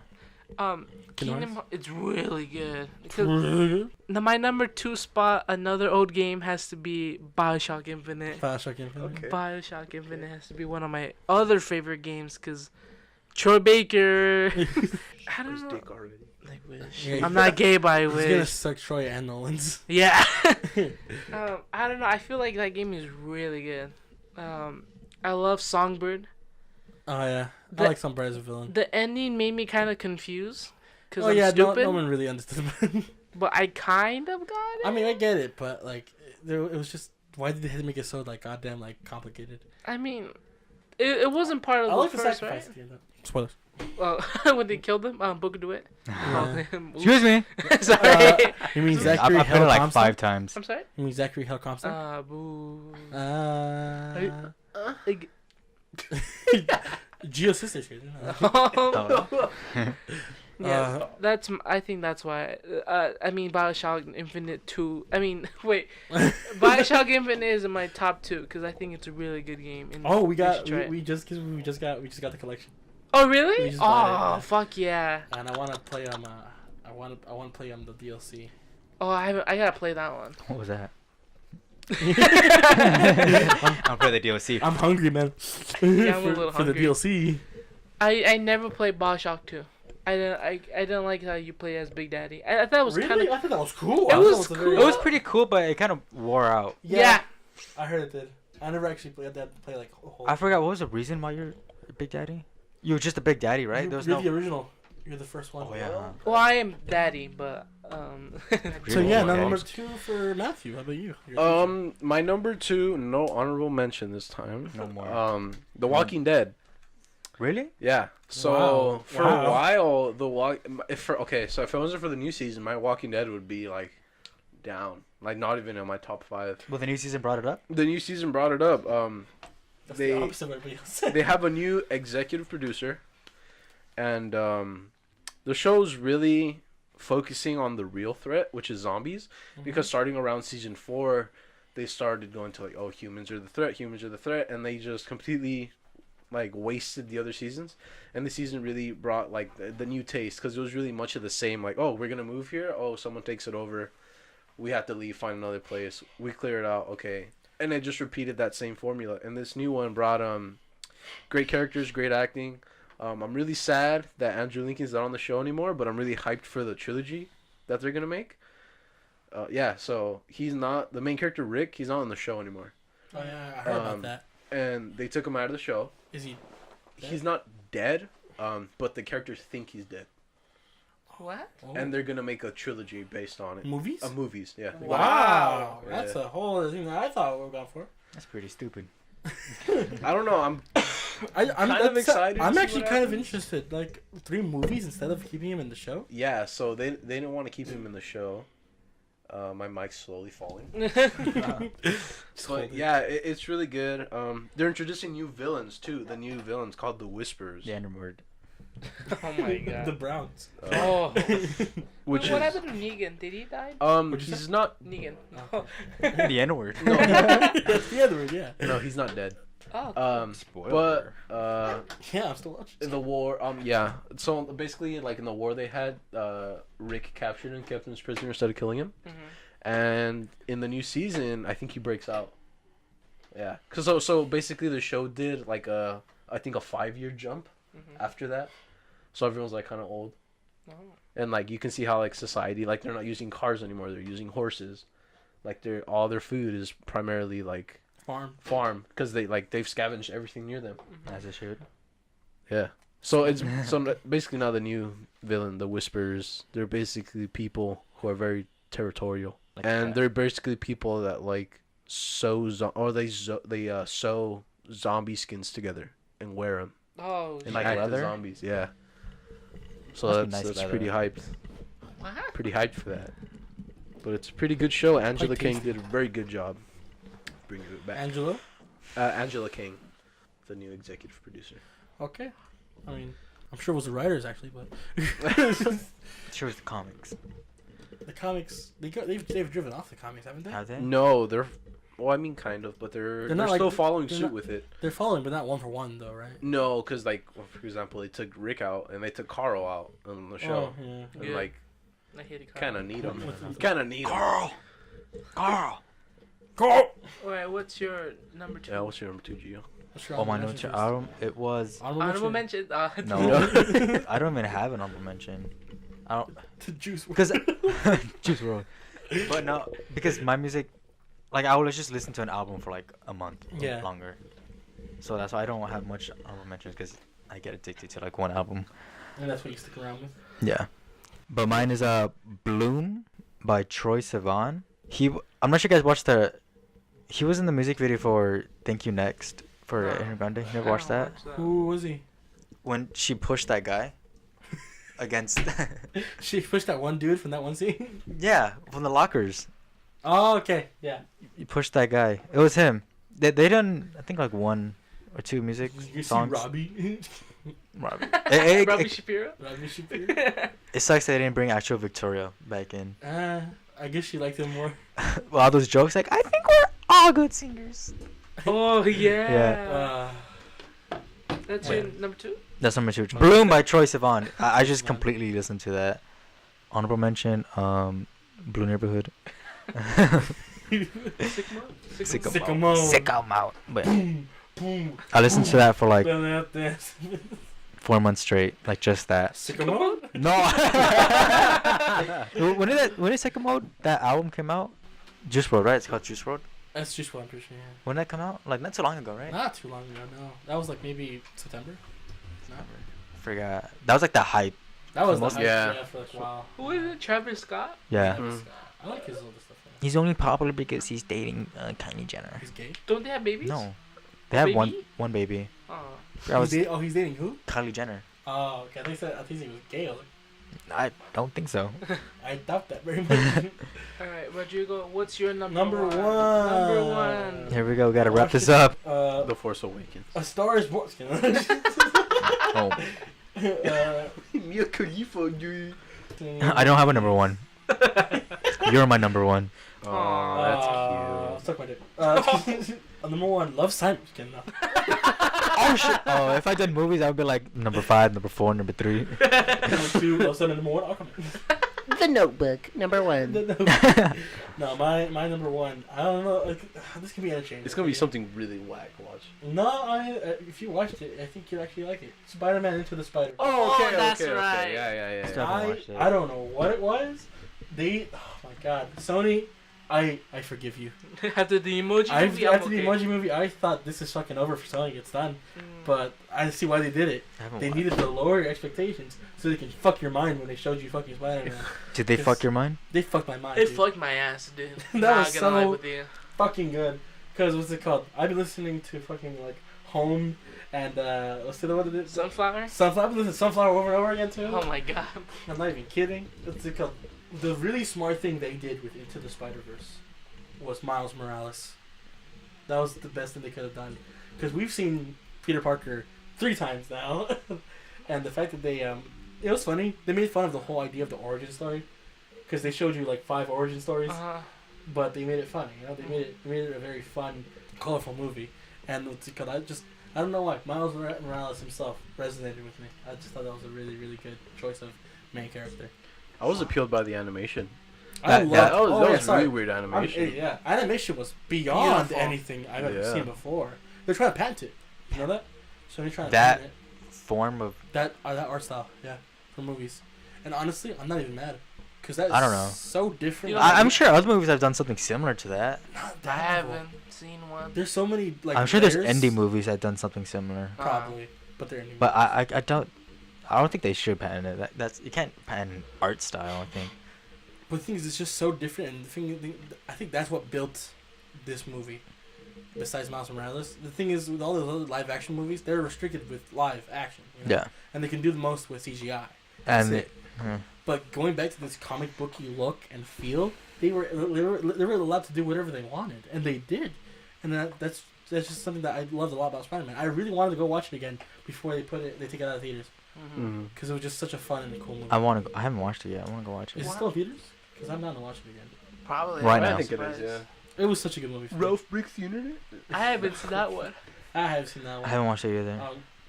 A: Kingdom Hearts, it's really good. Because my number 2 spot, another old game, has to be Bioshock Infinite.
B: Bioshock Infinite.
D: Okay.
A: Bioshock Infinite has to be one of my other favorite games because Troy Baker. I don't
D: His
A: know.
D: dick already.
A: Like, wish.
B: Yeah,
A: I'm not gay, but I
B: He's gonna
A: wish.
B: suck Troy and Nolan's.
A: Yeah. I don't know. I feel like that game is really good. I love Songbird.
B: Oh yeah,
A: The-
B: I like Sunbright as a villain.
A: The ending made me kind of confused because
B: Oh
A: I'm
B: yeah,
A: stupid,
B: no one really understood.
A: but I kind of got it.
B: I mean, I get it, but like, it was just why did they have to make it so like goddamn like complicated?
A: I mean, it wasn't part of
B: I
A: the
B: like the
A: first,
B: sacrifice
A: right?
B: at the end. Spoilers.
A: Well, when they killed him, Booker DeWitt.
B: Yeah.
C: Excuse me.
A: Sorry.
B: You mean
C: I
B: Zachary
C: played it like
B: Hell
C: 5 times.
A: I'm sorry.
B: You mean Zachary Hell Compton?
A: Boo.
B: Geo Sisters.
C: Oh.
A: Yeah, I think that's why. I mean, Bioshock Infinite 2. I mean, wait, Bioshock Infinite is in my top 2 because I think it's a really good game. And
B: Oh,
A: you should try it.
B: we just got the collection,
A: Oh
B: we
A: really?
B: just bought it,
A: Oh
B: yeah.
A: fuck yeah!
B: and I want to play I want to play the DLC.
A: Oh, I gotta play that one.
C: What was that? I'll play the DLC.
B: I'm hungry, man.
A: Yeah, I'm a little
B: for the
A: hungry.
B: DLC.
A: I never played Bioshock 2. I didn't like how you play as Big Daddy. I thought it was kind of.
B: I thought that was cool.
A: It
B: I
A: was
B: thought
A: cool.
C: It was pretty cool, but it kind of wore out.
A: Yeah.
B: I heard it did. I never actually played that. Play like a whole.
C: I forgot what was the reason why you're a Big Daddy? You were just a Big Daddy, right? There was
B: You're
C: no.
B: the original. You're the first one.
C: Oh yeah. huh.
A: Well, I am Daddy, but
B: So
C: Really?
B: yeah,
C: Oh,
B: now
C: my
B: number
C: games.
B: 2 for Matthew. How about you?
D: My number 2, no honorable mention this time.
C: No more.
D: The Walking Dead.
C: Really?
D: Yeah. So
B: Wow.
D: for
B: Wow.
D: a while, if it wasn't for the new season, my Walking Dead would be like down, like not even in my top 5.
C: Well, the new season brought it up.
D: The new season brought it up.
B: That's
D: they-
B: the opposite of everybody else said.
D: They have a new executive producer, and the show's really focusing on the real threat, which is zombies. Because starting around season 4, they started going to like, oh, humans are the threat, and they just completely like wasted the other seasons. And the season really brought like the new taste, because it was really much of the same. Like, oh, we're gonna move here. Oh, someone takes it over. We have to leave, find another place. We clear it out. Okay. And it just repeated that same formula. And this new one brought great characters, great acting. I'm really sad that Andrew Lincoln's not on the show anymore, but I'm really hyped for the trilogy that they're gonna make. Yeah, so he's not the main character. Rick, he's not on the show anymore,
B: Oh yeah, I heard about that.
D: and they took him out of the show.
B: Is he? Dead?
D: He's not dead, but the characters think he's dead,
A: what?
B: Oh.
D: and they're gonna make a trilogy based on it.
B: Movies?
D: Movies, yeah.
B: Wow,
D: Yeah.
B: that's a whole other thing that I thought we were going for.
C: That's pretty stupid.
D: I don't know. I'm
B: I'm
D: kind of excited to
B: I'm
D: see
B: actually
D: what
B: kind of
D: happens.
B: interested. Like 3 movies instead of keeping him in the show.
D: yeah. So they didn't want to keep him in the show. My mic's slowly falling. But yeah, it's really good. They're introducing new villains too. The new villains called the Whisperers.
C: The N word.
A: Oh my god.
B: The Browns.
A: Oh.
D: Which
A: What
D: is
A: happened to Negan? Did he die?
D: he's not.
A: Negan.
C: The N word.
D: No,
B: That's the other one, yeah.
D: no, he's not dead.
A: Oh.
C: Spoiler.
D: But
B: Yeah, I'm still watching.
D: in the war, yeah. So basically, like in the war they had, Rick captured him, kept him as prisoner, started killing him. And in the new season, I think he breaks out. Yeah, cause so basically the show did like I think a 5-year jump after that, so everyone's like kind of old, and like you can see how like society, like they're not using cars anymore, they're using horses, like all their food is primarily like farm, because they've scavenged everything near them.
C: As it should.
D: Yeah. So it's basically now the new villain, the Whisperers. They're basically people who are very territorial,
C: Like
D: and
C: that.
D: they're basically people that like sew zombie skins together and wear them
A: Oh.
D: and
C: Like
D: act as
C: leather?
D: zombies. Yeah. So
C: Must be
D: that's
C: nice
D: pretty
C: weather.
D: hyped.
A: What?
D: Pretty hyped for that. But it's a pretty good show. Angela
B: Quite
D: King
B: tasty.
D: did a very good job bringing it back.
B: Angelo.
D: Angela King, the new executive producer.
B: Okay. I mean, I'm sure it was the writers actually, but
C: Sure, it's the comics.
B: the comics they've driven off the comics, haven't they?
C: Have they?
D: No, they're. Well, I mean, kind of, but they're
B: not like-
D: still following
B: they're
D: suit
B: not-
D: with it.
B: They're following, but not one for one though, right?
D: No, because like, well, for example, they took Rick out and they took Carl out on the show,
B: Oh, yeah.
D: and
A: Yeah.
D: like,
A: I hate it.
D: kind of need them.
B: What's-
D: Kind of need them.
C: Carl.
B: Go.
A: Alright, what's your number 2?
D: Yeah, what's your number 2, Gio?
B: What's your
C: Oh, my
B: honorable
C: notes.
B: mention
C: Album. It was.
B: first?
A: Honorable mention.
C: No, I don't even have an honorable mention. I don't
B: The Juice.
C: because Juice WRLD. But no, because my music, like I will just listen to an album for like a month or
B: Yeah.
C: longer. So that's why I don't have much honorable mentions because I get addicted to like one album.
B: And that's what you stick around with.
C: Yeah. But mine is Bloom by Troye Sivan. I'm not sure you guys watched he was in the music video for Thank You Next for
A: No.
C: Ariana Grande. You never watched that?
B: Who was he?
C: When she pushed that guy against
B: She pushed that one dude from that one scene.
C: yeah, from the lockers.
B: Oh, okay, yeah.
C: You pushed that guy. It was him. They done I think like 1 or 2 music
B: You see
C: songs.
B: Robbie.
C: Robbie.
A: Robbie Shapiro.
B: Robbie Shapiro.
C: It sucks they didn't bring actual Victoria back in.
B: I guess she liked him more.
C: Well, all those jokes like I think we're all good singers.
A: Oh yeah. That's your
B: Wait.
A: number 2.
C: That's number 2. Bloom by Troye Sivan. I just completely listened to that. Honorable mention, Blue Neighborhood.
A: Sycamore.
B: Sycamore.
C: Sycamore. But
B: Boom, boom.
C: I listened to that for like
B: This.
C: 4 months straight, like just that.
B: Sycamore?
C: No. when did Sycamore that album came out? Juice WRLD, right? It's called Juice WRLD.
B: That's just what I'm pretty sure. Yeah.
C: When did that come out? Like not too long ago, right?
B: Not too long ago, no. That was like maybe September. No.
C: Forgot. That was like the hype.
B: That was the
C: Most-
B: hype,
D: Yeah.
B: yeah, for like a while.
A: Who is it? Travis Scott.
C: Yeah.
B: Travis
D: Mm.
B: Scott. I like his older stuff. Yeah.
C: He's only popular because he's dating Kylie Jenner.
B: He's gay.
A: Don't they have babies?
C: No. They have one
A: Baby?
C: baby.
A: Oh.
C: That was
B: He's dating who?
C: Kylie Jenner.
B: Oh, okay. I think he was gay. I was like,
C: I don't think so.
B: I doubt that very much.
A: Alright, Rodrigo, what's your number
B: Number
A: one?
B: one.
A: Number one.
C: Here we go. Gotta wrap this up.
D: The Force Awakens.
B: A Star is Born.
C: Oh.
D: Mia Khalifa, dude.
C: I don't have a number 1. You're my number 1.
D: Oh, that's
B: Suck my dick. Number 1, Love Simon. Just kidding, no.
C: Oh shit. Oh, if I did movies, I would be like number 5, number 4, number 3.
B: Number 2, Love Simon. Number 1, I'll come in.
E: The Notebook, number 1.
B: No, my number 1. I don't know. Like, this can be interchangeable.
D: It's gonna be something really whack. Watch.
B: No, if you watched it, I think you'd actually like it. Spider-Man Into the Spider.
A: Oh, that's right.
D: Yeah.
C: Still haven't watched it.
B: I don't know what it was. Oh my god, Sony, I forgive you.
A: After the emoji movie,
B: After
A: I'm
B: the
A: okay.
B: emoji movie, I thought this is fucking over for Sony. It's done. But I see why they did it.
C: I haven't
B: They
C: watched
B: needed
C: it.
B: to lower your expectations so they can fuck your mind when they showed you fucking Spider-Man.
C: Did they
B: Yes.
C: fuck your mind?
B: They fucked my mind.
A: It
B: dude.
A: fucked my ass, dude.
B: That
A: Not
B: was
A: gonna lie
B: so-
A: with you.
B: Fucking good. Cause what's it called? I've been listening to fucking like Home and what's the other one? That is?
A: Sunflower?
B: Sunflower. I've been listening to Sunflower over and over again too.
A: Oh my god.
B: I'm not even kidding. What's it called? The really smart thing they did with Into the Spider-Verse was Miles Morales. That was the best thing they could have done. Because we've seen Peter Parker 3 times now. And the fact that they, it was funny. They made fun of the whole idea of the origin story. Because they showed you like 5 origin stories. But they made it funny, you know? They made it a very fun, colorful movie. And what's it called? I don't know why. Miles Morales himself resonated with me. I just thought that was a really, really good choice of main character.
D: I was appealed by the animation.
C: That-
D: That was,
B: oh,
D: that
B: yeah,
D: was
B: sorry.
D: really weird animation.
B: Yeah, animation was beyond
A: Beautiful.
B: anything I've ever
D: Yeah.
B: seen before. They're trying to patent it. You know that? So they're trying to
C: That-
B: patent
C: Form of
B: it. That art style, yeah, for movies. And honestly, I'm not even mad. Because that's
C: I don't know.
B: so different.
A: You know,
C: I'm sure other movies have done something similar to that.
B: Not
A: I
B: that
A: haven't seen one.
B: There's so many, like,
C: I'm sure there's
B: layers,
C: indie movies that have done something similar.
B: Probably. But they're indie
C: But
B: movies.
C: I don't think they should patent it. That's you can't patent art style. I think.
B: But the thing is, it's just so different. And I think that's what built this movie. Besides Miles Morales, the thing is, with all those other live action movies, they're restricted with live action. You know?
C: Yeah.
B: And they can do the most with CGI. That's
C: And
B: it. But going back to this comic booky look and feel, they were allowed to do whatever they wanted, and they did. And that's just something that I loved a lot about Spider-Man. I really wanted to go watch it again before they take it out of theaters, because it was just such a fun and cool movie.
C: I haven't watched it yet. I want to go watch it.
B: Is it still in theaters? Because I'm down to watch it again.
A: Probably.
C: Right
D: I
C: now.
D: think it is. Yeah.
B: It was such a good movie.
D: Ralph breaks the internet.
A: I haven't seen that one.
B: I have seen that
C: I
B: one.
C: haven't watched it either.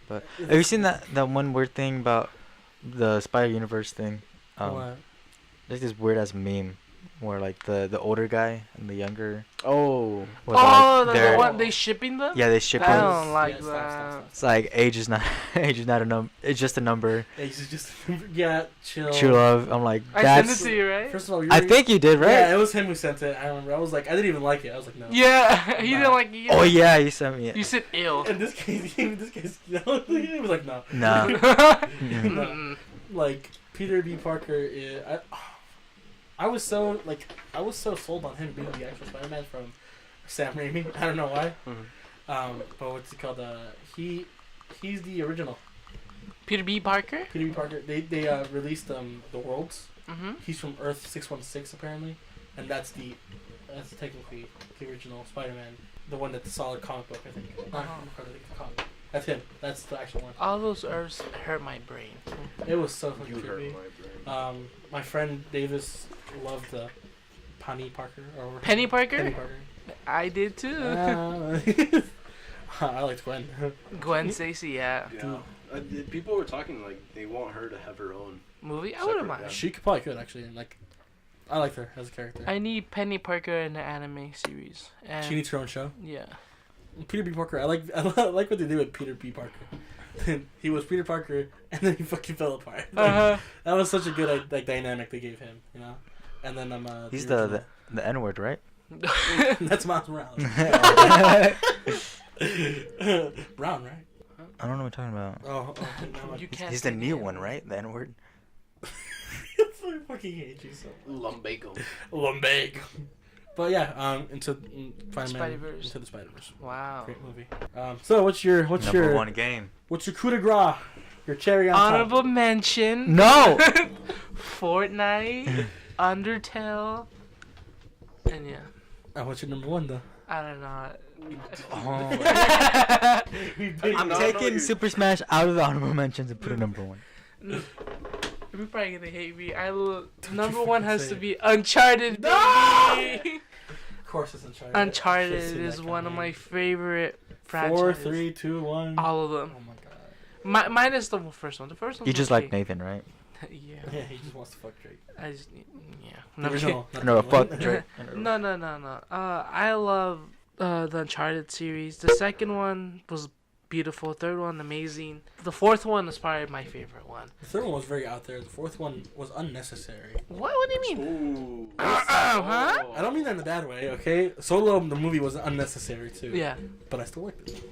B: But
C: Have you seen that one weird thing about the Spider-Universe thing?
B: what?
C: There's this weird ass meme where like the older guy and the younger.
D: Oh.
C: Was,
A: Oh,
C: like,
A: the
C: they're-
A: one they shipping them?
C: Yeah, they ship
A: I
C: it.
A: don't like
B: Yeah,
A: that.
C: It's like age is not a number. It's just a number.
B: It's just yeah, chill.
C: True love. I'm like
A: I sent it
C: that's.
A: to you, right?
B: First of all,
C: I think you did, right?
B: Yeah, it was him who sent it. I remember. I was like, I didn't even like it. I was like, no.
A: Yeah, he didn't like it.
C: Oh yeah, you sent me it.
A: You said ill.
B: In this case, he was like, no.
C: Nah.
A: Mm-mm.
B: Like Peter B. Parker. I was so sold on him being the actual Spider-Man from Sam Raimi. I don't know why. But what's it called? He's the original
A: Peter B. Parker?
B: Peter B. Parker. They released the Worlds.
A: Mm-hmm.
B: He's from Earth 616 apparently, and that's technically the original Spider-Man, the one that's a solid comic book, I think. Not comic book. That's him. That's the actual one.
A: All those herbs hurt my brain.
B: It was so fucking
D: You hurt
B: creepy.
D: my brain.
B: My friend Davis loved the Penny Parker.
A: Penny Parker?
B: Penny Parker.
A: I did too.
B: I liked Gwen.
A: Gwen Stacy, yeah.
D: Yeah. People were talking like they want her to have her own.
A: Movie? I wouldn't
D: Separate,
A: mind.
B: She probably could actually. Like, I liked her as a character.
A: I need Penny Parker in the anime series. And
B: She needs her own show.
A: yeah.
B: Peter B. Parker. I like what they did with Peter B. Parker. He was Peter Parker, and then he fucking fell apart. Like, that was such a good dynamic they gave him, you know. And then
C: He's the N-word, right?
B: that's Miles Morales.
C: I
B: Brown, right?
C: don't know what you're talking about.
B: Oh, no,
A: You can't
C: He's the
A: say
C: new
A: the
C: one,
A: N-word.
C: right? The N-word.
B: I fucking hate you so much.
D: Lumbago.
B: Lumbago. But yeah, into Spider-Man,
A: Spider-Verse.
B: Into the Spider-Verse.
A: Wow.
B: Great movie. So what's your
C: Number one game.
B: what's your coup de grace? Your cherry on
A: Honorable
B: top.
A: mention.
C: No.
A: Fortnite, Undertale, and yeah.
B: What's your number one though?
A: I don't know.
C: Oh. I'm
D: No,
C: taking
D: you're-
C: Super Smash out of the honorable mentions and put it number one.
A: You're probably gonna hate me. Number
B: you
A: one
B: fucking
A: has
B: say
A: to
B: it.
A: be Uncharted.
B: No!
A: Baby!
B: Of course, it's Uncharted.
A: Uncharted
B: Should've seen
A: is
B: that
A: one of
B: coming.
A: my favorite franchises.
B: 4, 3, 2, 1.
A: All of
B: Oh
A: them.
B: my god.
A: Minus the first one. The first one.
C: You just like Nathan, right?
A: Yeah.
B: Yeah, he just wants to fuck Drake.
A: I just yeah.
B: The
A: No,
B: original. not
C: No,
B: the
C: fuck
B: one.
C: Drake.
A: No. I love the Uncharted series. The second one was beautiful. Third one amazing. The fourth one is probably my favorite one.
B: The third one was very out there. The fourth one was unnecessary.
A: What do you mean?
D: Ooh.
A: Huh?
B: I don't mean that in a bad way, okay? Solo, the movie was unnecessary too.
A: Yeah.
B: But I still liked it.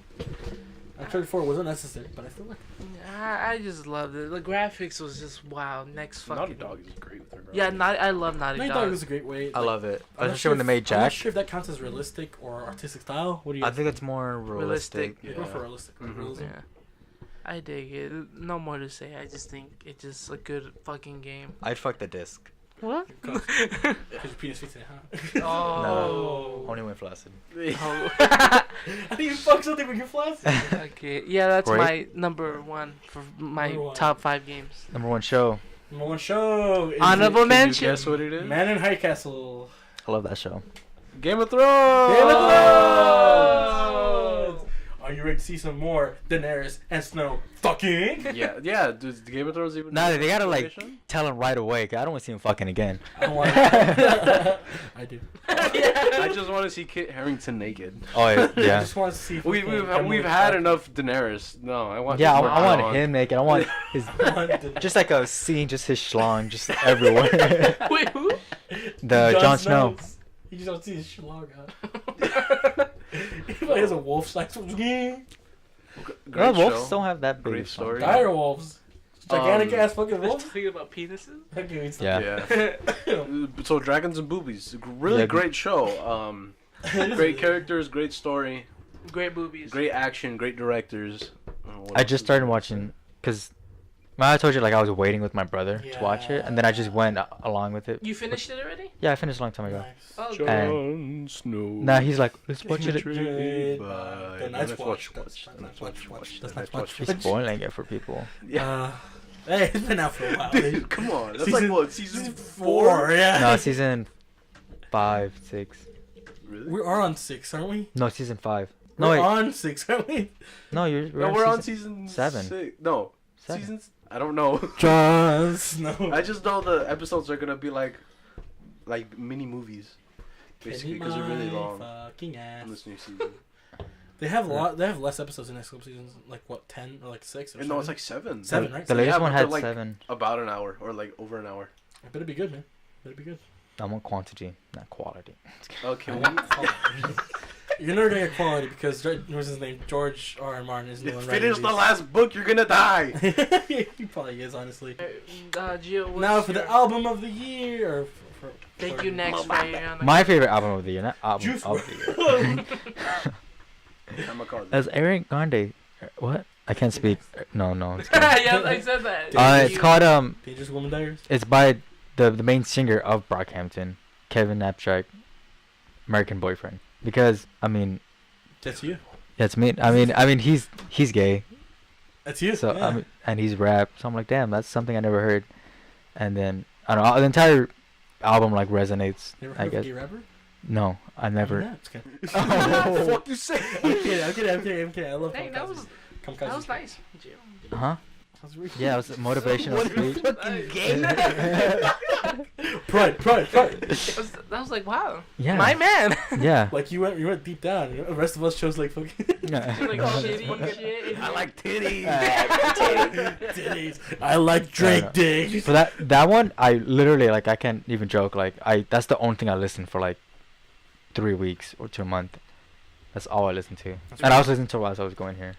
B: Uncharted 4 was unnecessary, but I still liked it.
A: I just loved it. The graphics was just wow. Next fucking.
D: Naughty Dog is great with her.
A: Yeah, I love Naughty
B: Naughty
A: Dog.
B: Dog was a great way.
C: I love it.
B: I'm not
C: Especially when they made
B: I'm not
C: Jack.
B: sure if that counts as realistic or artistic style. What do you
C: I think it's more realistic.
A: Realistic.
B: Go for realistic.
D: Mhm.
B: Realism.
A: Yeah. I dig it. No more to say. I just think it's just a good fucking game.
C: I'd fuck the disc.
A: What?
B: Because your penis fits in it, huh?
A: Oh.
C: Only when flaccid.
A: Oh.
B: How do you fuck something when you're flaccid?
A: Okay. Yeah, that's
C: Great.
A: my number one for my
B: Number one.
A: top 5 games.
C: Number one show.
B: Number one show. Is
A: Honorable
B: it
A: mention.
D: Guess what it is?
B: Man in High Castle.
C: I love that show.
D: Game of Thrones.
B: Game of Thrones! Are you ready to see some more Daenerys and Snow fucking?
D: Yeah. Does the Game of Thrones even?
C: Nah, they gotta like
D: explanation?
C: tell him right away. 'Cause I don't want to see him fucking again.
B: I don't want I do.
D: I just want to see Kit Harington naked.
C: Oh yeah.
B: I
C: Yeah.
B: just want to see.
D: We've
B: fucking
D: had enough Daenerys. No, I want.
C: Yeah,
D: more
C: I want
D: Jon.
C: him naked. I want his
B: Daenerys.
C: just like a scene, just his schlong, just everywhere.
A: Wait, who?
C: The Jon Snow.
B: You just don't see his schlong out. He probably has a wolf size.
C: No,
D: Great
C: wolves
D: show.
C: don't have that big.
D: Great story.
B: Dire wolves. Gigantic ass fucking wolves.
A: Thinking about penises?
B: Okay, it's
C: Yeah.
D: Yeah. So dragons and boobies, really
C: Yeah.
D: great show. Great characters, great story,
A: Great boobies.
D: great action, great directors. What
C: I
D: else
C: just
D: is
C: started
D: there?
C: watching because I told you like I was waiting with my brother to watch it, and then I just went along with it.
A: You finished it already?
C: Yeah, I finished a long time ago.
B: Nice.
A: Oh,
D: Jon
C: And-
D: Snow.
C: Nah, he's like, let's watch it.
B: Let's watch.
C: He's spoiling it for people.
B: Hey, it's been out for a while.
D: Dude, come on. That's
B: Season-
D: like what, season
B: 4, yeah.
C: No, season 5, 6.
D: Really?
B: We are on 6, aren't we?
C: No, season 5. No,
B: We're
C: wait.
B: on 6, aren't we?
C: No,
D: We're on season
C: 7.
D: 6. No,
C: 7.
D: seasons. I don't know.
B: Jon Snow.
D: I just know the episodes are gonna be like mini movies, basically, because they're really long.
B: Fucking ass.
D: In this new season.
B: They have a lot. They have less episodes in next couple seasons. Like what, 10 or like 6? Or
D: No, it's like 7.
B: 7, right?
C: The latest
D: Yeah,
C: one
D: but
C: had
D: they're, like,
C: 7.
D: About an hour or like over an hour.
B: It better be good, man. Better be good.
C: I want quantity, not quality.
D: Okay.
B: You're never gonna get quality because what's his name? George R. Martin is the one writing
D: Finish the
B: these.
D: last book, you're gonna die.
B: He probably is, honestly.
A: Gio, what's
B: Now for
A: your...
B: the album of the year. Or
A: Thank you, next, Ryan.
C: My favorite album of the year, not album
B: Juice
C: of the year.
D: I'm gonna call it.
C: That's Aaron Grande. What? I can't speak. No. It's,
A: Yeah, I said that.
C: it's called
B: Dangerous Woman Diaries.
C: It's by the main singer of Brockhampton, Kevin Napchak, American Boyfriend. Because I mean,
B: That's you.
C: that's me. I mean he's gay.
B: That's you.
C: So
B: yeah.
C: I mean, and he's rap. So I'm like, damn, that's something I never heard. And then I don't know, the entire album like resonates.
B: Never
C: I
B: heard of a
C: guess.
B: gay rapper?
C: No, I never.
B: No, it's kidding.
D: Oh, fuck you say?
B: I'm kidding. I love
A: Hey, that was
B: Kamikaze.
A: nice, Gio.
C: Huh?
B: That was really
C: Yeah, it was a motivational speech.
B: Pride.
A: That was like, wow.
C: Yeah.
A: My man.
C: Yeah.
B: Like you went deep down. The rest of us chose like fucking
C: Yeah.
A: Like shitty shit.
D: I like titties.
B: titties. I like Drake dick.
C: So that one, I literally like I can't even joke. Like that's the only thing I listened for like 3 weeks or to a month. That's all I listened to. And I was listening to it as I was going here.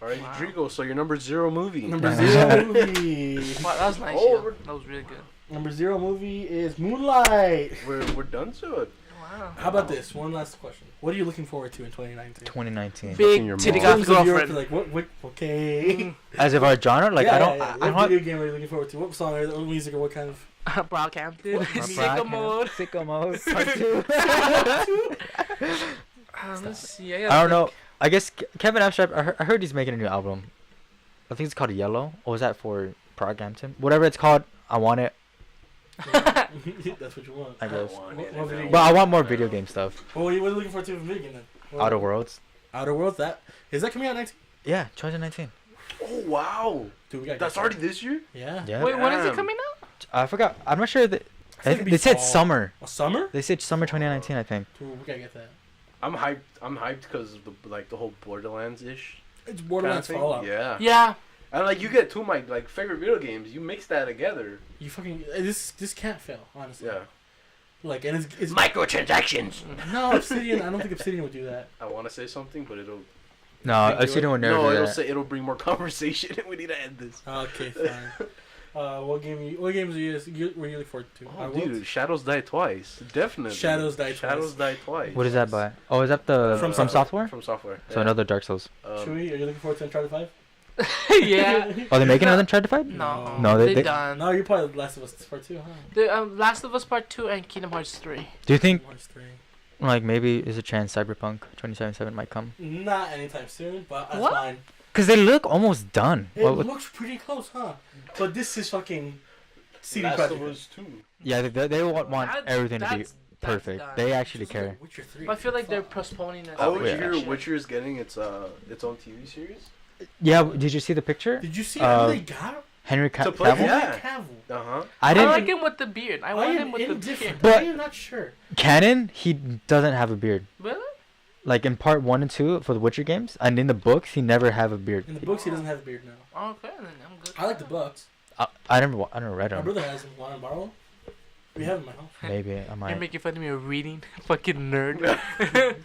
D: Alright,
A: Wow.
D: Drigo, so your number 0 movie.
B: Number 0 movie.
A: Wow, that was nice.
D: Oh,
A: Gio. That was really good.
B: Number 0 movie is Moonlight.
D: We're done to it.
A: Wow.
B: How about this? One last question. What are you looking forward to in 2019?
C: 2019.
D: Fucking your
A: Big titty
D: mom.
A: got
B: Terms of your-
A: girlfriend.
B: Like what? Okay.
C: As of our genre, like
B: Yeah,
C: I don't.
B: yeah.
C: I
B: What
C: don't.
B: video game are you looking forward to? What song or music or what kind of?
A: Brockhampton.
C: Sicko
A: Sicko mode.
C: Sicko mode. Part 2.
A: Let's see.
C: I don't know. I guess Kevin Abstract. I heard he's making a new album. I think it's called Yellow. Or was that for Brockhampton? Whatever it's called, I want it.
B: That's what you want.
C: I guess.
B: What video game?
C: But I want more video game stuff.
B: Well, what are you looking forward to in video game then? What-
C: Outer Worlds.
B: Outer Worlds. That is that coming out next?
C: Yeah, 2019.
D: Oh, wow.
B: Dude, we got
D: That's already this year?
B: Yeah.
C: Yeah.
A: Wait, when is it
D: Damn.
A: coming out?
C: I forgot. I'm not sure that.
B: I think it'd be
C: They said
B: fall.
C: summer.
B: A summer?
C: They said summer 2019. I think.
B: Dude, we gotta get that.
D: I'm hyped because of the whole Borderlands-ish
B: It's
D: kind
B: Borderlands
D: of thing.
B: Fallout.
D: Yeah.
A: Yeah.
D: And like you get two of my like favorite video games. You mix that together.
B: You fucking this can't fail, honestly.
D: Yeah.
B: Like and it's
D: Microtransactions.
B: no Obsidian. I don't think Obsidian would do that.
D: I want to say something, but it'll.
C: No, I've seen it when
D: No,
C: never.
D: it'll say it'll bring more conversation, and we need to end this.
B: Okay, fine. What games were you looking forward to?
D: Oh,
B: Outer
D: dude,
B: Worlds?
D: Shadows Die Twice. Definitely.
B: Shadows Die Twice.
D: Shadows Die Twice.
C: What is that by? Oh, is that the
B: From
C: from
B: Software.
C: software?
D: From software.
C: So another Dark Souls.
B: Chewie, are you looking forward to Uncharted 5?
A: Yeah.
C: Are they making another Uncharted 5?
A: No.
C: No,
A: they
C: they-
A: done.
B: No, you're probably Last of Us Part 2, huh?
A: The Last of Us Part 2 and Kingdom Hearts 3.
C: Do you think
B: Watch 3.
C: like maybe is a chance Cyberpunk 2077 might come?
B: Not anytime soon, but that's
A: What?
B: fine.
C: Cause they look almost done.
B: It
C: What-
B: looks pretty close, huh? But this is fucking CD
D: Last
B: Projekt.
D: of Us 2.
C: yeah, they want
A: That-
C: everything to be
A: that's
C: perfect.
A: done.
C: They actually care.
B: Witcher 3.
A: But I feel like they're postponing it.
D: Oh,
C: yeah.
D: Witcher, Witcher is getting its own TV series.
C: Yeah, did you see the picture?
B: Did you see how they got him?
C: Henry
D: To play-
C: Cavill.
D: yeah.
B: Cavill.
D: Uh huh.
C: I
A: I
C: didn't.
A: like him with the beard. I want him with the beard.
B: indifferent.
C: But-
B: I am not sure.
C: Canon, he doesn't have a beard.
A: Really?
C: Like in part 1 and 2 for the Witcher games, and in the books, he never have a beard.
B: In the books, he doesn't have a beard now.
A: Okay, then I'm good.
B: I like the books.
C: I never read
B: My
C: them.
B: brother has them. Want to borrow them? We have them at home.
C: Maybe I
A: You're
C: might.
A: making fun of me of reading. Fucking nerd.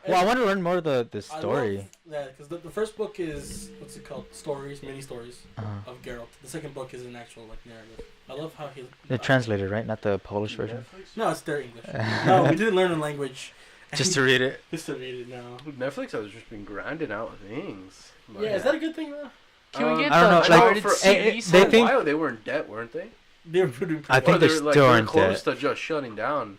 C: Well, I want to learn more of the
B: I
C: story.
B: love that because the first book is what's it called? Stories, mini stories
C: Uh-huh.
B: of Geralt. The second book is an actual like narrative. I love how he.
C: The translated, right? Not the Polish version.
B: No, it's their English. No, we didn't learn the language.
C: Just to read it.
B: Just to read it now.
D: Netflix has just been grinding out things.
B: Yeah, is that a good thing though?
A: Can we get
C: I don't know,
A: the
C: like,
A: charted
C: for-
A: CD?
C: they
D: For a
C: think-
D: while they were in debt, weren't they?
B: They were pretty.
C: I think
D: Or
C: they're
D: they're,
C: still
D: they're
C: in
D: close
C: debt.
D: to just shutting down.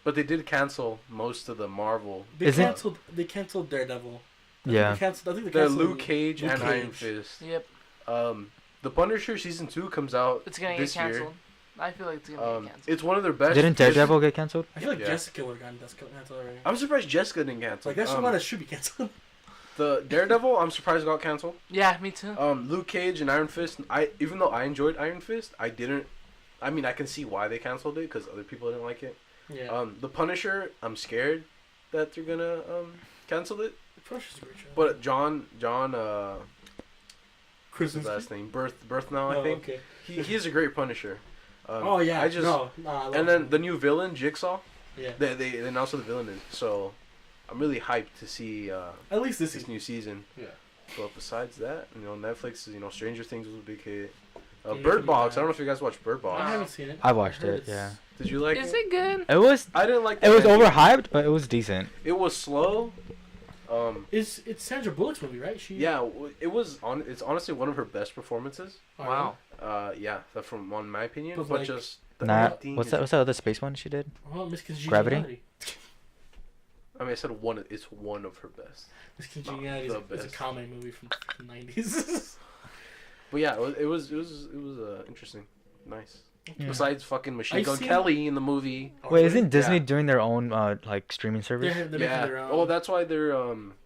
D: But they did cancel most of the Marvel.
B: They canceled Daredevil.
C: Yeah.
B: I think they
D: The
B: canceled
D: Luke Cage
B: Luke
D: and
B: Cage.
D: Iron Fist.
A: Yep,
D: The Punisher season 2 comes out
A: it's gonna get
D: this
A: canceled.
D: year.
A: I feel like it's gonna get canceled.
D: It's one of their best.
C: Didn't Daredevil get canceled?
B: I feel like
D: Yeah.
B: Jessica would have gotten canceled already.
D: I'm surprised Jessica didn't cancel.
B: Like that's the one that should be canceled.
D: The Daredevil, I'm surprised got canceled.
A: Yeah, me too.
D: Luke Cage and Iron Fist. Even though I enjoyed Iron Fist, I didn't. I mean, I can see why they canceled it because other people didn't like it.
B: Yeah.
D: The Punisher, I'm scared that they're gonna cancel it.
B: Punisher's a great show.
D: But John, what's his
B: Krasinski?
D: last name? Birth now, I
B: Oh,
D: think.
B: okay.
D: He's a great Punisher.
B: Oh yeah.
D: I just
B: I love
D: and then
B: him.
D: the new villain, Jigsaw.
B: Yeah.
D: They announced who the villain is, so I'm really hyped to see
B: At least this
D: this
B: is.
D: new season.
B: Yeah.
D: But besides that, Netflix, Stranger Things was a big hit.
B: Nicki
D: Bird Box.
B: Minaj.
D: I don't know if you guys watched Bird Box.
B: I haven't seen it.
C: I watched
B: Heard
C: it,
B: it's-
C: yeah.
D: Did you like
A: Is
D: it?
A: it good?
C: It was
D: I didn't like.
C: it was
D: the ending.
C: overhyped, but it was decent.
D: It was slow.
B: It's Sandra Bullock's movie, right?
D: It's honestly one of her best performances.
A: Wow.
D: From my opinion,
B: But,
D: but
B: like,
D: just the
C: Nah,
D: acting
C: what's
D: is-
C: that other space one she did?
B: Oh, Miss Congeniality.
C: Gravity?
D: I mean, I said one. It's one of her best.
B: Miss Congeniality
D: The
B: is a
D: best.
B: comedy movie from the 90s.
D: But yeah, it was interesting, nice.
C: Yeah.
D: Besides fucking Machine
B: I've
D: Gun
B: seen-
D: Kelly in the movie.
C: Wait, isn't Disney
D: Yeah.
C: doing their own like streaming service?
B: They're making
D: Yeah.
B: their own.
D: Oh, that's why they're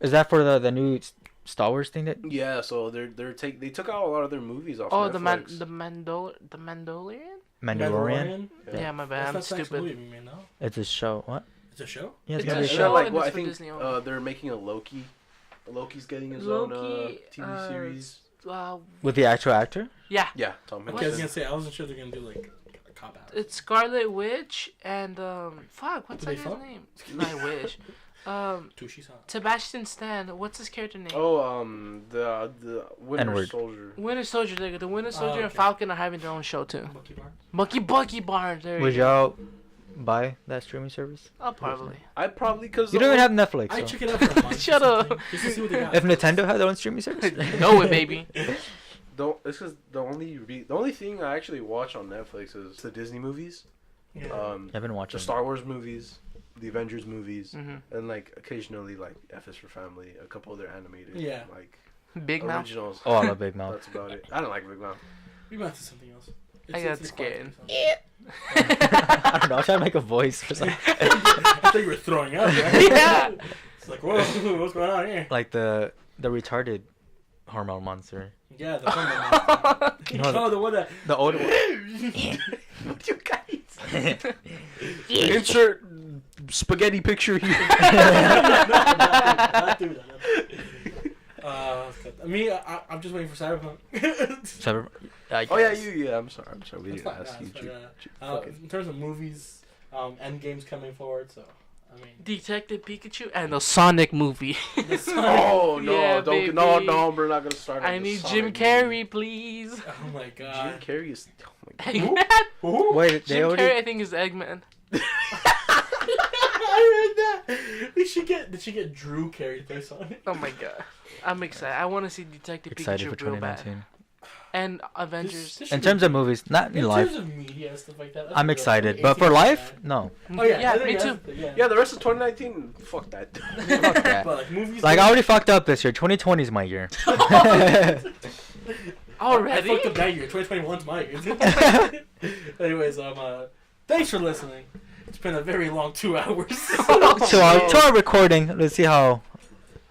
C: Is that for the new Star Wars thing that?
D: Yeah, so they took out a lot of their movies off.
A: Oh,
D: Netflix.
A: the Mandalorian?
C: Mandalorian?
A: Yeah, my bad. I'm
B: That's not an actual
A: stupid.
B: movie, man, no?
C: It's a show. What?
B: It's a show?
C: Yeah, it's
A: It's
C: gonna
A: a
C: be a
A: show.
C: show.
D: like
A: and
D: what
A: it's
D: I
A: for
D: think
A: Disney only.
D: they're making a Loki. Loki's getting his
A: Loki,
D: own TV series.
C: With the actual actor?
A: Yeah,
D: Yeah, Tom
B: Okay, I was
D: Hiddleston.
B: gonna say, I wasn't sure they're gonna do like a cop out.
A: it's Scarlet Witch and what's
B: Do they
A: that guy's
B: fuck?
A: name? I wish.
B: Tushy's hot.
A: Sebastian Stan. What's his character name?
D: Oh, the Winter
C: N-word.
D: Soldier.
A: Winter Soldier. There you go. The Winter Soldier and
B: okay.
A: Falcon are having their own show too.
B: Bucky Barnes.
A: Bucky Barnes. There
C: Would
A: you go.
C: y'all buy that streaming service?
A: I'll probably.
D: I probably because
C: You don't even have Netflix.
B: I
C: So.
B: check it out for a month.
A: Shut
B: or
A: up.
B: something, just to see what they got.
C: If Nintendo had their own streaming service?
A: Know it, baby.
D: This is the only thing I actually watch on Netflix is the Disney movies,
B: Yeah.
C: I've been watching.
D: the Star Wars movies, the Avengers movies,
A: hmm
D: and like occasionally like F is for Family, a couple other animated
B: Yeah.
D: like
A: Big Mouth.
D: originals.
C: Oh, I love Big Mouth.
D: That's about it. I don't like Big Mouth.
B: We might have to something else.
A: I got
B: it's
A: scared.
C: I don't know. I was trying to make a voice for some,
B: I thought you were throwing up. Right?
A: Yeah.
B: It's like, whoa, what's going on here?
C: like the retarded hormone monster.
B: Yeah, the one.
C: You know,
B: Oh, the one that.
C: the old one.
D: What you guys? Insert spaghetti picture here.
B: Not do that. Me, I'm just waiting for Cyberpunk.
C: Oh
D: Yeah. I'm sorry. We
B: That's
D: didn't
B: fine,
D: ask
B: no,
D: you.
B: it's
D: to-
B: fine,
D: fucking-
B: in terms of movies, Endgame's coming forward, so I mean.
A: Detective Pikachu and the Sonic movie.
B: the
D: Oh no!
A: Yeah,
D: don't
A: baby.
D: no! We're not gonna start. on
A: I
D: the
A: need
D: Sonic
A: Jim
D: movie.
A: Carrey, please.
B: Oh my
D: Jim
B: god.
D: Carrey is. Oh my god.
A: Eggman?
C: Wait, they
A: Jim
C: already.
A: Carrey, I think, is Eggman.
B: I heard that. Did she get Drew Carey to play Sonic?
A: Oh my god. I'm excited. I want to see Detective
C: Excited for
A: Pikachu real bad.
C: 2019.
A: And Avengers.
B: This
C: In
B: should
C: terms
B: be-
C: of movies, not in
B: in
C: life.
B: terms of media and stuff like that, that's
C: I'm
B: real.
C: excited,
B: 18
C: but for
B: is
C: life,
B: bad.
C: no.
B: Oh yeah,
A: Yeah,
B: I think
A: me
B: that's
A: too.
B: the- yeah.
D: Yeah, the rest of 2019, fuck that.
C: Fuck that.
B: But like movies.
C: Like I already fucked up this year. 2020 is my year.
B: I
A: Already?
B: fucked up that year. 2021's my year. Anyways, thanks for listening. It's been a very long 2 hours.
C: to our recording, let's see how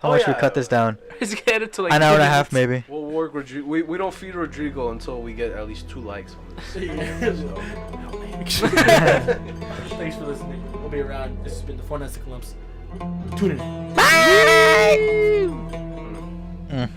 C: much we
D: yeah.
C: cut this down.
A: Let's get it to like
C: An hour and a
A: 2
C: half,
A: minutes.
C: maybe.
D: We'll work with we don't feed Rodrigo until we get at least 2 likes on this.
B: Thanks for listening. We'll be around. This has been the 5's Lumps. Tune in.
C: Mm.